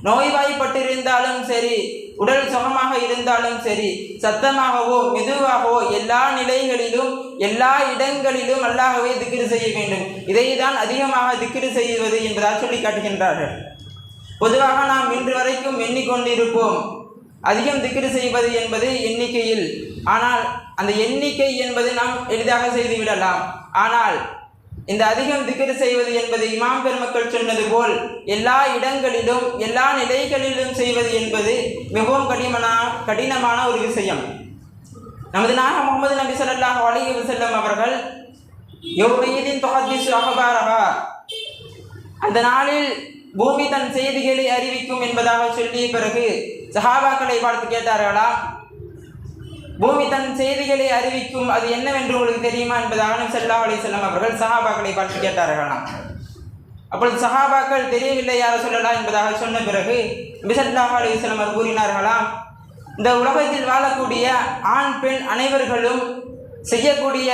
நோய்வாய்ப்பட்டிருந்தாலும் சரி, உடல் சுகமாக இருந்தாலும் சரி, சத்தமாகவோ மெதுவாகவோ எல்லா நிலைகளிலும் எல்லா இடங்களிலும் அல்லாஹ்வை திக்ர் செய்ய வேண்டும். இதை தான் அதிகமாக திக்ர் செய்வது என்பதாக சொல்லி காட்டுகின்றார்கள். பொதுவாக நாம் இன்று வரைக்கும் எண்ணிக்கொண்டிருப்போம் அதிகம் திக்ர் செய்வது என்பது எண்ணிக்கையில். ஆனால் அந்த எண்ணிக்கை என்பது நாம் எளிதாக செய்துவிடலாம். ஆனால் இந்த அதிகம் திக்ர் செய்வது என்பது இமாம் பெருமக்கள் சொன்னது போல் எல்லா இடங்களிலும் எல்லா நிலைகளிலும் செய்வது என்பது மிகவும் கடினமான ஒரு விஷயம். நமது நாயகம் முஹம்மது நபி ஸல்லல்லாஹு அலைஹி வஸல்லம் அவர்கள் யௌமஇதின் துஹத்திஸு அஹ்பாரஹா, அந்த நாளில் பூமி தன் செய்திகளை அறிவிக்கும் என்பதாக சொல்லிய பிறகு சஹாபாக்களை பார்த்து கேட்டார்களாம், பூமி தன் செய்திகளை அறிவிக்கும், அது என்னவென்று உங்களுக்கு தெரியுமா என்பதாக நபி ஸல்லல்லாஹு அலைஹி வஸல்லம் அவர்கள் சஹாபாக்களை பார்த்து கேட்டார்களாம். அப்பொழுது சஹாபாக்கள் தெரியவில்லை யார சொல்லலாம் என்பதாக சொன்ன பிறகு நபி ஸல்லல்லாஹு அலைஹி வஸல்லம் அவர் கூறினார்களாம், இந்த உலகத்தில் வாழக்கூடிய ஆண் பெண் அனைவர்களும் செய்யக்கூடிய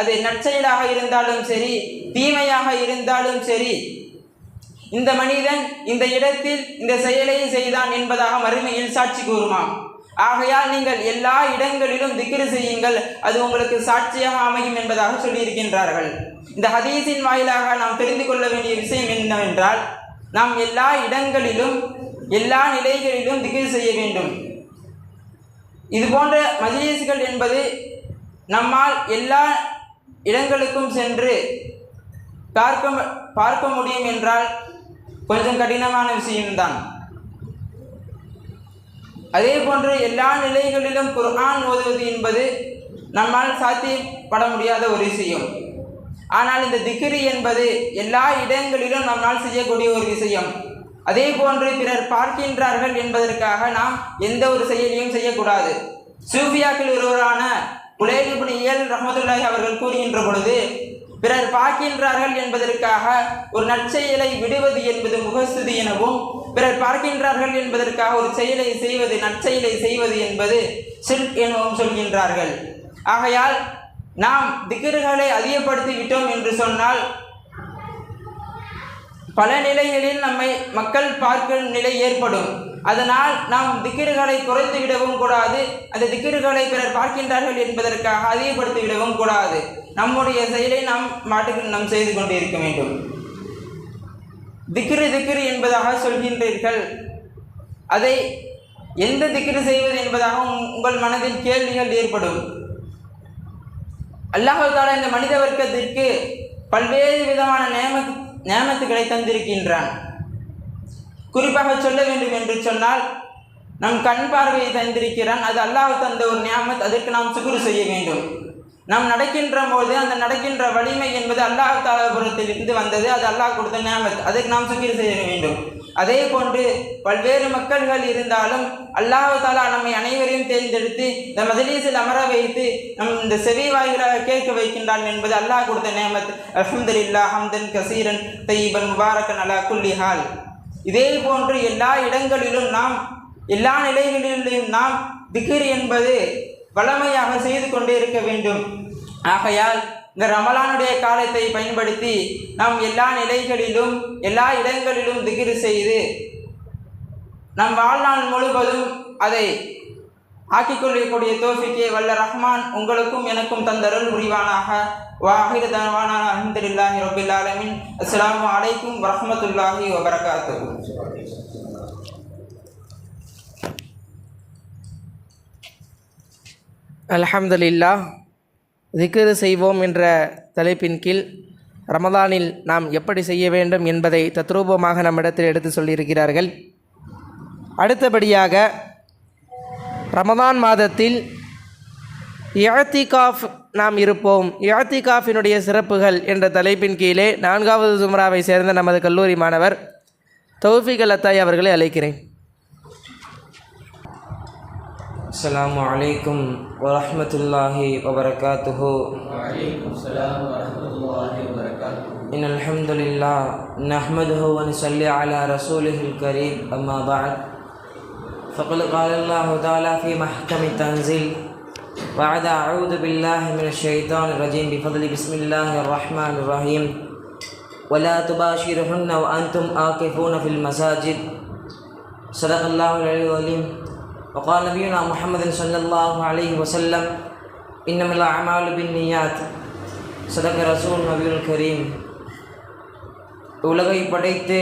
அது நற்செயலாக இருந்தாலும் சரி, தீமையாக இருந்தாலும் சரி, இந்த மனிதன் இந்த இடத்தில் இந்த செயலை செய்தான் என்பதாக மறுமையில் சாட்சி கூறுமாம். ஆகையால் நீங்கள் எல்லா இடங்களிலும் திக்ர் செய்யுங்கள், அது உங்களுக்கு சாட்சியாக அமையும் என்பதாக சொல்லியிருக்கின்றார்கள். இந்த ஹதீஸின் வாயிலாக நாம் தெரிந்து கொள்ள வேண்டிய விஷயம் என்னவென்றால், நாம் எல்லா இடங்களிலும் எல்லா நிலைகளிலும் திக்ர் செய்ய வேண்டும். இது போன்ற மஜ்லிஸ்கள் என்பது நம்மால் எல்லா இடங்களுக்கும் சென்று பார்க்க முடியும் என்றால் கொஞ்சம் கடினமான விஷயம்தான். அதே போன்று எல்லா நிலைகளிலும் குர்ஆன் ஓதுவது என்பது நம்மால் சாத்தியப்பட முடியாத ஒரு விஷயம். ஆனால் இந்த திக்ர் என்பது எல்லா இடங்களிலும் நம்மால் செய்யக்கூடிய ஒரு விஷயம். அதே போன்று பிறர் பார்க்கின்றார்கள் என்பதற்காக நாம் எந்த ஒரு செயலையும் செய்யக்கூடாது. சூஃபியாக்கள் ஒருவரான குலைப் இப்னு இயல் ரஹ்மத்துல்லாஹி அவர்கள் கூறுகின்ற பொழுது, பிறர் பார்க்கின்றார்கள் என்பதற்காக ஒரு நற்செயலை விடுவது என்பது முகஸ்துதி எனவும், பிறர் பார்க்கின்றார்கள் என்பதற்காக ஒரு செயலை செய்வது நற்செயலை செய்வது என்பது ஷிர்க் எனவும் சொல்கின்றார்கள். ஆகையால் நாம் திக்ர்களை அதிகப்படுத்தி விட்டோம் என்று சொன்னால் பல நிலைகளில் நம்மை மக்கள் பார்க்கும் நிலை ஏற்படும். அதனால் நாம் திக்ர்களை குறைத்து விடவும் கூடாது, அந்த திக்ர்களை பிறர் பார்க்கின்றார்கள் என்பதற்காக அதிகப்படுத்தி விடவும் கூடாது. நம்முடைய செயலை நாம் மாட்டுக்கு நாம் செய்து கொண்டு இருக்க வேண்டும். திக்ர் என்பதாக சொல்கின்றீர்கள், அதை எந்த திக்ர் செய்வது என்பதாக உங்கள் மனதில் கேள்விகள் ஏற்படும். அல்லாஹ் தஆலா இந்த மனித வர்க்கத்திற்கு பல்வேறு விதமான நேமத்துகளை தந்திருக்கின்றான். குறிப்பாக சொல்ல வேண்டும் என்று சொன்னால், நம் கண் பார்வையை தந்திருக்கிறான். அது அல்லாஹ் தந்த ஒரு நியாமத், அதற்கு நாம் சுக்ர் செய்ய வேண்டும். நாம் நடக்கின்ற போது அந்த நடக்கின்ற வலிமை என்பது அல்லாஹ் தஆலா புறத்திலிருந்து வந்தது, அது அல்லாஹ் கொடுத்த நியாமத், அதற்கு நாம் சுக்ர் செய்ய வேண்டும். அதே போன்று பல்வேறு மக்கள்கள் இருந்தாலும் அல்லாஹ் தஆலா நம்மை அனைவரையும் தேர்ந்தெடுத்து இந்த மஜ்லிஸில் அமர வைத்து நம் இந்த செவி வாயிலாக கேட்க வைக்கின்றான் என்பது அல்லாஹ் கொடுத்த நியாமத். அல்ஹம்துலில்லாஹ் ஹம்தன் கஸீரன் தய்யிபன் முபாரக்கன் அலா குல்லி ஹால். இதே போன்று எல்லா இடங்களிலும் நாம் எல்லா நிலைகளிலும் நாம் திக்ர் என்பது வளமையாக செய்து கொண்டே இருக்க வேண்டும். ஆகையால் இந்த ரமலானுடைய காலத்தை பயன்படுத்தி நாம் எல்லா நிலைகளிலும் எல்லா இடங்களிலும் திக்ர் செய்து நம் வாழ்நாள் முழுவதும் அதை ஆக்கிக்கொள்ளக்கூடிய தௌஃபீக்கை வல்ல ரஹ்மான் உங்களுக்கும் எனக்கும் தந்தருள் புரிவானாக. வாஹிரு தஅவானா அல்ஹம்துலில்லாஹி ரப்பில் ஆலமீன். அஸ்ஸலாமு அலைக்கும் வரஹ்மத்துல்லாஹி வபரகாத்துஹு. அல்ஹம்துலில்லாஹ். திக்ர் செய்வோம் என்ற தலைப்பின் கீழ் ரமலானில் நாம் எப்படி செய்ய வேண்டும் என்பதை தத்ரூபமாக நம்மிடத்தில் எடுத்து சொல்லியிருக்கிறார்கள். அடுத்தபடியாக ரமலான் மாதத்தில் இஅ்திகாஃப் நாம் இருப்போம், இஅ்திகாஃபினுடைய சிறப்புகள் என்ற தலைப்பின் கீழே 4வது ஜும்ராவை சேர்ந்த நமது கல்லூரி மாணவர் தௌஃபீக் அல் அத்தாய் அவர்களை அழைக்கிறேன். السلام عليكم ورحمة الله وبركاته. وعليكم السلام ورحمة الله وبركاته. إن الحمد لله نحمده ونصلي على رسوله الكريم. أما بعد فقد قال الله تعالى في محكم التنزيل بعد أعوذ بالله من الشيطان الرجيم بفضل بسم الله الرحمن الرحيم ولا تباشرهن وأنتم عاكفون في المساجد. صدق الله العلي العظيم. وقال نبينا محمد صلى الله عليه وسلم إنما الأعمال بالنيات. صدق رسول نبي الكريم. உலகை படைத்து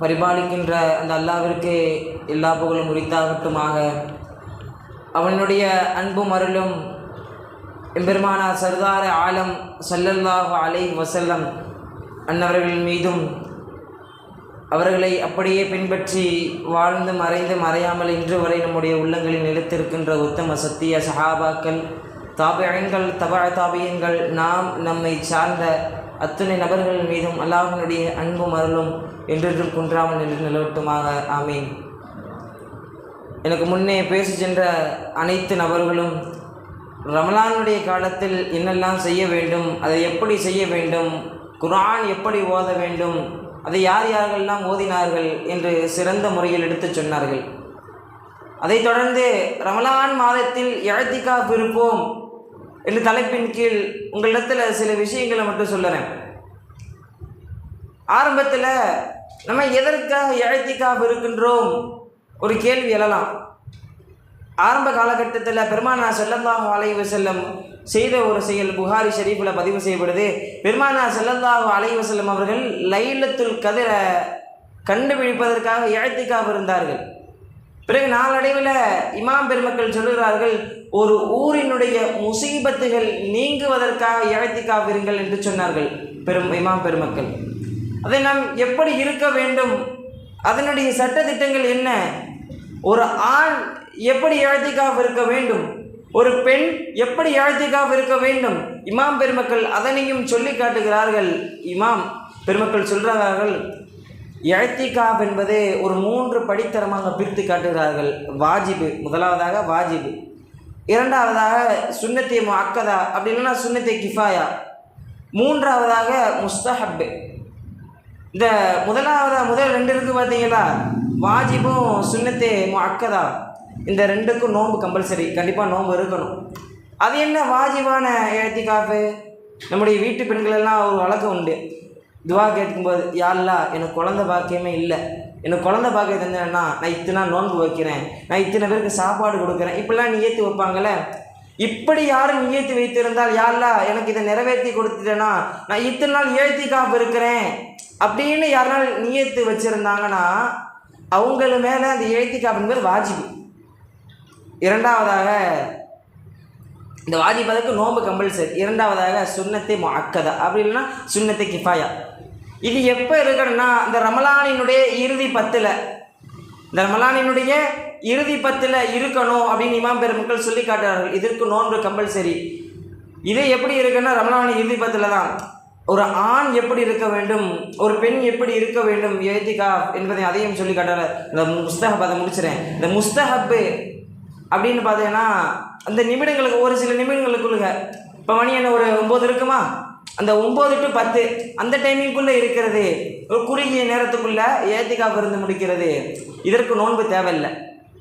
பரிபாலிக்கின்ற அந்த அல்லாஹ்விற்கு எல்லா புகழும் உரித்தாகட்டுமாக. அவனுடைய அன்பும் அருளும் எம்பெருமானா சர்தார ஆலம் ஸல்லல்லாஹு அலைஹி வஸல்லம் அன்னவர்கள் மீதும் அவர்களை அப்படியே பின்பற்றி வாழ்ந்து மறைந்து மறையாமல் இன்று வரை நம்முடைய உள்ளங்களில் நிலைத்திருக்கின்ற உத்தம சத்திய சஹாபாக்கள், தாபியீன்கள், தாபியீன்கள், நாம் நம்மை சார்ந்த அத்தனை நபர்கள் மீதும் அல்லாஹ்வினுடைய அன்பும் அருளும் என்றென்றும் குன்றாமல் நின்று நிலவட்டுமாக. ஆமீன். எனக்கு முன்னே பேசி சென்ற அனைத்து நபர்களும் ரமலானுடைய காலத்தில் என்னெல்லாம் செய்ய வேண்டும், அதை எப்படி செய்ய வேண்டும், குர்ஆன் எப்படி ஓத வேண்டும், அதை யார் யாரெல்லாம் ஓதினார்கள் என்று சிறந்த முறையில் எடுத்துச் சொன்னார்கள். அதைத் தொடர்ந்து ரமலான் மாதத்தில் இஅ்திகாஃப் இருப்போம் என்று தலைப்பின் கீழ் உங்களிடத்தில் சில விஷயங்களை மட்டும் சொல்லுறேன். ஆரம்பத்தில் நம்ம எதற்காக இஅ்திகாஃப் இருக்கின்றோம் ஒரு கேள்வி எழலாம். ஆரம்ப காலகட்டத்தில் பெருமானார் ஸல்லல்லாஹு அலைஹி வஸல்லம் செய்த ஒரு செயல் புகாரி ஷரீஃபில் பதிவு செய்யப்படுது. பெருமானார் ஸல்லல்லாஹு அலைஹி வஸல்லம் அவர்கள் லைலத்துல் கத்ரை கண்டுபிடிப்பதற்காக இஅ்திகாஃப் இருந்தார்கள். பிறகு நாளடைவில் இமாம் பெருமக்கள் சொல்லுகிறார்கள், ஒரு ஊரினுடைய முசீபத்துகள் நீங்குவதற்காக இஅ்திகாஃப் இருங்கள் என்று சொன்னார்கள் இமாம் பெருமக்கள். அதை நாம் எப்படி இருக்க வேண்டும், அதனுடைய சட்டதிட்டங்கள் என்ன, ஒரு ஆண் எப்படி இஅ்திகாஃப் இருக்க வேண்டும், ஒரு பெண் எப்படி இஅ்திகாஃப் இருக்க வேண்டும், இமாம் பெருமக்கள் அதனையும் சொல்லி காட்டுகிறார்கள். இமாம் பெருமக்கள் சொல்கிறார்கள், இஅ்திகாஃப் என்பது ஒரு 3 படித்தரமாக பிரித்து காட்டுகிறார்கள். வாஜிபு, முதலாவதாக வாஜிபு, இரண்டாவதாக சுன்னத்தே முஅக்கதா, அப்படி இல்லைன்னா சுன்னத்தே கிஃபாயா, மூன்றாவதாக முஸ்தஹப். இந்த முதல் 2 இருக்குது பார்த்தீங்களா, வாஜிபும் சுன்னத்தே முஅக்கதா, இந்த 2க்கும் நோன்பு கம்பல்சரி, கண்டிப்பாக நோன்பு இருக்கணும். அது என்ன வாஜிபான இஅ்திகாஃப்? நம்முடைய வீட்டு பெண்களெல்லாம் ஒரு வழக்கம் உண்டு. துவா கேட்கும்போது, யா அல்லாஹ் எனக்கு குழந்தை பாக்கியமே இல்லை, எனக்கு குழந்தை பாக்கியம் தந்தேன்னா நான் இத்தனை நோன்பு வைக்கிறேன், நான் இத்தனை பேருக்கு சாப்பாடு கொடுக்குறேன், இப்படிலாம் நியத்து வைப்பாங்களே. இப்படி யாரும் நியத்து வைத்திருந்தால், யா அல்லாஹ் எனக்கு இதை நிறைவேற்றி கொடுத்துட்டேன்னா நான் இத்தனை நாள் இஅ்திகாஃப் இருக்கிறேன் அப்படின்னு யாருனால் நியத்து வச்சுருந்தாங்கன்னா அவங்கள மேலே அந்த இஅ்திகாஃப் என்பது வாஜிபு. இரண்டாவதாக இந்த வாஜிப், அதுக்கு நோன்பு கம்பல்சரி. இரண்டாவதாக சுன்னத்தே முஅக்கதா, அப்படி இல்லைன்னா சுன்னத்தே கிஃபாயா. இது எப்போ இருக்கணும்னா இந்த ரமலானினுடைய இறுதி 10, இந்த ரமலானினுடைய இறுதி 10 இருக்கணும் அப்படின்னு இமாம் பெருமக்கள் சொல்லி காட்டுறார்கள். இதற்கு நோன்பு கம்பல்சரி. இது எப்படி இருக்குன்னா ரமலான் இறுதி 10 தான். ஒரு ஆண் எப்படி இருக்க வேண்டும், ஒரு பெண் எப்படி இருக்க வேண்டும் இஅ்திகாஃப் என்பதை அதையும் சொல்லி காட்டுறாரு. இந்த முஸ்தஹப், அதை முடிச்சிடறேன். இந்த முஸ்தஹப்பு அப்படின்னு பார்த்தீங்கன்னா அந்த நிமிடங்களுக்கு, ஒரு சில நிமிடங்களுக்குள்ள, இப்போ மணி என்ன ஒரு 9 இருக்குமா, அந்த 9 to 10 அந்த டைமிங்குள்ளே இருக்கிறது, ஒரு குறுகிய நேரத்துக்குள்ளே இஅ்திகாஃப் இருந்து முடிக்கிறது. இதற்கு நோன்பு தேவையில்லை.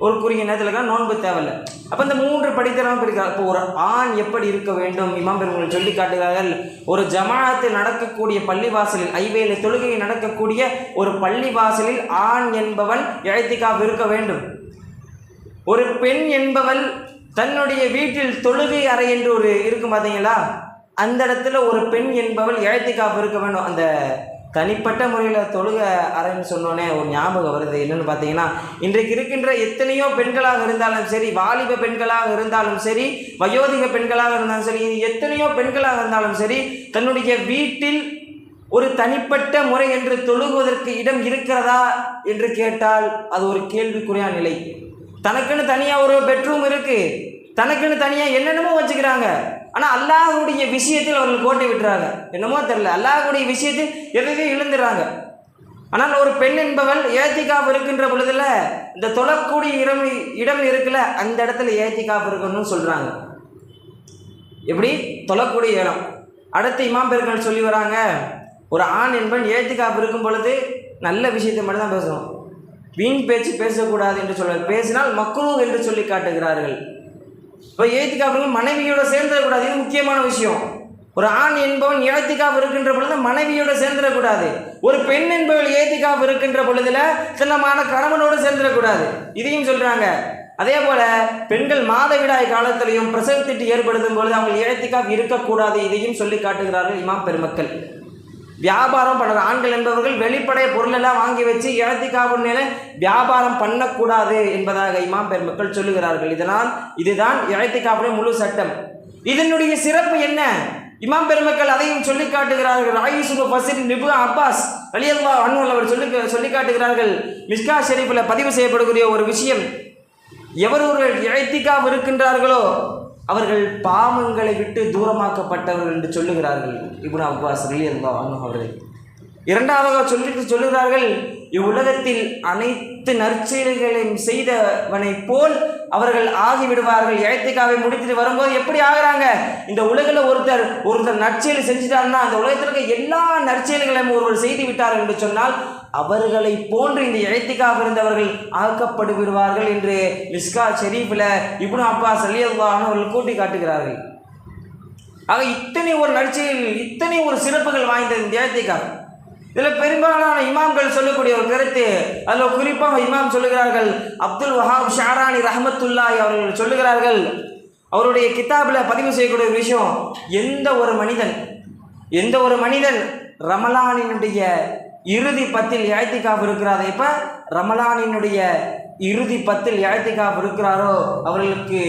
ஒரு குறுகிய நேரத்தில் நோன்பு தேவையில்லை. அப்போ இந்த 3 படித்தரமாக பிரிக்கிறார். இப்போ ஒரு ஆண் எப்படி இருக்க வேண்டும் இமாம் பெருமக்கள் சொல்லி காட்டுகிறார்கள். ஒரு ஜமாஅத்து நடக்கக்கூடிய பள்ளிவாசலில், ஐவேளை தொழுகை நடக்கக்கூடிய ஒரு பள்ளிவாசலில் ஆண் என்பவன் இஅ்திகாஃப் இருக்க வேண்டும். ஒரு பெண் என்பவள் தன்னுடைய வீட்டில் தொழுகை அறை என்று ஒரு இருக்கும் பார்த்தீங்களா, அந்த இடத்துல ஒரு பெண் என்பவள் இஅ்திகாஃப் இருக்க வேண்டும். அந்த தனிப்பட்ட முறையில் தொழுகை அறைன்னு சொன்னோன்னே ஒரு ஞாபகம் வருது. என்னென்னு பார்த்தீங்கன்னா, இன்றைக்கு இருக்கின்ற எத்தனையோ பெண்களாக இருந்தாலும் சரி, வாலிப பெண்களாக இருந்தாலும் சரி, வயோதிக பெண்களாக இருந்தாலும் சரி, எத்தனையோ பெண்களாக இருந்தாலும் சரி, தன்னுடைய வீட்டில் ஒரு தனிப்பட்ட முறை என்று தொழுகுவதற்கு இடம் இருக்கிறதா என்று கேட்டால் அது ஒரு கேள்விக்குறியான நிலை. தனக்குன்னு தனியாக ஒரு பெட்ரூம் இருக்குது, தனக்குன்னு தனியாக என்னென்னமோ வச்சுக்கிறாங்க. ஆனால் அல்லாஹ்வுடைய விஷயத்தில் அவர்கள் கோட்டை விட்டுறாங்க. என்னமோ தெரில, அல்லாஹ்வுடைய விஷயத்தில் எதையும் இழந்துடுறாங்க. ஆனால் ஒரு பெண் என்பவள் ஏத்திகாப் இருக்கின்ற பொழுதுல இந்த தொழக்கூடிய இடம் இருக்குல்ல, அந்த இடத்துல ஏத்திகாப் இருக்கணும்னு சொல்கிறாங்க. எப்படி தொழக்கூடிய இடம். அடுத்து இமாம் பெருக்கள் சொல்லி வராங்க, ஒரு ஆண் என்பன் ஏத்திகாப் இருக்கும் பொழுது நல்ல விஷயத்தை மட்டும் தான் பேசணும், வீண் பேச்சு பேசக்கூடாது என்று சொல்வார். பேசினால் மக்ரூஹ் என்று சொல்லி காட்டுகிறார்கள். இப்போ ஏத்திகாப் மனைவியோட சேர்ந்துடக்கூடாது, இது முக்கியமான விஷயம். ஒரு ஆண் என்பவன் ஏத்திகாப் இருக்கின்ற பொழுது மனைவியோட சேர்ந்துடக்கூடாது. ஒரு பெண் என்பவள் ஏத்திகாப் இருக்கின்ற பொழுதுல சின்னமான கணவனோடு சேர்ந்துடக்கூடாது, இதையும் சொல்றாங்க. அதே போல பெண்கள் மாதவிடாய் காலத்திலையும் பிரசவத்திட்டு ஏற்படுத்தும் பொழுது அவங்க ஏத்திகாப் இருக்கக்கூடாது, இதையும் சொல்லி காட்டுகிறார்கள் இமாம் பெருமக்கள். வியாபாரம் பண்ணுற ஆண்கள் என்பவர்கள் வெளிப்படை பொருளெல்லாம் வாங்கி வச்சு ஏத்திகாப் நிலை வியாபாரம் பண்ணக்கூடாது என்பதாக இமாம் பெருமக்கள் சொல்லுகிறார்கள். இதுதான் ஏத்திகாப்புடைய முழு சட்டம். இதனுடைய சிறப்பு என்ன? இமாம் பெருமக்கள் அதையும் சொல்லி காட்டுகிறார்கள். ஆயிஷு ஃபசிர் நிபு அப்பாஸ் ரலியல்லாஹு அன்ஹு அவர் சொல்லி காட்டுகிறார்கள். மிஸ்கா ஷெரீஃபில் பதிவு செய்யப்படக்கூடிய ஒரு விஷயம், எவரொருவர் இஅ்திகாஃப் இருக்கின்றார்களோ அவர்கள் பாவங்களை விட்டு தூரமாக்கப்பட்டவர்கள் என்று சொல்லுகிறார்கள் இப்னு அப்பாஸ் ரலியல்லாஹு அன்ஹு அவர்கள். இரண்டாவதாக சொல்லுகிறார்கள், இவ்வுலகத்தில் அனைத்து நற்செயல்களையும் செய்தவனை போல் அவர்கள் ஆகிவிடுவார்கள். இஅ்திகாஃபை முடித்துட்டு வரும்போது எப்படி ஆகிறாங்க? இந்த உலகில் ஒருத்தர் நற்செயல் செஞ்சுட்டாருன்னா அந்த உலகத்தில் இருக்க எல்லா நற்செயல்களையும் ஒருவர் செய்து விட்டார்கள் என்று சொன்னால் அவர்களை போன்று இந்த இஅ்திகாஃப் இருந்தவர்கள் ஆக்கப்படுவார்கள் என்று மிஸ்கா ஷெரீஃபில் இப்னு அப்பாஸ் ரலியல்லாஹு அன்ஹு அவர்கள் கூட்டி காட்டுகிறார்கள். ஆக இத்தனை ஒரு நற்செயல், இத்தனை ஒரு சிறப்புகள் வாய்ந்தது இந்த இஅ்திகாஃப். இதில் பெரும்பாலான இமாம்கள் சொல்லக்கூடிய ஒரு கருத்து, அதில் குறிப்பாக இமாம் சொல்லுகிறார்கள், அப்துல் வஹாப் ஷாரானி ரஹமத்துல்லாஹி அவர்கள் சொல்லுகிறார்கள், அவருடைய கிதாபில் பதிவு செய்யக்கூடிய ஒரு விஷயம், எந்த ஒரு மனிதன் ரமலானினுடைய இறுதி 10 இஅ்திகாஃப் இருக்கிறாரோ, இப்போ ரமலானினுடைய இறுதி 10 இஅ்திகாஃப் இருக்கிறாரோ அவர்களுக்கு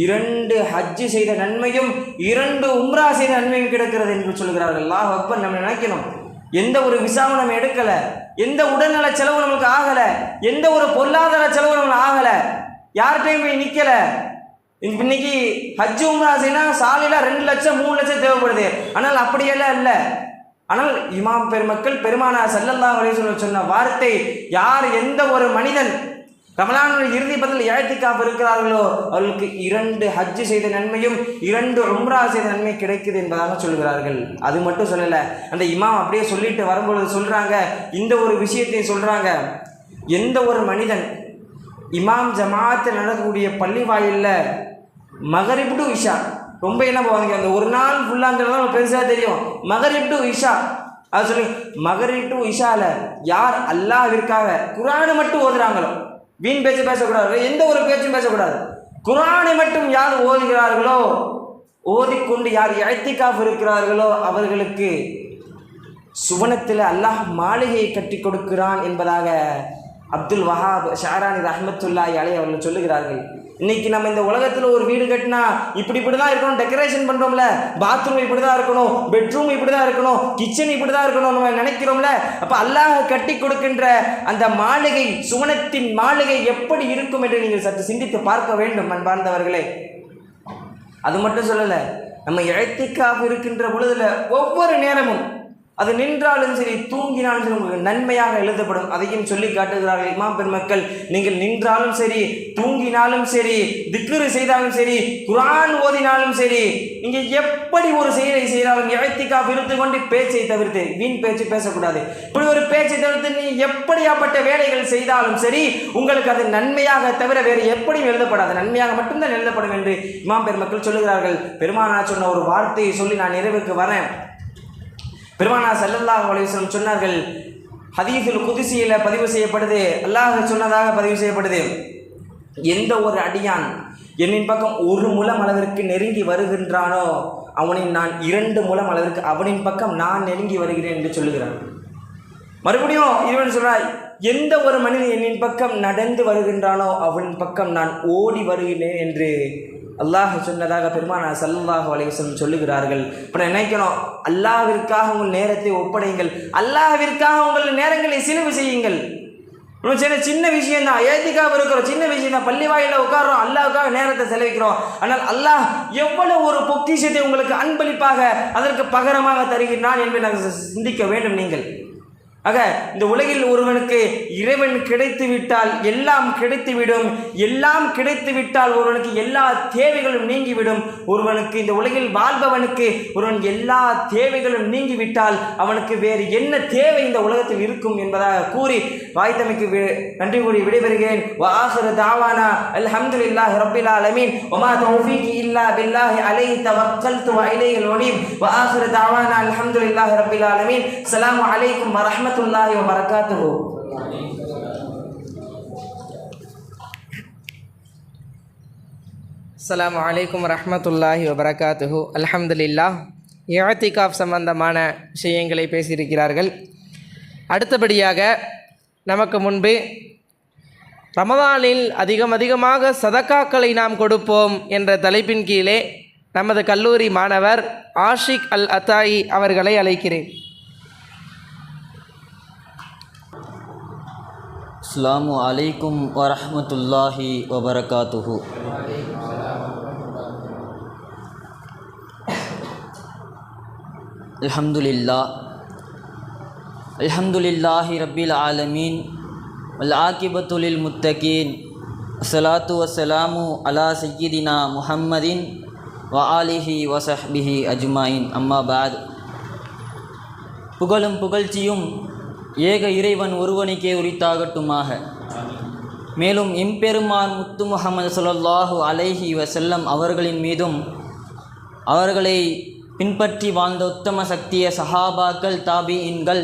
2 ஹஜ்ஜு செய்த நன்மையும் 2 உம்ரா செய்த நன்மையும் கிடைக்கிறது என்று சொல்கிறார்கள். அல்லாஹ் அக்பர். நம்ம நினைக்கணும், எந்த ஒரு விசாவும் நம்ம எடுக்கலை, எந்த உடல்நல செலவு நமக்கு ஆகலை, எந்த ஒரு பொருளாதார செலவு நம்மளுக்கு ஆகலை, யார்கிட்டையும் போய் நிற்கலை. இன்னைக்கு ஹஜ்ஜு உம்ரா செய்யணும் சாலையில் 2 லட்சம் 3 லட்சம் தேவைப்படுது. ஆனால் அப்படியெல்லாம் இல்லை. ஆனால் இமாம் பெருமக்கள் பெருமானார் ஸல்லல்லாஹு அலைஹி வஸல்லம் சொன்ன வார்த்தை, எந்த ஒரு மனிதன் ரமலானுடைய இறுதி 10 இஅ்திகாஃப் இருக்கிறார்களோ அவர்களுக்கு 2 ஹஜ்ஜு செய்த நன்மையும் 2 உம்ரா செய்த நன்மை கிடைக்குது என்பதாக சொல்கிறார்கள். அது மட்டும் சொல்லலை, அந்த இமாம் அப்படியே சொல்லிட்டு வரும்பொழுது சொல்கிறாங்க, இந்த ஒரு விஷயத்தை சொல்கிறாங்க, எந்த ஒரு மனிதன் இமாம் ஜமாத்து நடக்கக்கூடிய பள்ளி வாயிலில் மகரிப் டு இஷா, ரொம்ப என்ன போவாங்க அந்த ஒரு நாள் ஃபுல்லாங்கிறதான் பெருசாக தெரியும், மகரிப் டு இஷா, அது சொல்லி மகரிப் டு இஷாவில் யார் அல்லாஹ்விற்காக குர்ஆனை மட்டும் ஓதுறாங்களோ, வீண் பேச்சு பேசக்கூடாது, எந்த ஒரு பேச்சும் பேசக்கூடாது, குர்ஆனை மட்டும் யார் ஓதுகிறார்களோ, ஓதிக்கொண்டு யார் இஅ்திகாஃப் இருக்கிறார்களோ அவர்களுக்கு சுவனத்தில் அல்லாஹ் மாளிகையை கட்டி கொடுக்கிறான் என்பதாக அப்துல் வஹாப் ஷாரானி ரஹ்மத்துல்லாஹி அலைஹி அவர்கள் சொல்லுகிறார்கள். இன்னைக்கு நம்ம இந்த உலகத்தில் ஒரு வீடு கட்டினா இப்படி தான் இருக்கணும், டெக்கரேஷன் பண்ணுறோம்ல, பாத்ரூம் இப்படி தான் இருக்கணும், பெட்ரூம் இப்படி தான் இருக்கணும், கிச்சன் இப்படி தான் இருக்கணும் நம்ம நினைக்கிறோம்ல. அப்போ அல்லாஹ் கட்டி கொடுக்கின்ற அந்த மாளிகை, சுவனத்தின் மாளிகை எப்படி இருக்கும் என்று நீங்கள் சற்று சிந்தித்து பார்க்க வேண்டும் அன்பார்ந்தவர்களே. அது மட்டும் சொல்லலை, நம்ம இஅ்திகாஃப் இருக்கின்ற பொழுதுல ஒவ்வொரு நேரமும் அது நின்றாலும் சரி தூங்கினாலும் சரி உங்களுக்கு நன்மையாக எழுதப்படும், அதையும் சொல்லி காட்டுகிறார்கள் இமாம் பெருமக்கள். நீங்கள் நின்றாலும் சரி தூங்கினாலும் சரி திக்ரு செய்தாலும் சரி குர்ஆன் ஓதினாலும் சரி, நீங்கள் எப்படி ஒரு செயலை செய்தாலும் இஅ்திகாஃப் இருந்து கொண்டு பேச்சை தவிர்த்து, வீண் பேச்சு பேசக்கூடாது, இப்படி ஒரு பேச்சை தவிர்த்து நீங்கள் எப்படியாப்பட்ட வேலைகள் செய்தாலும் சரி உங்களுக்கு அது நன்மையாக தவிர வேறு எப்படியும் எழுதப்படாது, நன்மையாக மட்டும்தான் எழுதப்படும் என்று இமாம் பெருமக்கள் சொல்லுகிறார்கள். பெருமானார் சொன்ன ஒரு வார்த்தையை சொல்லி நான் நிறைவுக்கு வரேன். பெருமானார் ஸல்லல்லாஹு அலைஹி வஸல்லம் சொன்னார்கள், ஹதீஸுல் குதுஸியில் பதிவு செய்யப்படுது, அல்லாஹ் சொன்னதாக பதிவு செய்யப்படுது, எந்த ஒரு அடியான் என்னின் பக்கம் 1 முழம் அளவிற்கு நெருங்கி வருகின்றானோ அவனை நான் 2 முழம் அளவிற்கு அவனின் பக்கம் நான் நெருங்கி வருகிறேன் என்று சொல்லுகிறான். மறுபடியும் இவன் சொல்றாய், எந்த ஒரு மனிதன் என்னின் பக்கம் நடந்து வருகின்றானோ அவனின் பக்கம் நான் ஓடி வருகிறேன் என்று அல்லாஹ் சொன்னதாக பெருமானார் ஸல்லல்லாஹு அலைஹி வஸல்லம் சொல்லுகிறார்கள். இப்போ நினைக்கணும், அல்லாஹ்விற்காக உங்கள் நேரத்தை ஒப்படையுங்கள், அல்லாஹ்விற்காக உங்கள் நேரங்களை செலவு செய்யுங்கள். சின்ன விஷயம்தான், இஅ்திகாஃப் இருக்கிறோம், சின்ன விஷயம் தான், பள்ளி வாயிலில் உட்காரோம், அல்லாஹ்வுக்காக நேரத்தை செலவிக்கிறோம். ஆனால் அல்லாஹ் எவ்வளவு ஒரு பொக்கிஷத்தை உங்களுக்கு அன்பளிப்பாக அதற்கு பகரமாக தருகிறான் என்பதை நாங்கள் சிந்திக்க வேண்டும். நீங்கள் ஆக இந்த உலகில் ஒருவனுக்கு இறைவன் கிடைத்து விட்டால் எல்லாம் கிடைத்துவிடும், எல்லாம் கிடைத்து விட்டால் ஒருவனுக்கு எல்லா தேவைகளும் நீங்கிவிடும். ஒருவனுக்கு இந்த உலகில் வாழ்பவனுக்கு ஒருவன் எல்லா தேவைகளும் நீங்கிவிட்டால் அவனுக்கு வேறு என்ன தேவை இந்த உலகத்தில் இருக்கும் என்பதாக கூறி வாய்த்தமைக்கு நன்றி கூறி விடைபெறுகிறேன். வஆகிரு தாவானா அல்ஹம்துலில்லாஹி ரப்பில் ஆலமீன் வமா தௌஃபீகி இல்லா பில்லாஹி அலைஹி தவக்கல்து வ இலைஹில் உனீப். வஆகிரு தாவானா அல்ஹம்துலில்லாஹி ரப்பில் ஆலமீன். அஸ்ஸலாமு அலைக்கும் வரஹ்மத்துல்லாஹி வபரகாத்துஹு. அஸ்ஸலாமு அலைக்கும் வரஹ்மத்துல்லாஹி வபரகாத்துஹு. அல்ஹம்துலில்லாஹ். இஅ்திகாஃப் சம்பந்தமான விஷயங்களை பேசியிருக்கிறார்கள். அடுத்தபடியாக நமக்கு முன்பு ரமதானில் அதிகமாக சதக்காக்களை நாம் கொடுப்போம் என்ற தலைப்பின் கீழே நமது கல்லூரி மாணவர் ஆஷிக் அல் அத்தாயி அவர்களை அழைக்கிறேன். அஸ்ஸலாமு அலைக்கும் வரஹ்மத்துல்லாஹி வபரகாத்துஹு. அல்ஹம்துலில்லாஹி ரப்பில் ஆலமீன் வல் ஆகிபத்து லில் முத்தகீன். அஸ்ஸலாத்து வஸ்ஸலாமு அலா சய்யிதினா முஹம்மதின் வ ஆலிஹி வ ஸஹ்பிஹி அஜ்மாயின். அம்மா பாத். புகழும் புகழ்ச்சியும் ஏக இறைவன் ஒருவனுக்கே உரித்தாகட்டுமாக. மேலும் எம்பெருமான் முத்து முஹம்மது ஸல்லல்லாஹு அலைஹி வஸல்லம் அவர்களின் மீதும் அவர்களை பின்பற்றி வாழ்ந்த உத்தம சக்திய சஹாபாக்கள், தாபியின்கள்,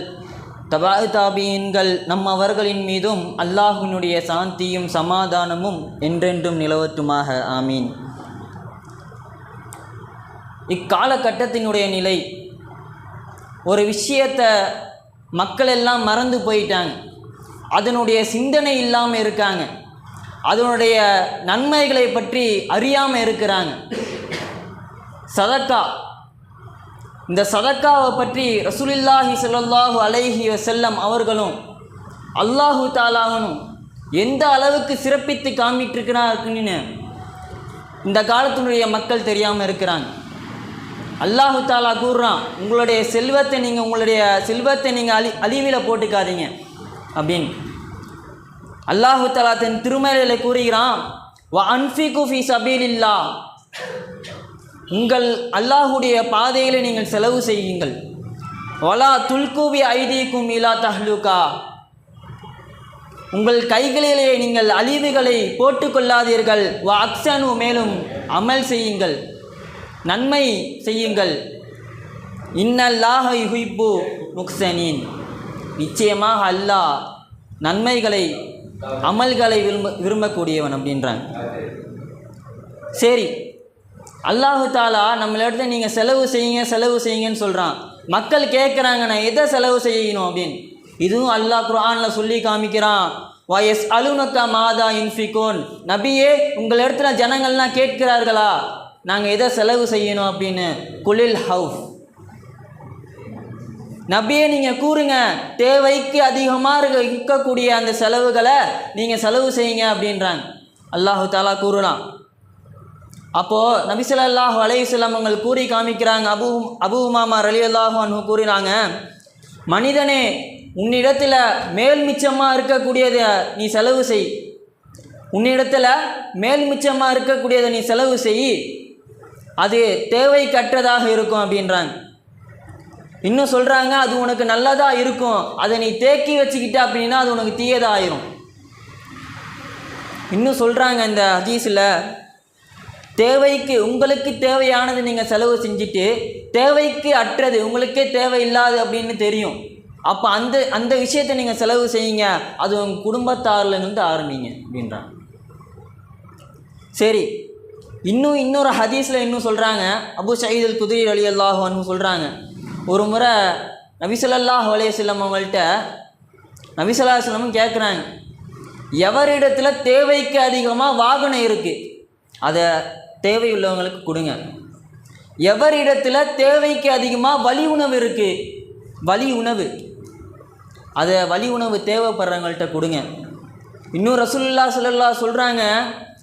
தாபியின்கள் நம் அவர்களின் மீதும் அல்லாஹ்வினுடைய சாந்தியும் சமாதானமும் என்றென்றும் நிலவட்டுமாக. ஆமீன். இக்காலகட்டத்தினுடைய நிலை, ஒரு விஷயத்தை மக்கள் எல்லாம் மறந்து போயிட்டாங்க, அதனுடைய சிந்தனை இல்லாமல் இருக்காங்க, அதனுடைய நன்மைகளை பற்றி அறியாமல் இருக்கிறாங்க. சதக்கா, இந்த சதக்காவை பற்றி ரசூலுல்லாஹி ஸல்லல்லாஹு அலைஹி வஸல்லம் அவர்களும் அல்லாஹு தாலாவனும் எந்த அளவுக்கு சிறப்பித்து காமிட்டிருக்கிறாருன்னு இந்த காலத்தினுடைய மக்கள் தெரியாமல் இருக்கிறாங்க. அல்லாஹு தாலா கூறுறான், உங்களுடைய செல்வத்தை நீங்கள் அழிவில் போட்டுக்காதீங்க அப்படின்னு. அல்லாஹு தாலா தன் திருமறையில் கூறுகிறான், வ அன்ஃபிகு ஃபீ சபீலில்லாஹ், உங்கள் அல்லாஹுடைய பாதையில் நீங்கள் செலவு செய்யுங்கள். வலா துல்குவி ஐதீக்கும் இலா தஹ்லுகா, உங்கள் கைகளிலே நீங்கள் அழிவுகளை போட்டுக்கொள்ளாதீர்கள். வ அக்ஸனு, மேலும் அமல் செய்யுங்கள், நன்மை செய்யுங்கள். இன்னல்லாஹ யுஹிப்பு முக்ஸனீன், நிச்சயமாக அல்லாஹ் நன்மைகளை அமல்களை விரும்பக்கூடியவன் அப்படின்றாங்க. சரி, அல்லாஹு தாலா நம்மளிடத்துல நீங்கள் செலவு செய்யுங்கன்னு சொல்கிறான். மக்கள் கேட்குறாங்க, நான் எதை செலவு செய்யணும் அப்படின்னு. இதுவும் அல்லாஹ் குர்ஆனில் சொல்லி காமிக்கிறான். வயஸ் அலுனக்கா மாதா இன்ஃபிகோன், நபியே உங்களிடத்துல ஜனங்கள்லாம் கேட்கிறார்களா நாங்கள் எதை செலவு செய்யணும் அப்படின்னு. குலில் ஹவுஃப், நபியே நீங்கள் கூறுங்க, தேவைக்கு அதிகமாக இருக்கக்கூடிய அந்த செலவுகளை நீங்கள் செலவு செய்யுங்க அப்படின்றாங்க. அல்லாஹு தாலா கூறலாம். அப்போது நபி ஸல்லல்லாஹு அலைஹி வஸல்லம் அவங்க கூறி காமிக்கிறாங்க. அபூ உமாமா ரலியல்லாஹு அன்ஹு கூறினாங்க, மனிதனே உன்னிடத்தில் மேல் மிச்சமாக இருக்கக்கூடியதை நீ செலவு செய், உன்னிடத்தில் மேல் மிச்சமாக இருக்கக்கூடியதை நீ செலவு செய், அது தேவைக்கற்றதாக இருக்கும் அப்படின்றாங்க. இன்னும் சொல்கிறாங்க, அது உனக்கு நல்லதாக இருக்கும், அதை நீ தேக்கி வச்சுக்கிட்ட அப்படின்னா அது உனக்கு தீயதாக ஆயிரும். இன்னும் சொல்கிறாங்க இந்த ஹதீஸில், தேவைக்கு உங்களுக்கு தேவையானது நீங்கள் செலவு செஞ்சுட்டு தேவைக்கு அற்றது உங்களுக்கே தேவையில்லாது அப்படின்னு தெரியும், அப்போ அந்த விஷயத்தை நீங்கள் செலவு செய்யுங்க, அது உங்கள் குடும்பத்தாரிலிருந்து ஆரம்பிங்க அப்படின்றாங்க. சரி, இன்னொரு ஹதீஸில் இன்னும் சொல்கிறாங்க. அபூ சயீத் அல் குத்ரி ரலியல்லாஹு அன்ஹு சொல்கிறாங்க, ஒரு முறை நபி ஸல்லல்லாஹு அலைஹி வஸல்லம் அவங்கள்ட்ட நபி ஸல்லல்லாஹு அலைஹி வஸல்லம் கேட்குறாங்க, எவரிடத்தில் தேவைக்கு அதிகமாக வாகனம் இருக்குது அதை தேவையுள்ளவங்களுக்கு கொடுங்க, எவரிடத்தில் தேவைக்கு அதிகமாக வலி உணவு இருக்குது, வலி உணவு தேவைப்படுறவங்கள்ட்ட கொடுங்க. இன்னும் ரசூலுல்லாஹி ஸல்லல்லாஹு அலைஹி சொல்கிறாங்க,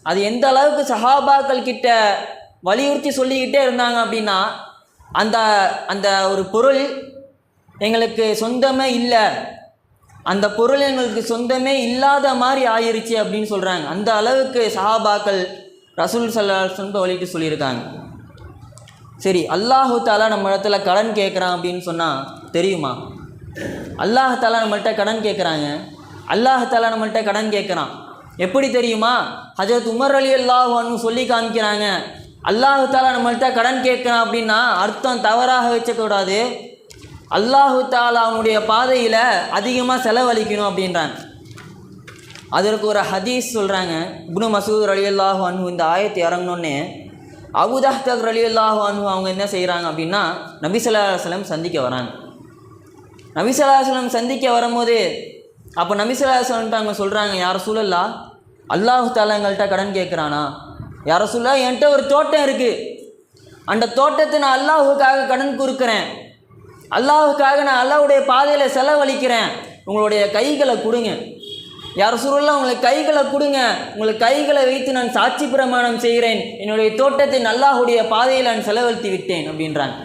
அது எந்த அளவுக்கு சஹாபாக்கள் கிட்ட வலியுறுத்தி சொல்லிக்கிட்டே இருந்தாங்க அப்படின்னா, அந்த ஒரு பொருள் எங்களுக்கு சொந்தமே இல்லை, அந்த பொருள் எங்களுக்கு சொந்தமே இல்லாத மாதிரி ஆயிருச்சு அப்படின்னு சொல்கிறாங்க. அந்த அளவுக்கு சஹாபாக்கள் ரசூல் ஸல்லல்லாஹு அலைஹி வஸல்லம் வழிட்டு சொல்லியிருக்காங்க. சரி, அல்லாஹு தாலா நம்ம இடத்துல கடன் கேட்குறான் அப்படின்னு சொன்னால் தெரியுமா? அல்லாஹ் தாலா நம்மள்கிட்ட கடன் கேட்குறாங்க. அல்லாஹ் தாலா நம்மள்கிட்ட கடன் கேட்குறான் எப்படி தெரியுமா? ஹஜரத் உமர் ரலியல்லாஹு அன்ஹு சொல்லி காமிக்கிறாங்க. அல்லாஹு தாலா நம்மள்கிட்ட கடன் கேட்குறான் அப்படின்னா அர்த்தம் தவறாக வச்சக்கூடாது. அல்லாஹு தாலா அவனுடைய பாதையில் அதிகமாக செலவழிக்கணும் அப்படின்றாங்க. அதற்கு ஒரு ஹதீஸ் சொல்கிறாங்க. இப்னு மசூத் ரலியல்லாஹு அன்ஹு இந்த ஆயத்து இறங்கினோன்னே அபூ தஹ்தக் ரலியல்லாஹு அன்ஹு அவங்க என்ன செய்கிறாங்க அப்படின்னா நபி ஸல்லல்லாஹு அலைஹி வஸல்லம் சந்திக்க வராங்க. நபி ஸல்லல்லாஹு அலைஹி வஸல்லம் சந்திக்க வரும்போது அப்போ நபி ஸல்லல்லாஹு அலைஹி வஸல்லம் அவங்க சொல்கிறாங்க, யா ரசூலல்லாஹ், அல்லாஹு தாலா எங்கள்கிட்ட கடன் கேட்குறானா? யா ரசூலல்லாஹ், என்கிட்ட ஒரு தோட்டம் இருக்குது, அந்த தோட்டத்தை நான் அல்லாஹுக்காக கடன் கொடுக்குறேன், அல்லாஹுக்காக நான் அல்லாஹ்வுடைய பாதையில் செலவழிக்கிறேன், உங்களுடைய கைகளை கொடுங்க. யா ரசூலல்லாஹ், உங்களுக்கு கைகளை கொடுங்க, உங்களுக்கு கைகளை வைத்து நான் சாட்சி பிரமாணம் செய்கிறேன், என்னுடைய தோட்டத்தை அல்லாஹ்வுடைய பாதையில் நான் செலவழித்து விட்டேன் அப்படின்றாங்க.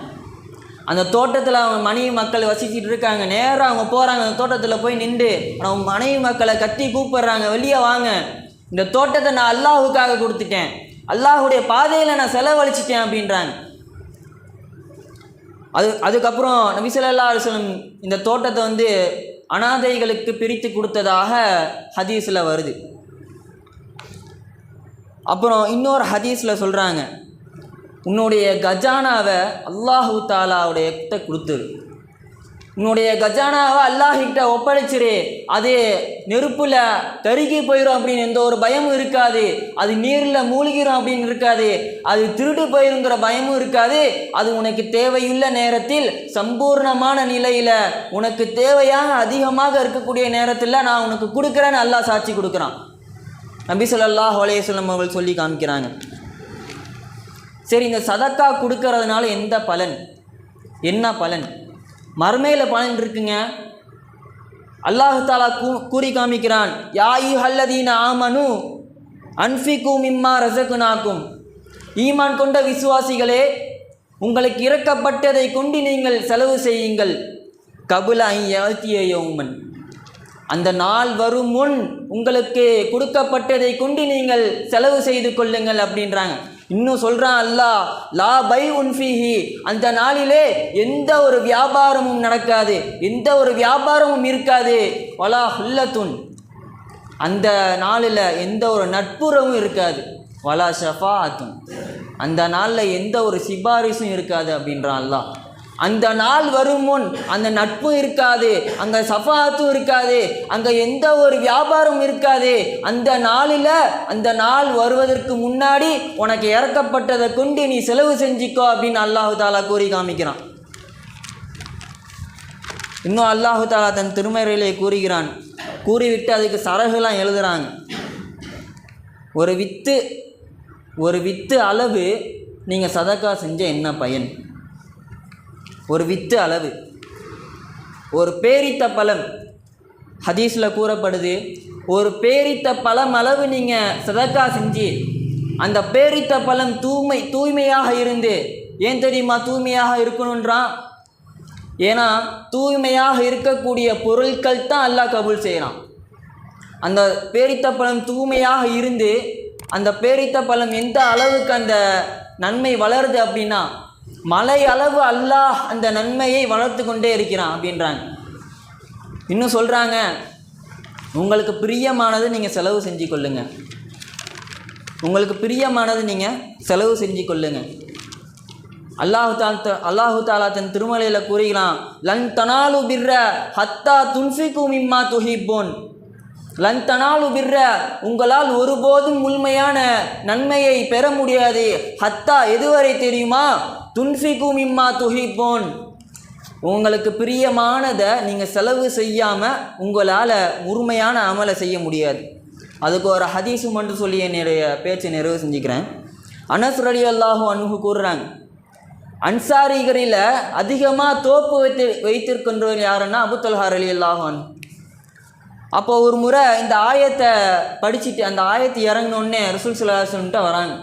அந்த தோட்டத்தில் அவங்க மனைவி மக்கள் வசிச்சுட்டு இருக்காங்க. நேராக அவங்க போகிறாங்க, அந்த தோட்டத்தில் போய் நின்று அவங்க மனைவி மக்களை கத்தி கூப்பிடுறாங்க, வெளியே வாங்க, இந்த தோட்டத்தை நான் அல்லாஹுக்காக கொடுத்துட்டேன், அல்லாஹுடைய பாதையில் நான் செலவழிச்சிட்டேன் அப்படின்றாங்க. அதுக்கப்புறம் நபி ஸல்லல்லாஹு அலைஹி வஸல்லம் இந்த தோட்டத்தை அனாதைகளுக்கு பிரித்து கொடுத்ததாக ஹதீஸில் வருது. அப்புறம் இன்னொரு ஹதீஸில் சொல்கிறாங்க, உன்னுடைய கஜானாவை அல்லாஹு தாலாவுடைய கிட்ட கொடுத்துரு, உன்னுடைய கஜானாவை அல்லாஹிட்ட ஒப்படைச்சிரு, அது நெருப்பில் கருகி போயிடும் அப்படின்னு எந்த ஒரு பயமும் இருக்காது, அது நீரில் மூழ்கிடும் அப்படின்னு இருக்காது, அது திருடு போயிருங்கிற பயமும் இருக்காது, அது உனக்கு தேவையுள்ள நேரத்தில் சம்பூர்ணமான நிலையில் உனக்கு தேவையாக அதிகமாக இருக்கக்கூடிய நேரத்தில் நான் உனக்கு கொடுக்குறேன்னு அல்லாஹ் சாட்சி கொடுக்குறான். நபி ஸல்லல்லாஹு அலைஹி வஸல்லம் அவர்கள் சொல்லி காமிக்கிறாங்க. சரி, இந்த சதக்கா கொடுக்கறதுனால எந்த பலன், என்ன பலன்? மறுமையில் பலன் இருக்குங்க. அல்லாஹு தாலா கூறி காமிக்கிறான், யா அய்யுஹல்லதீன ஆமனு அன்ஃபிகு மிம்மா ரஸக்னாக்கும், ஈமான் கொண்ட விசுவாசிகளே, உங்களுக்கு இறக்கப்பட்டதை கொண்டு நீங்கள் செலவு செய்யுங்கள். கபுல யஅதிய யௌமன், அந்த நாள் வரும் முன் உங்களுக்கு கொடுக்கப்பட்டதை கொண்டு நீங்கள் செலவு செய்து கொள்ளுங்கள் அப்படின்றாங்க. இன்னும் சொல்கிறான் அல்லாஹ், லா பை உன்ஃபிஹி, அந்த நாளிலே எந்த ஒரு வியாபாரமும் நடக்காது, எந்த ஒரு வியாபாரமும் இருக்காது. வலா ஹுல்லத்துன், அந்த நாளில் எந்த ஒரு நட்புறவும் இருக்காது. வலா ஷஃபாஅத்துன், அந்த நாளில் எந்த ஒரு சிபாரிசும் இருக்காது அப்படின்றான் அல்லாஹ். அந்த நாள் வரும் முன் அந்த நட்பும் இருக்காது, அங்கே சஃபாத்தும் இருக்காது, அங்கே எந்த ஒரு வியாபாரமும் இருக்காது. அந்த நாளில், அந்த நாள் வருவதற்கு முன்னாடி உனக்கு இறக்கப்பட்டதை கொண்டு நீ செலவு செஞ்சிக்கோ அப்படின்னு அல்லாஹு தாலா கூறி காமிக்கிறான். இன்னும் அல்லாஹு தாலா தன் திருமறையிலே கூறுகிறான், கூறிவிட்டு அதுக்கு சரகுலாம் எழுதுகிறாங்க. ஒரு வித்து அளவு நீங்கள் சதக்கா செஞ்ச என்ன பயன்? ஒரு வித்து அளவு, ஒரு பேரித்த பழம், ஹதீஸில் கூறப்படுது, ஒரு பேரித்த பழம் அளவு நீங்கள் சதக்கா செஞ்சு அந்த பேரித்த பழம் தூய்மையாக இருந்து, ஏன் தெரியுமா தூய்மையாக இருக்கணுன்றான்? ஏன்னா தூய்மையாக இருக்கக்கூடிய பொருட்கள் தான் அல்லாஹ் கபூல் செய்கிறான். அந்த பேரித்த பழம் தூய்மையாக இருந்து, அந்த பேரித்த பழம் எந்த அளவுக்கு அந்த நன்மை வளருது அப்படின்னா மலை அளவு அல்லாஹ் அந்த நன்மையை வளர்த்து கொண்டே இருக்கிறான் அப்படின்றாங்க. இன்னும் சொல்கிறாங்க, உங்களுக்கு பிரியமானது நீங்கள் செலவு செஞ்சு கொள்ளுங்க, உங்களுக்கு பிரியமானது நீங்கள் செலவு செஞ்சு கொள்ளுங்க. அல்லாஹு தாலா தன் திருமலையில் கூறுகிறான், லன் தனாலு பிர்ர ஹத்தா துன்ஃபிகு மிம்மா துஹிப்பூன், லன் தனாலு பிர்ர, உங்களால் ஒருபோதும் முழுமையான நன்மையை பெற முடியாது. ஹத்தா, எதுவரை தெரியுமா? துன்ஃபிகு மிம்மா துஹிப்பூன், உங்களுக்கு பிரியமானதை நீங்கள் செலவு செய்யாமல் உங்களால் முழுமையான அமலை செய்ய முடியாது. அதுக்கு ஒரு ஹதீஸு மட்டும் சொல்லி என்னுடைய பேச்சை நிறைவு செஞ்சுக்கிறேன். அனஸ் ரலியல்லாஹு அன்ஹு கூறுறாங்க, அன்சாரிகளில் அதிகமாக தோப்பு வைத்திருக்கின்றவர் யாருன்னா அபூ தல்ஹா ரலியல்லாஹு அன்ஹு. அப்போ ஒரு முறை இந்த ஆயத்தை படிச்சுட்டு, அந்த ஆயத்தை இறங்கினோடனே ரசூல் ஸல்லல்லாஹு அலைஹி வஸல்லம் வராங்க.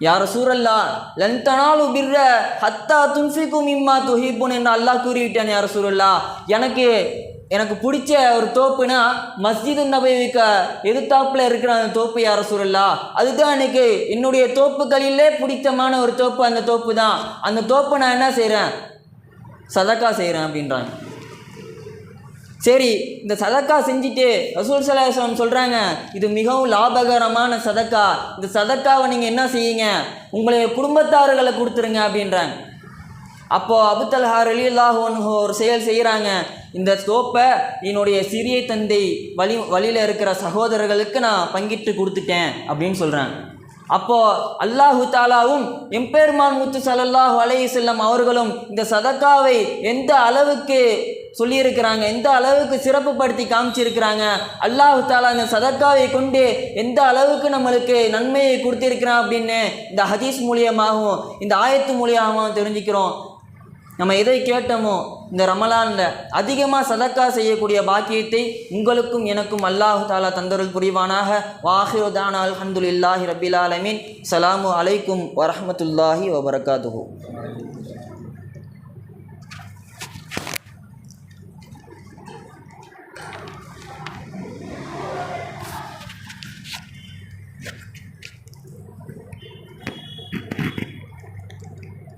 யா ரசூலல்லாஹ், லன் தனாலு பிர்ர ஹத்தா துன்ஃபிகு மிம்மா துஹிப்பூன் என்று அல்லாஹ் கூறிவிட்டான். யா ரசூலல்லாஹ், எனக்கு எனக்கு பிடிச்ச ஒரு தோப்புனா மஸ்ஜிது நபவிக்கு எதிர்த்தாப்பில் இருக்கிற அந்த தோப்பு யார் ரசூலுல்லாஹ், அதுதான் எனக்கு என்னுடைய தோப்புகளிலே பிடித்தமான ஒரு தோப்பு, அந்த தோப்பு தான். அந்த தோப்பு நான் என்ன செய்கிறேன், சதக்கா செய்கிறேன் அப்படின்றாங்க. சரி, இந்த சதக்கா செஞ்சுட்டு ரசூல் ஸல்லல்லாஹு அலைஹி வஸல்லம் சொல்கிறாங்க, இது மிகவும் லாபகரமான சதக்கா, இந்த சதக்காவை நீங்கள் என்ன செய்யுங்க, உங்களுடைய குடும்பத்தார்களை கொடுத்துருங்க அப்படின்றாங்க. அப்போது அபூ தல்ஹா ரலியல்லாஹு அன்ஹு ஒரு செயல் செய்கிறாங்க, இந்த தோப்பை என்னுடைய சிறிய தந்தை வழியில் இருக்கிற சகோதரர்களுக்கு நான் பங்கிட்டு கொடுத்துட்டேன் அப்படின்னு சொல்கிறாங்க. அப்போது அல்லாஹு தாலாவும் எம்பெருமான் முத்து ஸல்லல்லாஹு அலைஹி வஸல்லம் அவர்களும் இந்த சதக்காவை எந்த அளவுக்கு சொல்லியிருக்கிறாங்க, எந்த அளவுக்கு சிறப்புப்படுத்தி காமிச்சிருக்கிறாங்க, அல்லாஹு தாலா இந்த சதக்காவை கொண்டு எந்த அளவுக்கு நம்மளுக்கு நன்மையை கொடுத்திருக்கிறான் அப்படின்னு இந்த ஹதீஸ் மூலியமாகவும் இந்த ஆயத்து மூலியமாகவும் தெரிஞ்சுக்கிறோம். நம்ம எதை கேட்டோமோ இந்த ரமலானில் அதிகமாக சதக்கா செய்யக்கூடிய பாக்கியத்தை உங்களுக்கும் எனக்கும் அல்லாஹு தாலா தந்தருள் புரிவானாக. வாஹிரு தானா அல்ஹம்துலில்லாஹி ரப்பில் ஆலமீன். ஸலாமு அலைக்கும் வரஹ்மத்துல்லாஹி வபரகாத்துஹு.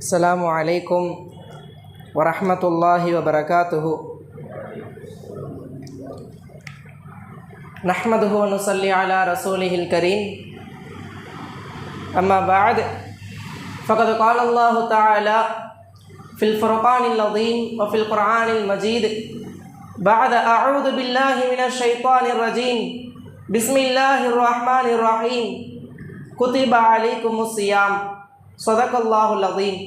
அஸ்ஸலாமு அலைக்கும் வரஹ்மத்துல்லாஹி வபரகாத்துஹு. நஹ்மதுஹு வ நுஸல்லி அலா ரசூலிஹில் கரீம். அம்மா பஅத். ஃபகத் கால அல்லாஹு தஆலா ஃபில் ஃபுர்கானில் அஸீம் வ ஃபில் குர்ஆனில் மஜீத் பஅத அஊது பில்லாஹி மினஷ் ஷைத்தானிர் ரஜீம். பிஸ்மில்லாஹிர் ரஹ்மானிர் ரஹீம். குதிப அலைக்குமுஸ் ஸியாம். ஸதகல்லாஹுல் அஸீம்.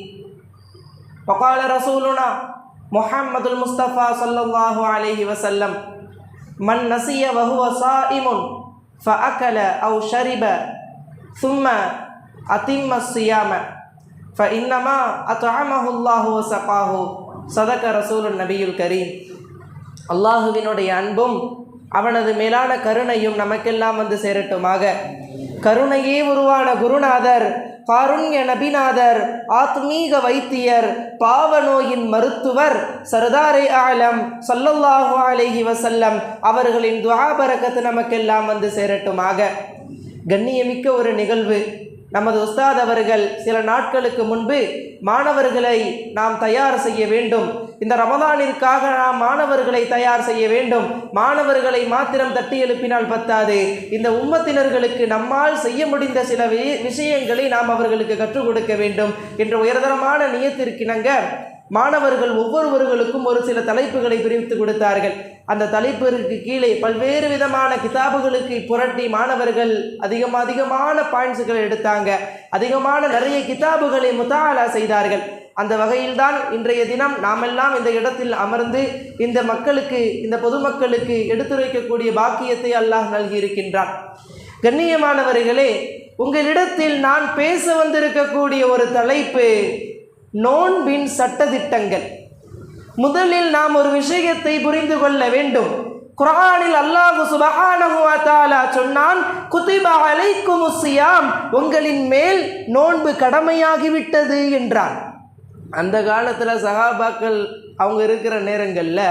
وقال رسولنا محمد المصطفى صلى الله عليه وسلم من نسي وهو صائم فأكل أو شرب ثم أتم الصيام فإنما أطعمه الله وسقاه. صدق رسول النبي الكريم. அல்லாஹுவினுடைய அன்பும் அவனது மேலான கருணையும் நமக்கெல்லாம் வந்து சேரட்டுமாக. கருணையே உருவான குருநாதர், காருண்ய நபிநாதர், ஆத்மீக வைத்தியர், பாவநோயின் மருத்துவர் சர்தாரே ஆலம் ஸல்லல்லாஹு அலைஹி வஸல்லம் அவர்களின் துஆ பரக்கத்து நமக்கெல்லாம் வந்து சேரட்டுமாக. கண்ணியமிக்க ஒரு நிகழ்வு. நமது உஸ்தாத் அவர்கள் சில நாட்களுக்கு முன்பு மாணவர்களை நாம் தயார் செய்ய வேண்டும், இந்த ரமலானிற்காக நாம் மாணவர்களை தயார் செய்ய வேண்டும், மாணவர்களை மாத்திரம் தட்டி எழுப்பினால் பத்தாது, இந்த உம்மத்தினர்களுக்கு நம்மால் செய்ய முடிந்த சில விஷயங்களை நாம் அவர்களுக்கு கற்றுக் கொடுக்க வேண்டும் என்ற உயர்தரமான நியத்திற்கிணங்க மாணவர்கள் ஒவ்வொருவர்களுக்கும் ஒரு சில தலைப்புகளை பிரித்து கொடுத்தார்கள். அந்த தலைப்பிற்கு கீழே பல்வேறு விதமான கிதாபுகளுக்கு புரட்டி மாணவர்கள் அதிகமான பாயிண்ட்ஸுகளை எடுத்தாங்க. அதிகமான நிறைய கிதாபுகளை முத்தாலா செய்தார்கள். அந்த வகையில்தான் இன்றைய தினம் நாமெல்லாம் இந்த இடத்தில் அமர்ந்து இந்த மக்களுக்கு, இந்த பொதுமக்களுக்கு எடுத்துரைக்கக்கூடிய பாக்கியத்தை அல்லாஹ் நல்கியிருக்கின்றான். கண்ணியமானவர்களே, உங்களிடத்தில் நான் பேச வந்திருக்கக்கூடிய ஒரு தலைப்பு நோன்பின் சட்டதிட்டங்கள். முதலில் நாம் ஒரு விஷயத்தை புரிந்து கொள்ள வேண்டும். குர்ஆனில் அல்லாஹ் சுப்ஹானஹு வ தஆலா சொன்னான், குதிப அலைக்குமுஸ் ஸியாம், உங்களின் மேல் நோன்பு கடமையாகிவிட்டது என்றான். அந்த காலத்தில் சஹாபாக்கள் அவங்க இருக்கிற நேரங்களில்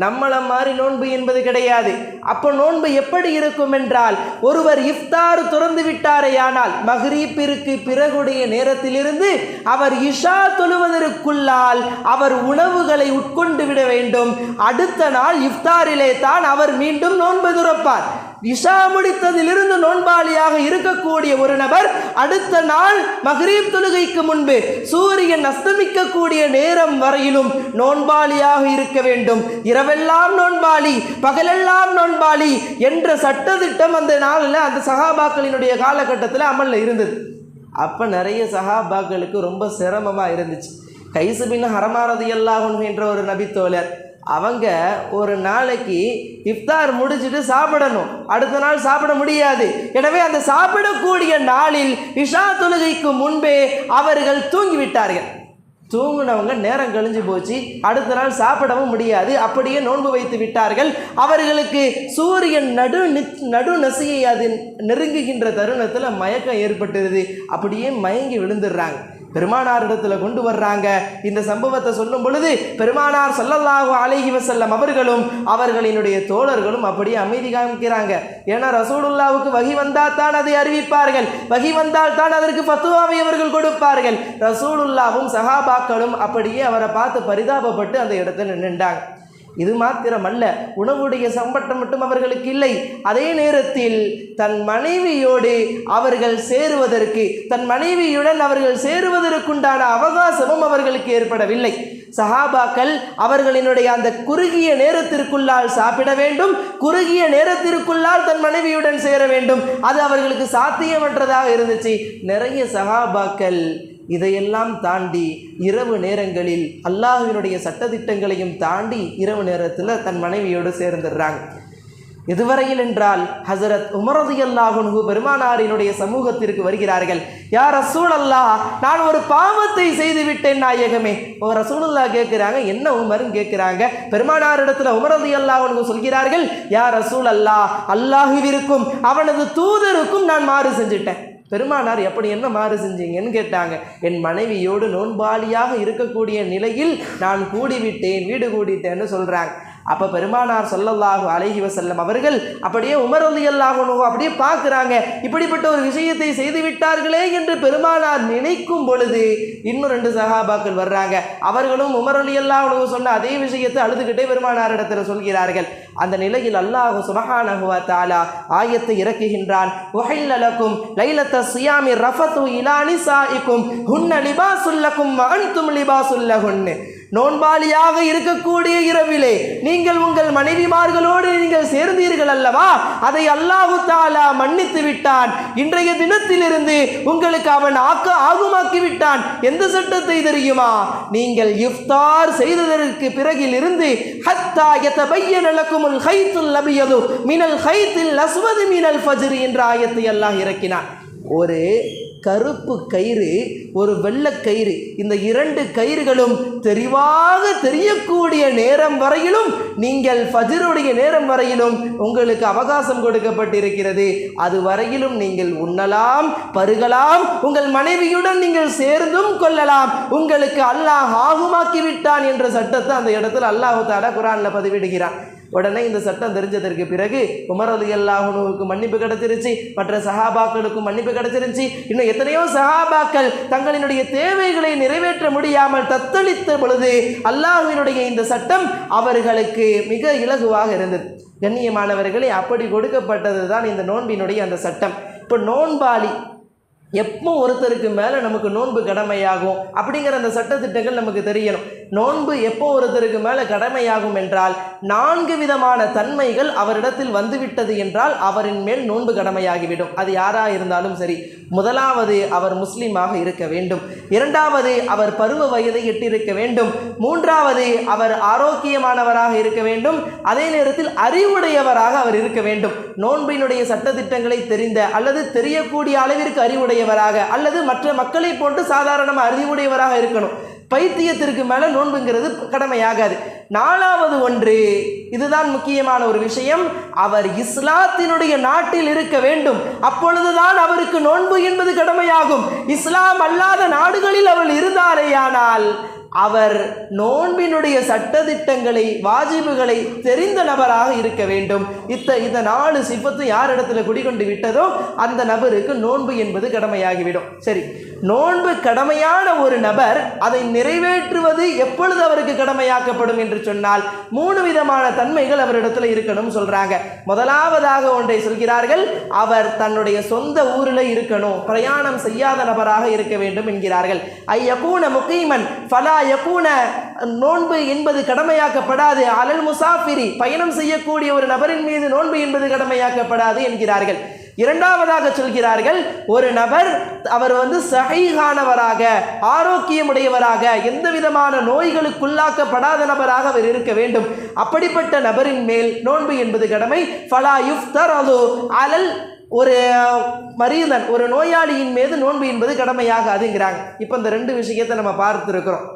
நம்மளை மாதிரி நோன்பு என்பது கிடையாது. அப்போ நோன்பு எப்படி இருக்கும் என்றால், ஒருவர் இஃப்தார் துறந்து விட்டாரேயானால் மக்ரிபிற்கு பிறகுடைய நேரத்திலிருந்து அவர் இஷா தொழுவதற்குள்ளால் அவர் உணவுகளை உட்கொண்டு விட வேண்டும். அடுத்த நாள் இஃப்தாரிலே தான் அவர் மீண்டும் நோன்பு துறப்பார். இஷா முடித்ததிலிருந்து நோன்பாளியாக இருக்கக்கூடிய ஒரு நபர் அடுத்த நாள் மக்ரிப் தொழுகைக்கு முன்பு சூரியன் அஸ்தமிக்கக்கூடிய நேரம் வரையிலும் நோன்பாளியாக இருக்க வேண்டும். இரவெல்லாம் நோன்பாளி, பகலெல்லாம் நோன்பாளி என்ற சட்டத்திட்டம் அந்த நாளில் அந்த சஹாபாக்களினுடைய காலகட்டத்தில் அமலில் இருந்தது. அப்போ நிறைய சஹாபாக்களுக்கு ரொம்ப சிரமமாக இருந்துச்சு. கைஸ் பின் ஹரமா ரலியல்லாஹு அன்ஹு என்ற ஒரு நபித்தோழர், அவங்க ஒரு நாளைக்கு இஃப்தார் முடிச்சுட்டு சாப்பிடணும், அடுத்த நாள் சாப்பிட முடியாது. எனவே அந்த சாப்பிடக்கூடிய நாளில் இஷா தொழுகைக்கு முன்பே அவர்கள் தூங்கிவிட்டார்கள். தூங்கினவங்க நேரம் கழிஞ்சு போச்சு, அடுத்த நாள் சாப்பிடவும் முடியாது, அப்படியே நோன்பு வைத்து விட்டார்கள். அவர்களுக்கு சூரியன் நடு நசியை அது நெருங்குகின்ற தருணத்தில் மயக்கம் ஏற்பட்டுருது. அப்படியே மயங்கி விழுந்துடுறாங்க. பெருமானாரிடத்தில் கொண்டு வர்றாங்க. இந்த சம்பவத்தை சொல்லும் பொழுது பெருமானார் ஸல்லல்லாஹு அலைஹி வஸல்லம் அவர்களும் அவர்களினுடைய தோழர்களும் அப்படியே அமைதி காமிக்கிறாங்க. ஏன்னா ரசூலுல்லாவுக்கு வஹி வந்தால் தான் அதை அறிவிப்பார்கள், வஹி வந்தால் தான் அதற்கு ஃபத்வாவை அவர்கள் கொடுப்பார்கள். ரசூலுல்லாவும் சஹாபாக்களும் அப்படியே அவரை பார்த்து பரிதாபப்பட்டு அந்த இடத்துல நின்றாங்க. இது மாத்திரமல்ல, உணவுடைய சம்பட்டம் மட்டும் அவர்களுக்கு இல்லை. அதே நேரத்தில் தன் மனைவியோடு அவர்கள் சேருவதற்கு, தன் மனைவியுடன் அவர்கள் சேருவதற்குண்டான அவகாசமும் அவர்களுக்கு ஏற்படவில்லை. சஹாபாக்கள் அவர்களினுடைய அந்த குறுகிய நேரத்திற்குள்ளால் சாப்பிட வேண்டும், குறுகிய நேரத்திற்குள்ளால் தன் மனைவியுடன் சேர வேண்டும். அது அவர்களுக்கு சாத்தியமற்றதாக இருந்துச்சு. நிறைய சஹாபாக்கள் இதையெல்லாம் தாண்டி இரவு நேரங்களில் அல்லாஹ்வினுடைய சட்டதிட்டங்களையும் தாண்டி இரவு நேரத்தில் தன் மனைவியோடு சேர்ந்துடுறாங்க. எதுவரையில் என்றால் ஹஸரத் உமர் ரலியல்லாஹு அன்ஹு பெருமானாரினுடைய சமூகத்திற்கு வருகிறார்கள். யா ரசூலல்லாஹ், நான் ஒரு பாவத்தை செய்து விட்டேன் நாயகமே. ஓ ரசூலுல்லாஹ் கேட்குறாங்க, என்ன உமர்னு கேட்குறாங்க. பெருமானாரிடத்தில் உமர் ரலியல்லாஹு அன்ஹு சொல்கிறார்கள், யா ரசூலல்லாஹ், அல்லாஹ்விற்கும் அவனது தூதருக்கும் நான் மாறு செஞ்சுட்டேன். பெருமானார் எப்படி என்ன மாறு செஞ்சீங்கன்னு கேட்டாங்க. என் மனைவியோடு நோன்பாளியாக இருக்கக்கூடிய நிலையில் நான் கூடிவிட்டேன், வீடு கூடிட்டேன்னு சொல்கிறாங்க. அப்போ பெருமானார் ஸல்லல்லாஹு அலைஹி வஸல்லம் அவர்கள் அப்படியே உமர் ரலியல்லாஹு அன்ஹு அப்படியே பார்க்குறாங்க. இப்படிப்பட்ட ஒரு விஷயத்தை செய்து விட்டார்களே என்று பெருமானார் நினைக்கும் பொழுது இன்னும் 2 சஹாபாக்கள் வர்றாங்க. அவர்களும் உமர் ரலியல்லாஹு அன்ஹு சொன்ன அதே விஷயத்தை அழுதுகிட்டே பெருமானார் இடத்துல சொல்கிறார்கள். அந்த நிலையில் அல்லாஹ் சுப்ஹானஹு வ தஆலா ஆயத்தை இறக்குகின்றான். உஹில்ல லக்கும் லைலத்த ஸியாமி ரஃபது இலா நிசாஇக்கும் ஹுன்ன லிபாசுல் லக்கும் வ அன்தும் லிபாசுல் லஹுன்ன. நோன்பாளியாக இருக்கக்கூடிய இரவிலே நீங்கள் உங்கள் மனைவிமார்களோடு நீங்கள் சேர்ந்தீர்கள் அல்லவா, அதை அல்லாஹு தஆலா மன்னித்து விட்டான். இன்றைய தினத்திலிருந்து உங்களுக்கு அவன் ஆகுமாக்கி விட்டான். எந்த சட்டத்தை தெரியுமா? நீங்கள் இஃப்தார் செய்ததற்கு பிறகிலிருந்து ஹத்தா யதபய்யன லக்குமுல் ஹைத்துல் அபியது மினல் ஹைத்தில் அஸ்வதி மினல் ஃபஜ்ர் என்ற ஆயத்தை அல்லாஹ் இறக்கினான். ஒரு கருப்பு கயிறு, ஒரு வெள்ளை கயிறு, இந்த 2 கயிறுகளும் தெளிவாக தெரியக்கூடிய நேரம் வரையிலும், நீங்கள் ஃபஜ்ருடைய நேரம் வரையிலும் உங்களுக்கு அவகாசம் கொடுக்கப்பட்டிருக்கிறது. அது வரையிலும் நீங்கள் உண்ணலாம், பருகலாம், உங்கள் மனைவியுடன் நீங்கள் சேர்ந்தும் கொள்ளலாம். உங்களுக்கு அல்லாஹ் ஆகுமாக்கி விட்டான் என்ற சட்டத்தை அந்த இடத்துல அல்லாஹ் தஆலா குர்ஆன்ல பதிவிடுகிறான். உடனே இந்த சட்டம் தெரிஞ்சதற்கு பிறகு உமர் ரலியல்லாஹு அன்ஹுவுக்கு மன்னிப்பு கிடைச்சிருச்சு, மற்ற சஹாபாக்களுக்கும் மன்னிப்பு கிடைச்சிருச்சு. இன்னும் எத்தனையோ சஹாபாக்கள் தங்களினுடைய தேவைகளை நிறைவேற்ற முடியாமல் தத்தளித்த பொழுது அல்லாஹ்வினுடைய இந்த சட்டம் அவர்களுக்கு மிக இலகுவாக இருந்தது. கண்ணியமானவர்களே, அப்படி கொடுக்கப்பட்டது தான் இந்த நோன்பினுடைய அந்த சட்டம். இப்போ நோன்பாளி எப்போ ஒருத்தருக்கு மேலே நமக்கு நோன்பு கடமையாகும் அப்படிங்கிற அந்த சட்டத்திட்டங்கள் நமக்கு தெரியணும். நோன்பு எப்போ ஒருத்தருக்கு மேலே கடமையாகும் என்றால் 4 விதமான தன்மைகள் அவரிடத்தில் வந்துவிட்டது என்றால் அவரின் மேல் நோன்பு கடமையாகிவிடும். அது யாராக இருந்தாலும் சரி. முதலாவது, அவர் முஸ்லீமாக இருக்க வேண்டும். 2வது, அவர் பருவ வயதை எட்டியிருக்க வேண்டும். 3வது, அவர் ஆரோக்கியமானவராக இருக்க வேண்டும். அதே நேரத்தில் அறிவுடையவராக அவர் இருக்க வேண்டும். நோன்பினுடைய சட்டத்திட்டங்களை தெரிந்த அல்லது தெரியக்கூடிய அளவிற்கு அறிவுடையவராக அல்லது மற்ற மக்களை போன்று சாதாரணமாக அறிவுடையவராக இருக்கணும். பைத்தியத்திற்கு மேலே நோன்புங்கிறது கடமையாகாது. 4வது ஒன்று, இதுதான் முக்கியமான ஒரு விஷயம், அவர் இஸ்லாத்தினுடைய நாட்டில் இருக்க வேண்டும். அப்பொழுதுதான் அவருக்கு நோன்பு என்பது கடமையாகும். இஸ்லாம் அல்லாத நாடுகளில் அவர் இருந்தாரேயானால் அவர் நோன்பினுடைய சட்டதிட்டங்களை, வாஜிபுகளை தெரிந்த நபராக இருக்க வேண்டும். இந்த 4 சிஃபத்து யார் இடத்துல குடிகொண்டு விட்டதோ அந்த நபருக்கு நோன்பு என்பது கடமையாகிவிடும். சரி, நோன்பு கடமையான ஒரு நபர் அதை நிறைவேற்றுவது எப்பொழுது அவருக்கு கடமையாக்கப்படும் என்று சொன்னால் 3 விதமான தன்மைகள் அவரிடத்துல இருக்கணும் சொல்றாங்க. முதலாவதாக ஒன்றை சொல்கிறார்கள், அவர் தன்னுடைய சொந்த ஊரில் இருக்கணும், பிரயாணம் செய்யாத நபராக இருக்க வேண்டும் என்கிறார்கள். ஐயகூன முகீமன் ஃபலா யகூன, நோன்பு என்பது கடமையாக்கப்படாது. அலல் முசாஃபிரி, பயணம் செய்யக்கூடிய ஒரு நபரின் மீது நோன்பு என்பது கடமையாக்கப்படாது என்கிறார்கள். 2வதாக சொல்கிறார்கள், ஒரு நபர் அவர் சஹீஹானவராக, ஆரோக்கியமுடையவராக, எந்த விதமான நோய்களுக்குள்ளாக்கப்படாத நபராக அவர் இருக்க வேண்டும். அப்படிப்பட்ட நபரின் மேல் நோன்பு என்பது கடமை. ஃபலா யுஃப்தரது அலல், ஒரு மரீதன், ஒரு நோயாளியின் மீது நோன்பு என்பது கடமையாகாதுங்கிறாங்க. இப்போ இந்த 2 விஷயத்தை நம்ம பார்த்துருக்கிறோம்.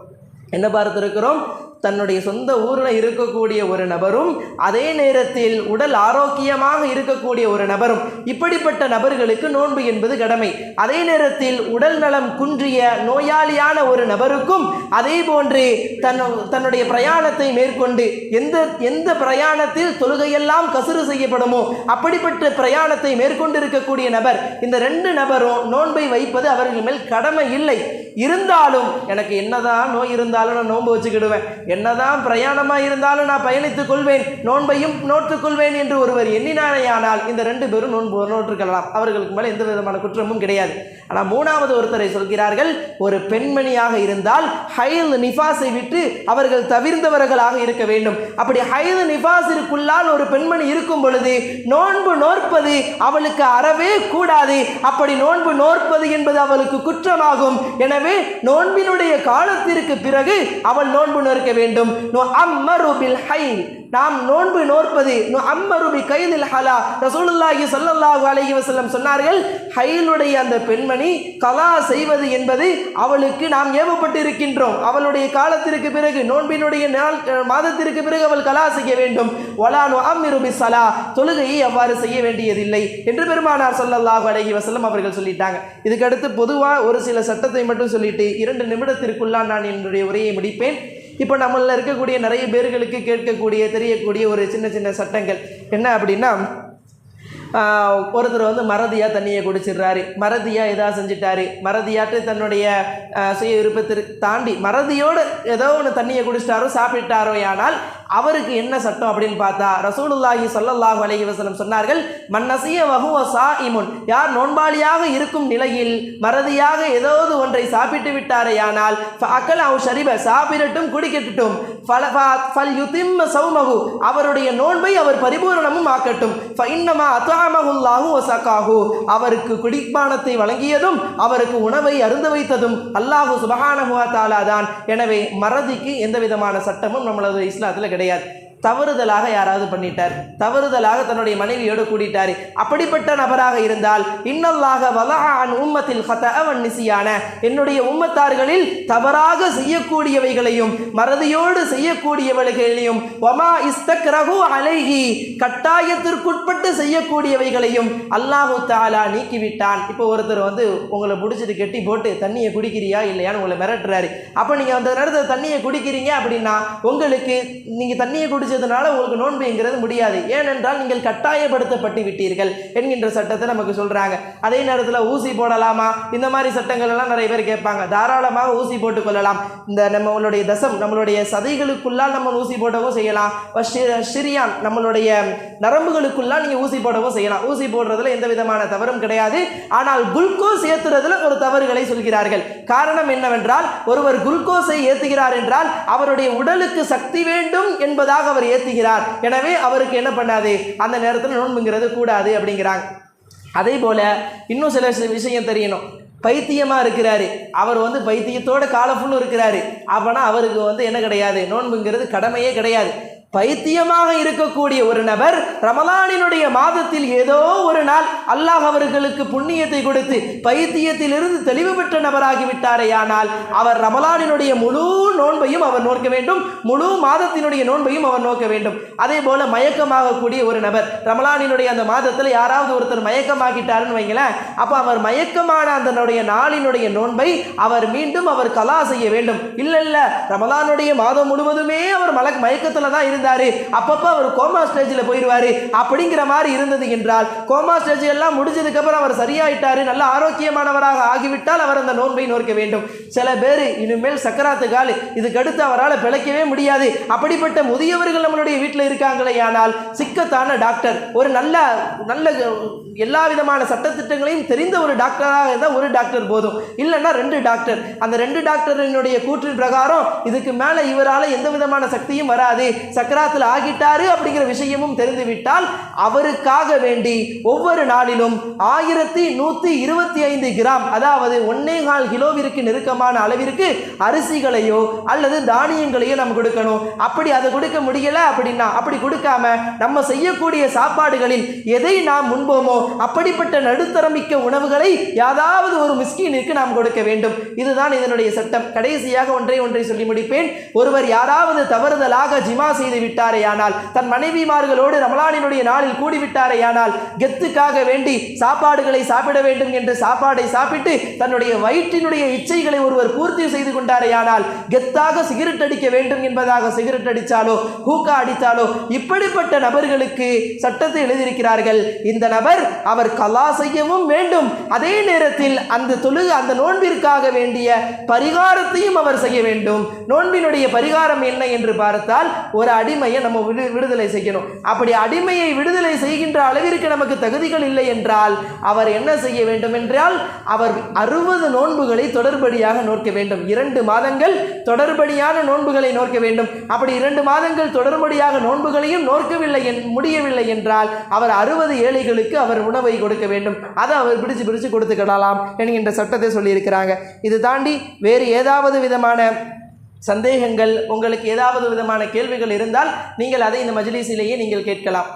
என்ன பார்த்துருக்கிறோம்? தன்னுடைய சொந்த ஊரில் இருக்கக்கூடிய ஒரு நபரும் அதே நேரத்தில் உடல் ஆரோக்கியமாக இருக்கக்கூடிய ஒரு நபரும், இப்படிப்பட்ட நபர்களுக்கு நோன்பு என்பது கடமை. அதே நேரத்தில் உடல் நலம் குன்றிய நோயாளியான ஒரு நபருக்கும் அதே போன்று தன்னுடைய பிரயாணத்தை மேற்கொண்டு எந்த பிரயாணத்தில் தொழுகையெல்லாம் கசுறு செய்யப்படுமோ அப்படிப்பட்ட பிரயாணத்தை மேற்கொண்டு இருக்கக்கூடிய நபர், இந்த 2 நபரும் நோன்பை வைப்பது அவர்கள் மேல் கடமை இல்லை. இருந்தாலும் எனக்கு என்னதான் நோய் இருந்தாலும் நான் நோன்பு வச்சுக்கிடுவேன், என்னதான் பிரயாணமாக இருந்தாலும் நான் பயணித்துக் கொள்வேன், நோன்பையும் நோற்றுக்கொள்வேன் என்று ஒருவர் எண்ணினானேயானால் இந்த 2 பேரும் நோன்பு நோற்றுக்கலாம், அவர்களுக்கு மேலே எந்த விதமான குற்றமும் கிடையாது. ஆனால் 3வது ஒருத்தரை சொல்கிறார்கள், ஒரு பெண்மணியாக இருந்தால் ஹைல் நிஃபாஸை விட்டு அவர்கள் தவிர்ந்தவர்களாக இருக்க வேண்டும். அப்படி ஹைல் நிஃபாஸிற்குள்ளால் ஒரு பெண்மணி இருக்கும் பொழுது நோன்பு நோற்பது அவளுக்கு அறவே கூடாது. அப்படி நோன்பு நோற்பது என்பது அவளுக்கு குற்றமாகும். எனவே நோன்பினுடைய காலத்திற்கு பிறகு அவள் நோன்பு நோற்க வேண்டும். நாம் நோன்பு நோற்பது கைதில் ஹலா. ரசூலுல்லாஹி ஸல்லல்லாஹு அலைஹி வஸல்லம் சொன்னார்கள், ஹைலுடைய அந்த பெண்மணி கலா செய்வது என்பது அவளுக்கு நாம் ஏவப்பட்டிருக்கின்றோம். அவளுடைய காலத்திற்கு பிறகு நோன்பினுடைய மாதத்திற்கு பிறகு அவள் கலா செய்ய வேண்டும். வலா நுஅம்மிரு பிஸ்ஸலா, தொழுகையை அவ்வாறு செய்ய வேண்டியதில்லை என்று பெருமானார் ஸல்லல்லாஹு அலைஹி வஸல்லம் அவர்கள் சொல்லிட்டாங்க. இதுக்கடுத்து பொதுவாக ஒரு சில சட்டத்தை மட்டும் சொல்லிட்டு 2 நிமிடத்திற்குள்ளால் நான் என்னுடைய உரையை முடிப்பேன். இப்போ நம்மளில் இருக்கக்கூடிய நிறைய பேர்களுக்கு கேட்கக்கூடிய தெரியக்கூடிய ஒரு சின்ன சின்ன சட்டங்கள் என்ன அப்படின்னா, ஒருத்தர் வந்து மறதியாக தண்ணியை குடிச்சிடுறாரு, மறதியாக எதாவது செஞ்சிட்டாரு, மறதியாட்டு தன்னுடைய சுய விருப்பத்திற்கு தாண்டி மறதியோடு ஏதோ ஒன்று தண்ணியை குடிச்சிட்டாரோ சாப்பிட்டாரோ ஆனால் அவருக்கு என்ன சட்டம் அப்படின்னு பார்த்தா, ரசூலுல்லாஹி ஸல்லல்லாஹு அலைஹி வஸல்லம் சொன்னார்கள், மன்னசிய வஹுவ ஸாயிமுன், யார் நோன்பாளியாக இருக்கும் நிலையில் மறதியாக ஏதாவது ஒன்றை சாப்பிட்டு விட்டாரேயானால் ஃபஅக்கல அவ் ஷரிப, சாப்பிடட்டும் குடிக்கட்டும், ஃபல் யுதிம்ம ஸௌமஹு, அவருடைய நோன்பை அவர் பரிபூரணமும் ஆக்கட்டும், ஃபஇன்னமா அத்அமஹுல்லாஹு வஸகாஹு, அவருக்கு குடிப்பானத்தை வழங்கியதும் அவருக்கு உணவை அருந்த வைத்ததும் அல்லாஹு சுப்ஹானஹு வ தஆலா தான். எனவே மறதிக்கு எந்த விதமான சட்டமும் நம்மளது இஸ்லாத்தில் கிடையாது. தவறுதலாக யாராவது பண்ணிட்டார், தவறுதலாக தன்னுடைய மனைவியோடு கூடிட்டார், அப்படிப்பட்ட நபராக இருந்தால் இன்னல்லாஹ வலஅ அன் உம்மத்தில் ஹதஅ வன் நிசியான, என்னுடைய உம்மத்தார்களில் தவறாக செய்யக்கூடியவைகளையும் மறதியோடு செய்யக்கூடியவைகளையும் வமா இஸ்தக்ரஹு அலைஹி, கட்டாயத்திற்குட்பட்டு செய்யக்கூடியவைகளையும் அல்லாஹு தஆலா நீக்கிவிட்டான். இப்போ ஒருத்தர் வந்து உங்களை பிடிச்சிட்டு கெட்டி போட்டு தண்ணியை குடிக்கிறியா இல்லையான்னு உங்களை மிரட்டுறாரு. அப்போ நீங்கள் அந்த நேரத்தில் தண்ணியை குடிக்கிறீங்க அப்படின்னா உங்களுக்கு நீங்கள் தண்ணியை குடிச்சதுனால உங்களுக்கு நோன்புங்கிறது முடியாது. ஏனென்றால் நீங்கள் கட்டாயப்படுத்தப்பட்டு விட்டீர்கள் என்கின்ற சட்டத்தை நமக்கு சொல்கிறாங்க. அதே நேரத்தில் ஊசி போடலாமா, இந்த மாதிரி சட்டங்கள் எல்லாம் நிறைய பேர் கேட்பாங்க. தாராளமாக ஊசி போட்டுக்கொள்ளலாம். இந்த நம்மளுடைய தசம், நம்மளுடைய சதைகளுக்குள்ளால் நம்ம ஊசி போடவும் செய்யலாம். ஷிரியான், நம்மளுடைய நரம்புகளுக்குள்ளால் நீங்கள் ஊசி போடவும் செய்யலாம். ஊசி போடுறதுல எந்த விதமான தவறும் கிடையாது. ஆனால் குளுக்கோஸ் ஏற்றுறதுல ஒரு தவறுகளை சொல்கிறார்கள். காரணம் என்னவென்றால், ஒருவர் குளுக்கோஸை ஏற்றுகிறார் என்றால் அவருடைய உடலுக்கு சக்தி வேண்டும் என்பதாக அவர் ஏற்றுகிறார். எனவே அவருக்கு என்ன பண்ணாது, அந்த நேரத்தில் நோன்புங்கிறது கூடாது அப்படிங்கிறாங்க. அதே போல இன்னும் சில விஷயம் தெரியணும். பைத்தியமாக இருக்கிறாரு, அவர் வந்து பைத்தியத்தோட காலம் ஃபுல்லும் இருக்கிறாரு, அப்போனா அவருக்கு என்ன கிடையாது, நோன்புங்கிறது கடமையே கிடையாது. பைத்தியமாக இருக்கக்கூடிய ஒரு நபர் ரமலானினுடைய மாதத்தில் ஏதோ ஒரு நாள் அல்லாஹ் அவர்களுக்கு புண்ணியத்தை கொடுத்து பைத்தியத்திலிருந்து தெளிவு பெற்ற நபராகிவிட்டாரேயானால் அவர் ரமலானினுடைய முழு நோன்பையும் அவர் நோக்க வேண்டும், முழு மாதத்தினுடைய நோன்பையும் அவர் நோக்க வேண்டும். அதே போல மயக்கமாகக்கூடிய ஒரு நபர் ரமலானினுடைய அந்த மாதத்தில் யாராவது ஒருத்தர் மயக்கமாகிட்டாருன்னு வைங்களேன், அப்போ அவர் மயக்கமான அந்த நாளினுடைய நோன்பை அவர் மீண்டும் அவர் கலா செய்ய வேண்டும். இல்லை ரமலானுடைய மாதம் முழுவதுமே அவர் மயக்கத்தில் தான் அப்பப்ப அவர் கோமா ஸ்டேஜில் போயிடுவாரு அப்படிங்கிற மாதிரி இருந்தது என்றால், கோமா ஸ்டேஜ் எல்லாம் முடிஞ்சதுக்கு அப்புறம் அவர் சரியாயிட்டாரு, நல்ல ஆரோக்கியமானவராக ஆகிவிட்டால் அவர் அந்த நோன்பை நோக்க வேண்டும். சில பேர் இனிமேல் சக்கராத்து கால், இதுக்கு அடுத்து அவரால் பிழைக்கவே முடியாது, அப்படிப்பட்ட முதியவர்கள் நம்மளுடைய வீட்டில் இருக்காங்களே, ஆனால் சிக்கத்தான டாக்டர், ஒரு நல்ல எல்லா விதமான சட்டத்திட்டங்களையும் தெரிந்த ஒரு டாக்டராக இருந்தால் ஒரு டாக்டர் போதும், இல்லைன்னா 2 டாக்டர். அந்த 2 டாக்டரினுடைய கூற்றின் பிரகாரம் இதுக்கு மேலே இவரால் எந்த விதமான சக்தியும் வராது, சக்கராத்தில் ஆகிட்டாரு அப்படிங்கிற விஷயமும் தெரிந்துவிட்டால் அவருக்காக வேண்டி ஒவ்வொரு நாளிலும் 1125 கிராம், அதாவது 1.25 கிலோவிற்கு நெருக்கமான அளவிற்கு அரிசிகளையோ அல்லது தானியங்களையோ நம்ம கொடுக்கணும். அப்படி அதை கொடுக்க முடியல அப்படின்னா, அப்படி கொடுக்காம நம்ம செய்யக்கூடிய சாப்பாடுகளில் எதை நாம் முன்போமோ அப்படிப்பட்ட நடுத்தரமிக்க உணவுகளை யாராவது ஒரு மிஸ்கீனுக்கு நாம் கொடுக்க வேண்டும். இதுதான் இதனுடைய சட்டம். கடைசியாக ஒன்றை சொல்லி முடிப்பேன். ஒருவர் யாராவது தவறுதலாக ஜிமா செய்து விட்டாரேயானால், தன் மனைவிமார்களோடு ரமலானினுடைய நாளில் கூடிவிட்டாரேயானால், கெத்துக்காக வேண்டி சாப்பாடுகளை சாப்பிட வேண்டும் என்று சாப்பாடை சாப்பிட்டு தன்னுடைய வயிற்றினுடைய இச்சைகளை ஒருவர் பூர்த்தி செய்து கொண்டாரேயானால், கெத்தாக சிகரெட் அடிக்க வேண்டும் என்பதாக சிகரெட் அடித்தாலோ ஹூக்கா அடித்தாலோ இப்படிப்பட்ட நபர்களுக்கு சட்டத்தை எழுதியிருக்கிறார்கள். இந்த நபர் அவர் கலா செய்யவும் வேண்டும், அதே நேரத்தில் அந்த நோன்பிற்காக வேண்டிய பரிகாரத்தையும் அவர் செய்ய வேண்டும். நோன்பினுடைய பரிகாரம் என்ன என்று பார்த்தால், ஒரு அடிமையை நம்ம விடுதலை செய்யணும். அப்படி அடிமையை விடுதலை செய்கின்ற அளவிற்கு நமக்கு தகுதிகள் இல்லை என்றால் அவர் என்ன செய்ய வேண்டும் என்றால், அவர் 60 நோன்புகளை தொடர்படியாக நோக்க வேண்டும். 2 மாதங்கள் தொடர்படியான நோன்புகளை நோக்க வேண்டும். அப்படி 2 மாதங்கள் தொடர்படியாக நோன்புகளையும் முடியவில்லை என்றால் அவர் 60 ஏழைகளுக்கு அவர் உணவை கொடுக்க வேண்டும். அதை அவர் பிடிச்சு கொடுத்துக்கிடலாம் என்கின்ற சட்டத்தை சொல்லியிருக்கிறாங்க. இது தாண்டி வேறு ஏதாவது விதமான சந்தேகங்கள், உங்களுக்கு ஏதாவது விதமான கேள்விகள் இருந்தால் நீங்கள் அதை இந்த மஜ்லிஸிலேயே நீங்கள் கேட்கலாம்.